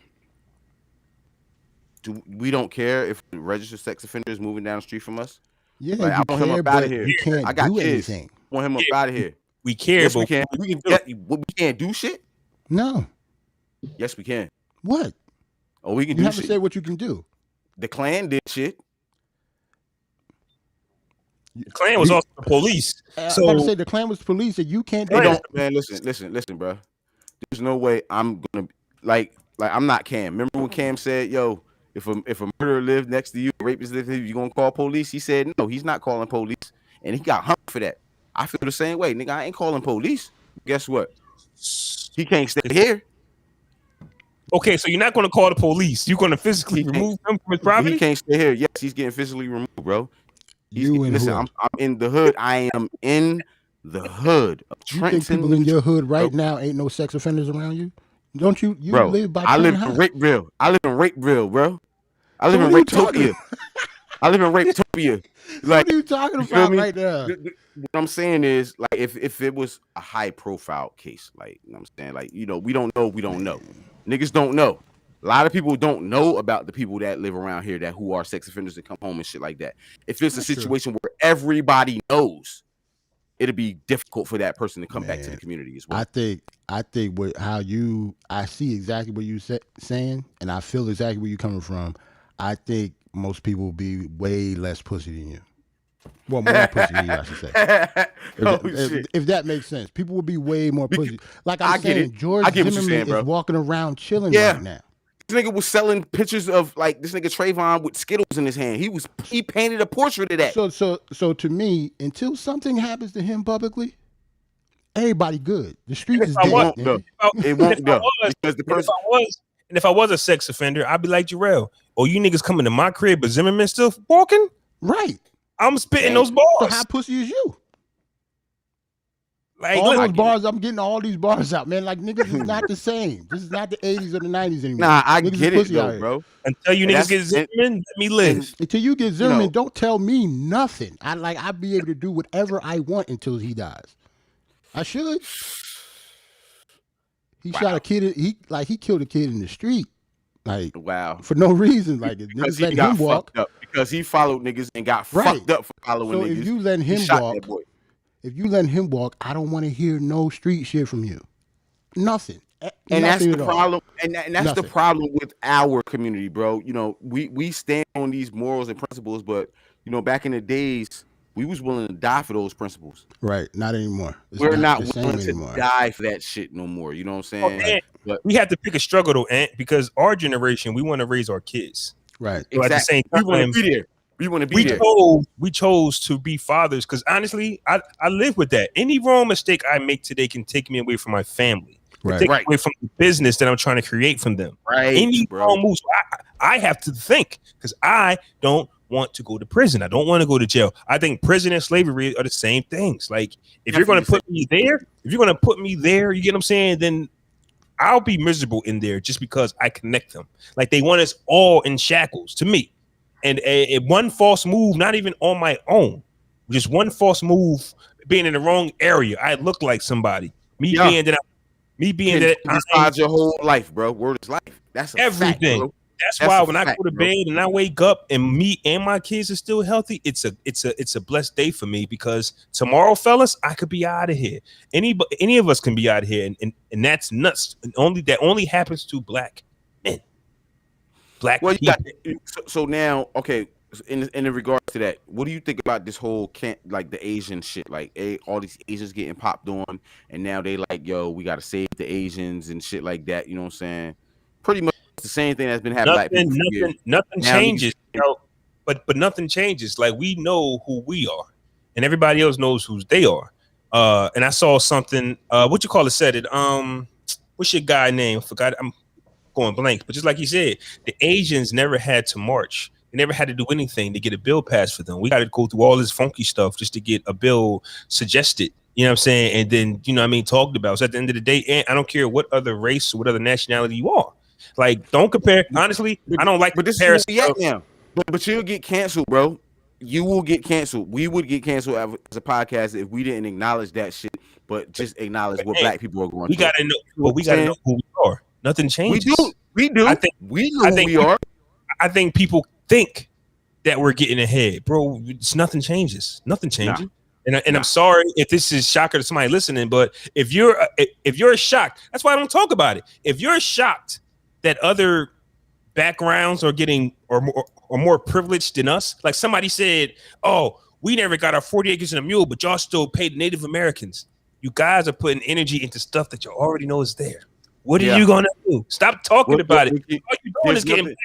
we don't care if the registered sex offender is moving down the street from us? Yeah, Like, I you want him care, up outta but here. you can't I got do kids. anything. I want him up Yeah. out of here. We care, Yes, but we can. We can't do shit. No. Yes, we can. What? Oh, we can You do have to shit. say what you can do. The Klan did shit. the Klan was also the police. I'm So about to say the Klan was police, and you can't do They that. don't, man. Listen, bro. There's no way I'm gonna like I'm not Cam. Remember when Cam said, "Yo, if a murderer lived next to you, a rapist lived here, you gonna call police?" He said, "No, he's not calling police," and he got hung for that. I feel the same way, nigga. I ain't calling police. Guess what? He can't stay here. okay, so you're not going to call the police. You're going to physically He can't- remove him from his property. He can't stay here. Yes, he's getting physically removed, bro. You and listen, who? I'm in the hood. I am in the hood of You think Trenton. people in your hood right Bro. now ain't no sex offenders around you? Don't you? You Bro, live by I live Trenton in High. Rapeville. I live in Rapeville, bro. I live So in what are you talking Rapetopia. I live in Rapetopia. Like, What are you talking you feel about me? right now? What I'm saying is, like, if it was a high profile case, like, you know what I'm saying, like, you know, we don't know. Niggas don't know. A lot of people don't know about the people that live around here that who are sex offenders that come home and shit like that. If it's a That's true. situation where everybody knows, it'll be difficult for that person to come back to Man, the community as well. I think what I see exactly what you saying, and I feel exactly where you're coming from. I think most people will be way less pussy than you. Well, more pussy than you, I should say. If that makes sense, people will be way more pussy. Like I I'm get saying, it. George I get what you're Zimmerman saying, bro. is walking around chilling Yeah. right now. This nigga was selling pictures of like this nigga Trayvon with Skittles in his hand. He painted a portrait of that. So to me, until something happens to him publicly, everybody good. The street is I dead. want- nigga. It won't if I go was- because the And if person. I was a sex offender, I'd be like Jerrell. Oh, you niggas coming to my crib, but Zimmerman still walking? Right. I'm spitting Dang. those So bars. how pussy is you? Like, All look, those bars, I'm getting all these bars out, man. Like niggas is not the same. This is not the 80s or the 90s anymore. Nah, I Niggas is get it pussy out though, here. bro. until you And niggas get that's- Zimmerman, let me live. Until you get Zimmerman, know. don't tell me nothing. I'll be able to do whatever I want until he dies. I should. He shot a kid. He killed a kid in the street, like Wow. for no reason. Like Because niggas he letting got him walk. fucked up. Because he followed niggas and got Right. fucked up for following So niggas. if you letting he him shot walk, that boy. if you letting him walk, I don't want to hear no street shit from you. Nothing. And that's Nothing the at all. problem. And that's the Nothing. problem with our community, bro. You know, we stand on these morals and principles, but you know, back in the days, we was willing to die for those principles. Right. Not anymore. It's We're not the same willing to anymore. die for that shit no more. You know what I'm Oh, saying? and But we have to pick a struggle though, Ant, because our generation, we want to raise our kids. Right. So at the same we want time, to be there. We want to be there. we chose to be fathers because honestly, I live with that. Any wrong mistake I make today can take me away from my family. Right. Take me Right. away from the business that I'm trying to create from them. Right, Any bro. wrong moves, I have to think because I don't want to go to prison. I don't want to go to jail. I think prison and slavery are the same things. Like if you're going to put me there, you get what I'm saying, then I'll be miserable in there just because I connect them. Like they want us all in shackles to me. And a one false move, not even on my own, just one false move, being in the wrong area, I look like somebody. Me being that decide your whole life, bro. Word is life. That's a everything. Fact, bro. That's That's why a when I fact, go to bro. bed and I wake up and me and my kids are still healthy, it's a blessed day for me because tomorrow, fellas, I could be out of here. Any of us can be out of here, and that's nuts. And that only happens to black men. Black Well, you people. got so now, okay. In regards to that, what do you think about this whole like the Asian shit? Like all these Asians getting popped on, and now they like, yo, we gotta save the Asians and shit like that. You know what I'm saying? Pretty much the same thing that's been happening. Nothing Now changes, you know, but nothing changes. Like we know who we are, and everybody else knows who they are. And I saw something. What you call it? Said it. What's your guy name? Forgot. I'm going blank. But just like he said, the Asians never had to march. They never had to do anything to get a bill passed for them. We got to go through all this funky stuff just to get a bill suggested. You know what I'm saying? And then, you know what I mean, talked about. So at the end of the day, and I don't care what other race or what other nationality you are. Like, don't compare. Honestly, I don't like. But this is where we at now. But you'll get canceled, bro. You will get canceled. We would get canceled as a podcast if we didn't acknowledge that shit, but just acknowledge what black people are going through. We gotta know. But we gotta know who we are. Nothing changes. We do. I think we know who we are. I think people think that we're getting ahead, bro. It's nothing changes. Nothing changes. Nah. And I'm sorry if this is shocker to somebody listening, but if you're shocked, that's why I don't talk about it. If you're shocked that other backgrounds are getting or more privileged than us, like somebody said, "Oh, we never got our 40 acres and a mule, but y'all still paid Native Americans." You guys are putting energy into stuff that you already know is there. What are you gonna do? Stop talking about it. All you doing is getting.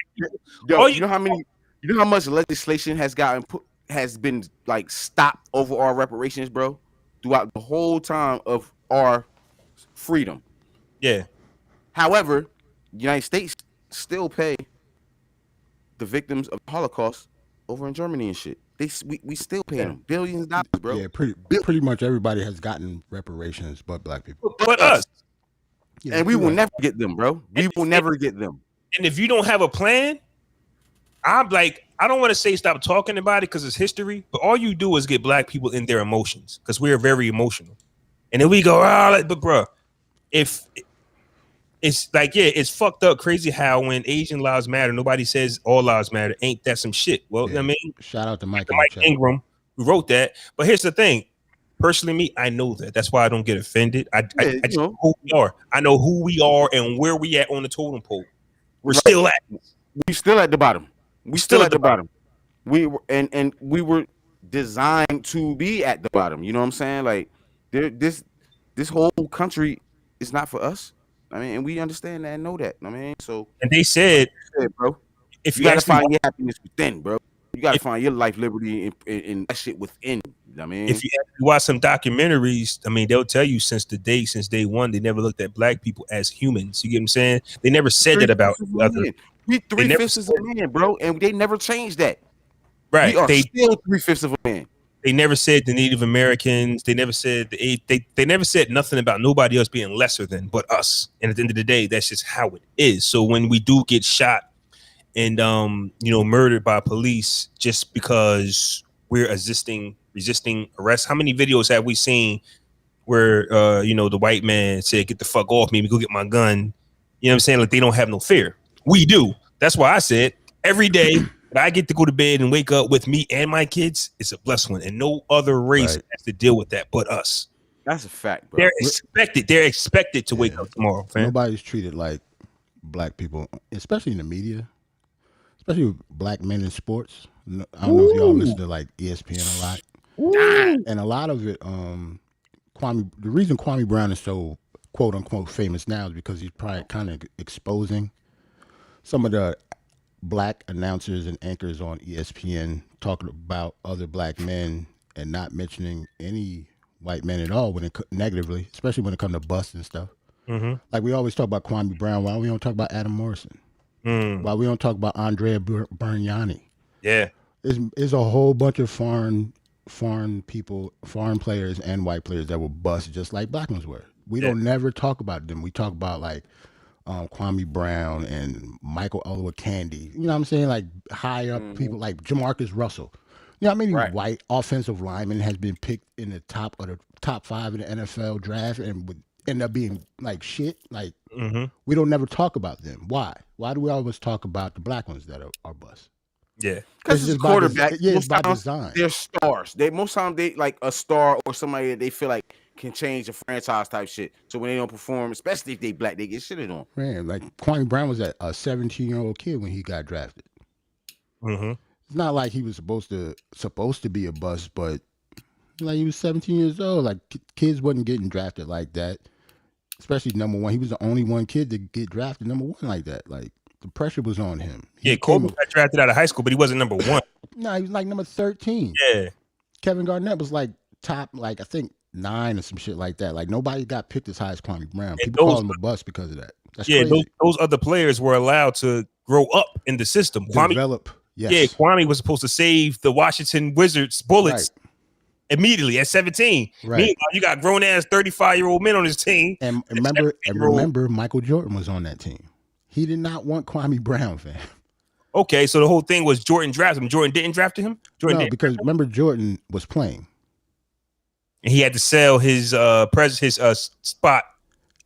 You know how much legislation has been like stopped over our reparations, bro, throughout the whole time of our freedom. Yeah. However, the United States still pay the victims of the Holocaust over in Germany and shit. We still pay them billions of dollars, bro. Yeah, pretty much everybody has gotten reparations, but black people. But us. Yeah, and we will never get them, bro. We will never get them. And if you don't have a plan, I'm like, I don't want to say stop talking about it because it's history, but all you do is get black people in their emotions because we're very emotional. And then we go, but bro, if it's like, it's fucked up crazy how when Asian lives matter, nobody says all lives matter. Ain't that some shit? Well, you know what I mean? Shout out to Mike Ingram who wrote that. But here's the thing. Personally, me, I know that. That's why I don't get offended. I just know who we are. I know who we are and where we at on the totem pole. We're still at. We still at the bottom. We still at the bottom. We were and we were designed to be at the bottom. You know what I'm saying? Like this whole country is not for us. I mean, and we understand that and know that. I mean, so and they said, bro, if you gotta find your happiness within, bro. You gotta find your life, liberty, and that shit within. I mean, if you watch some documentaries, I mean, they'll tell you since day one, they never looked at black people as humans. You get what I'm saying? They never said that about other. We 3/5 of a man, bro, and they never changed that. Right? We are still 3/5 of a man. They never said the Native Americans. They never said they never said nothing about nobody else being lesser than but us. And at the end of the day, that's just how it is. So when we do get shot and murdered by police just because we're resisting arrest, how many videos have we seen where the white man said, "Get the fuck off me, go get my gun"? You know what I'm saying? Like they don't have no fear. We do. That's why I said every day that I get to go to bed and wake up with me and my kids, it's a blessed one. And no other race has to deal with that but us. That's a fact, bro. They're expected to wake up tomorrow, fam. Nobody's treated like black people, especially in the media, especially black men in sports. I don't know if y'all listen to like ESPN a lot. And a lot of it, the reason Kwame Brown is so quote unquote famous now is because he's probably kind of exposing some of the black announcers and anchors on ESPN talking about other black men and not mentioning any white men at all negatively, especially when it comes to busts and stuff. Mm-hmm. Like we always talk about Kwame Brown. Why we don't talk about Adam Morrison? Why we don't talk about Andrea Berniani? Yeah. There's a whole bunch of foreign people, foreign players and white players that were bust just like black ones were. We don't never talk about them. We talk about like Kwame Brown and Michael Olowokandi. You know what I'm saying? Like high up people like Jamarcus Russell. You know how many white offensive linemen has been picked in the top 5 in the NFL draft and would end up being like shit? Like we don't never talk about them. Why? Why do we always talk about the black ones that are bust? Yeah, because it's quarterback. It's by design. They're stars. Most times they like a star or somebody that they feel like can change a franchise type shit. So when they don't perform, especially if they black, they get shitted on. Man, like Kwame Brown was a 17-year-old kid when he got drafted. It's not like he was supposed to be a bust, but like he was 17 years old. Like kids wasn't getting drafted like that, especially number one. He was the only one kid to get drafted number one like that. Like the pressure was on him. Kobe got drafted out of high school, but he wasn't number one. No, he was like number 13. Yeah, Kevin Garnett was like top, like I think 9 or some shit like that. Like nobody got picked as high as Kwame Brown. People call him a bust because of that. That's crazy. Those other players were allowed to grow up in the system. Develop. Yes. Yeah, Kwame was supposed to save the Washington Wizards bullets immediately at 17. Right. Meanwhile, you got grown ass 35-year-old men on his team. And remember, Michael Jordan was on that team. He did not want Kwame Brown, fam. Okay, so the whole thing was Jordan drafted him. Jordan didn't draft him? No, because remember Jordan was playing. And he had to sell his spot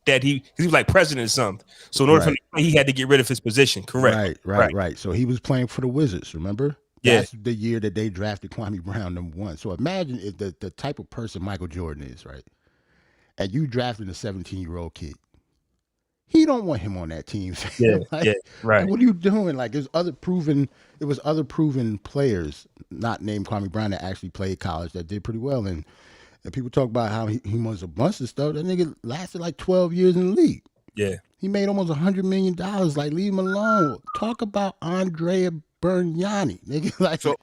that he was like president or something. So in order for him, he had to get rid of his position. Correct. Right. So he was playing for the Wizards, remember? That's the year that they drafted Kwame Brown #1. So imagine if the type of person Michael Jordan is, right? And you drafted a 17-year-old kid. He don't want him on that team. Like, what are you doing? Like, it was other proven players, not named Kwame Brown, that actually played college that did pretty well. And people talk about how he was a bunch of stuff. That nigga lasted like 12 years in the league. Yeah. He made almost $100 million. Like, leave him alone. Talk about Andrea Berniani, nigga. Like, so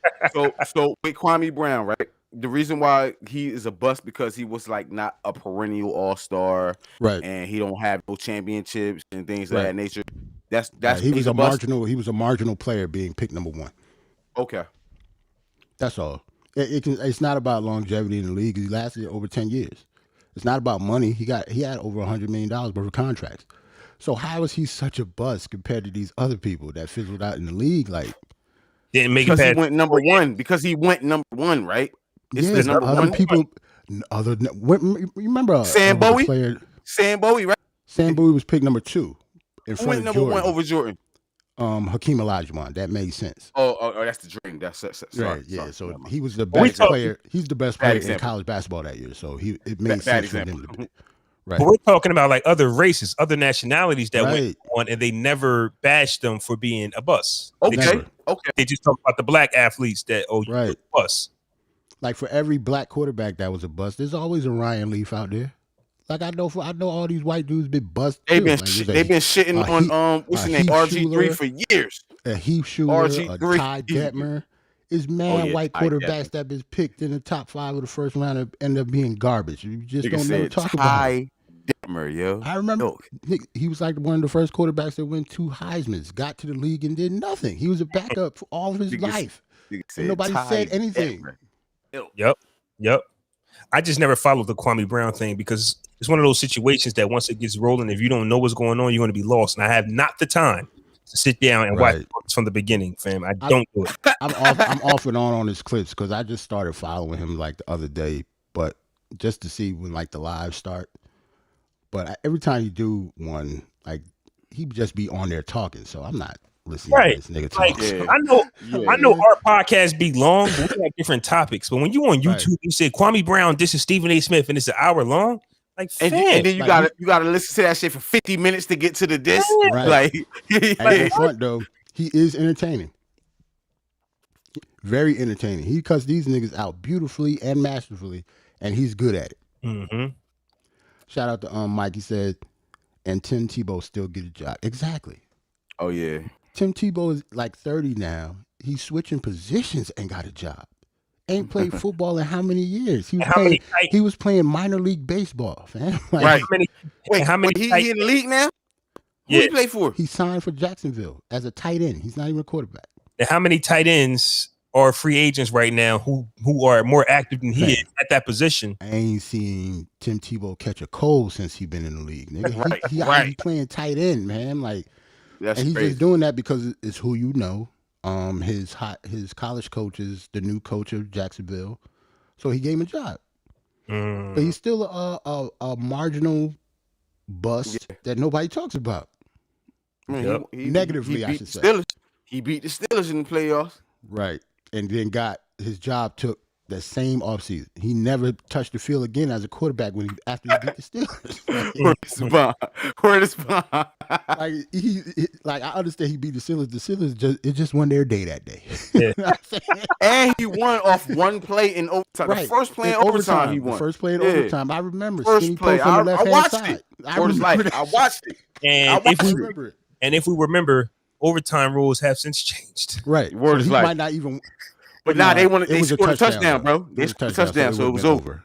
with Kwame Brown, right? The reason why he is a bust because he was like not a perennial all-star, right? And he don't have no championships and things of that nature. That's he was a marginal player being picked #1. Okay, that's all. It's not about longevity in the league. He lasted over 10 years. It's not about money. He had over $100 million worth of contracts. So how is he such a bust compared to these other people that fizzled out in the league? Like, didn't make because he went #1. Because he went #1, right? It's the number other one people. Remember Sam Bowie? Sam Bowie, right? Sam Bowie was picked #2 in Who front went of #1 over Jordan? Hakeem Olajuwon. That made sense. Oh, that's the dream. That's sorry, yeah. So he was the best player. He's the best player in college basketball that year. So it made sense for him to be. Right. But we're talking about like other races, other nationalities that went on, and they never bashed them for being a bust. Okay. They just talk about the black athletes that you're a bust. Like for every black quarterback that was a bust, there's always a Ryan Leaf out there. Like I know all these white dudes been bust. They've been shitting on what's his name, RG3 for years. A Heath Schuler, a Ty Detmer. It's white quarterbacks that been picked in the top 5 of the first round and end up being garbage. You just don't never talk about Ty Detmer, yo. I remember he was like one of the first quarterbacks that went 2 Heismans, got to the league and did nothing. He was a backup for all of his life. And nobody said anything. Yep. I just never followed the Kwame Brown thing because it's one of those situations that once it gets rolling, if you don't know what's going on, you're going to be lost. And I have not the time to sit down and watch from the beginning, fam. I don't do it. I'm off and on his clips because I just started following him like the other day, but just to see when like the lives start. But every time you do one, like he just be on there talking, so I'm not listening to this nigga talk. I know our podcast be long, but we have different topics. But when you on YouTube, you say Kwame Brown, this is Stephen A. Smith, and it's an hour long. Like, and then you gotta listen to that shit for 50 minutes to get to the diss. Right. At the front though, he is entertaining. Very entertaining. He cuts these niggas out beautifully and masterfully, and he's good at it. Mm-hmm. Shout out to Mike. He said, and Tim Tebow still get a job. Exactly. Oh yeah. Tim Tebow is like 30 now. He's switching positions and got a job. Ain't played football in how many years? He was playing minor league baseball, fam. Like, how many he in the league now? Who he play for? He signed for Jacksonville as a tight end. He's not even a quarterback. And how many tight ends are free agents right now who are more active than he is at that position? I ain't seen Tim Tebow catch a cold since he been in the league. Nigga. He's playing tight end, man. Like, that's and he's crazy. just doing that because it's who you know. His college coach is the new coach of Jacksonville, so he gave him a job. But he's still a marginal bust that nobody talks about. Negatively, I should say. He beat the Steelers in the playoffs. Right, and then got his job took the same offseason. He never touched the field again as a quarterback after he beat the Steelers. Where is Bond? Like I understand he beat the Steelers. The Steelers it just won their day that day. Yeah. And he won off one play in overtime. Right. The first play in overtime he won. The first play in overtime. I remember. First play. I watched it. I watched it. And if we remember, overtime rules have since changed. Right. Word so is he like, might not even. But they scored a touchdown, bro. They scored a touchdown, so it was over.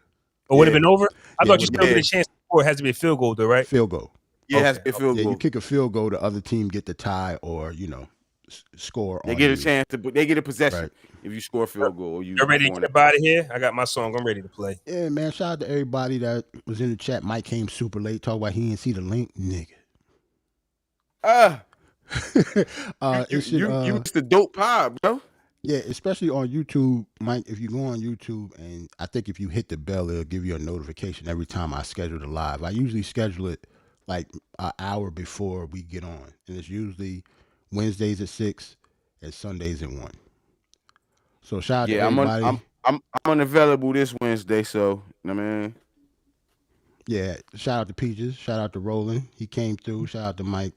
It would have been over? I thought you still get a chance to score. It has to be a field goal, though, right? Field goal. Yeah, it has to be a field goal. You kick a field goal, the other team get the tie or, score They on get you. a chance to. They get a possession Right. if you score a field goal. Or you ready to get up out of here? I got my song. I'm ready to play. Yeah, man. Shout out to everybody that was in the chat. Mike came super late. Talk about he didn't see the link, nigga. You missed the dope pod, bro. Yeah, especially on YouTube, Mike. If you go on YouTube, and I think if you hit the bell, it'll give you a notification every time I schedule the live. I usually schedule it like an hour before we get on, and it's usually Wednesdays at 6 and Sundays at 1. So shout out to everybody. I'm unavailable this Wednesday, so I mean. Yeah, shout out to Peaches. Shout out to Roland. He came through. Shout out to Mike.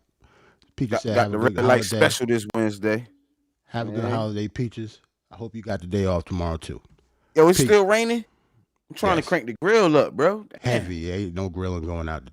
Peaches said Got have the a red good light holiday. special this Wednesday. Have a good holiday, Peaches. I hope you got the day off tomorrow too. Yo, it's Peace. still raining. I'm trying to crank the grill up, bro. Damn. Heavy. Ain't no grilling going out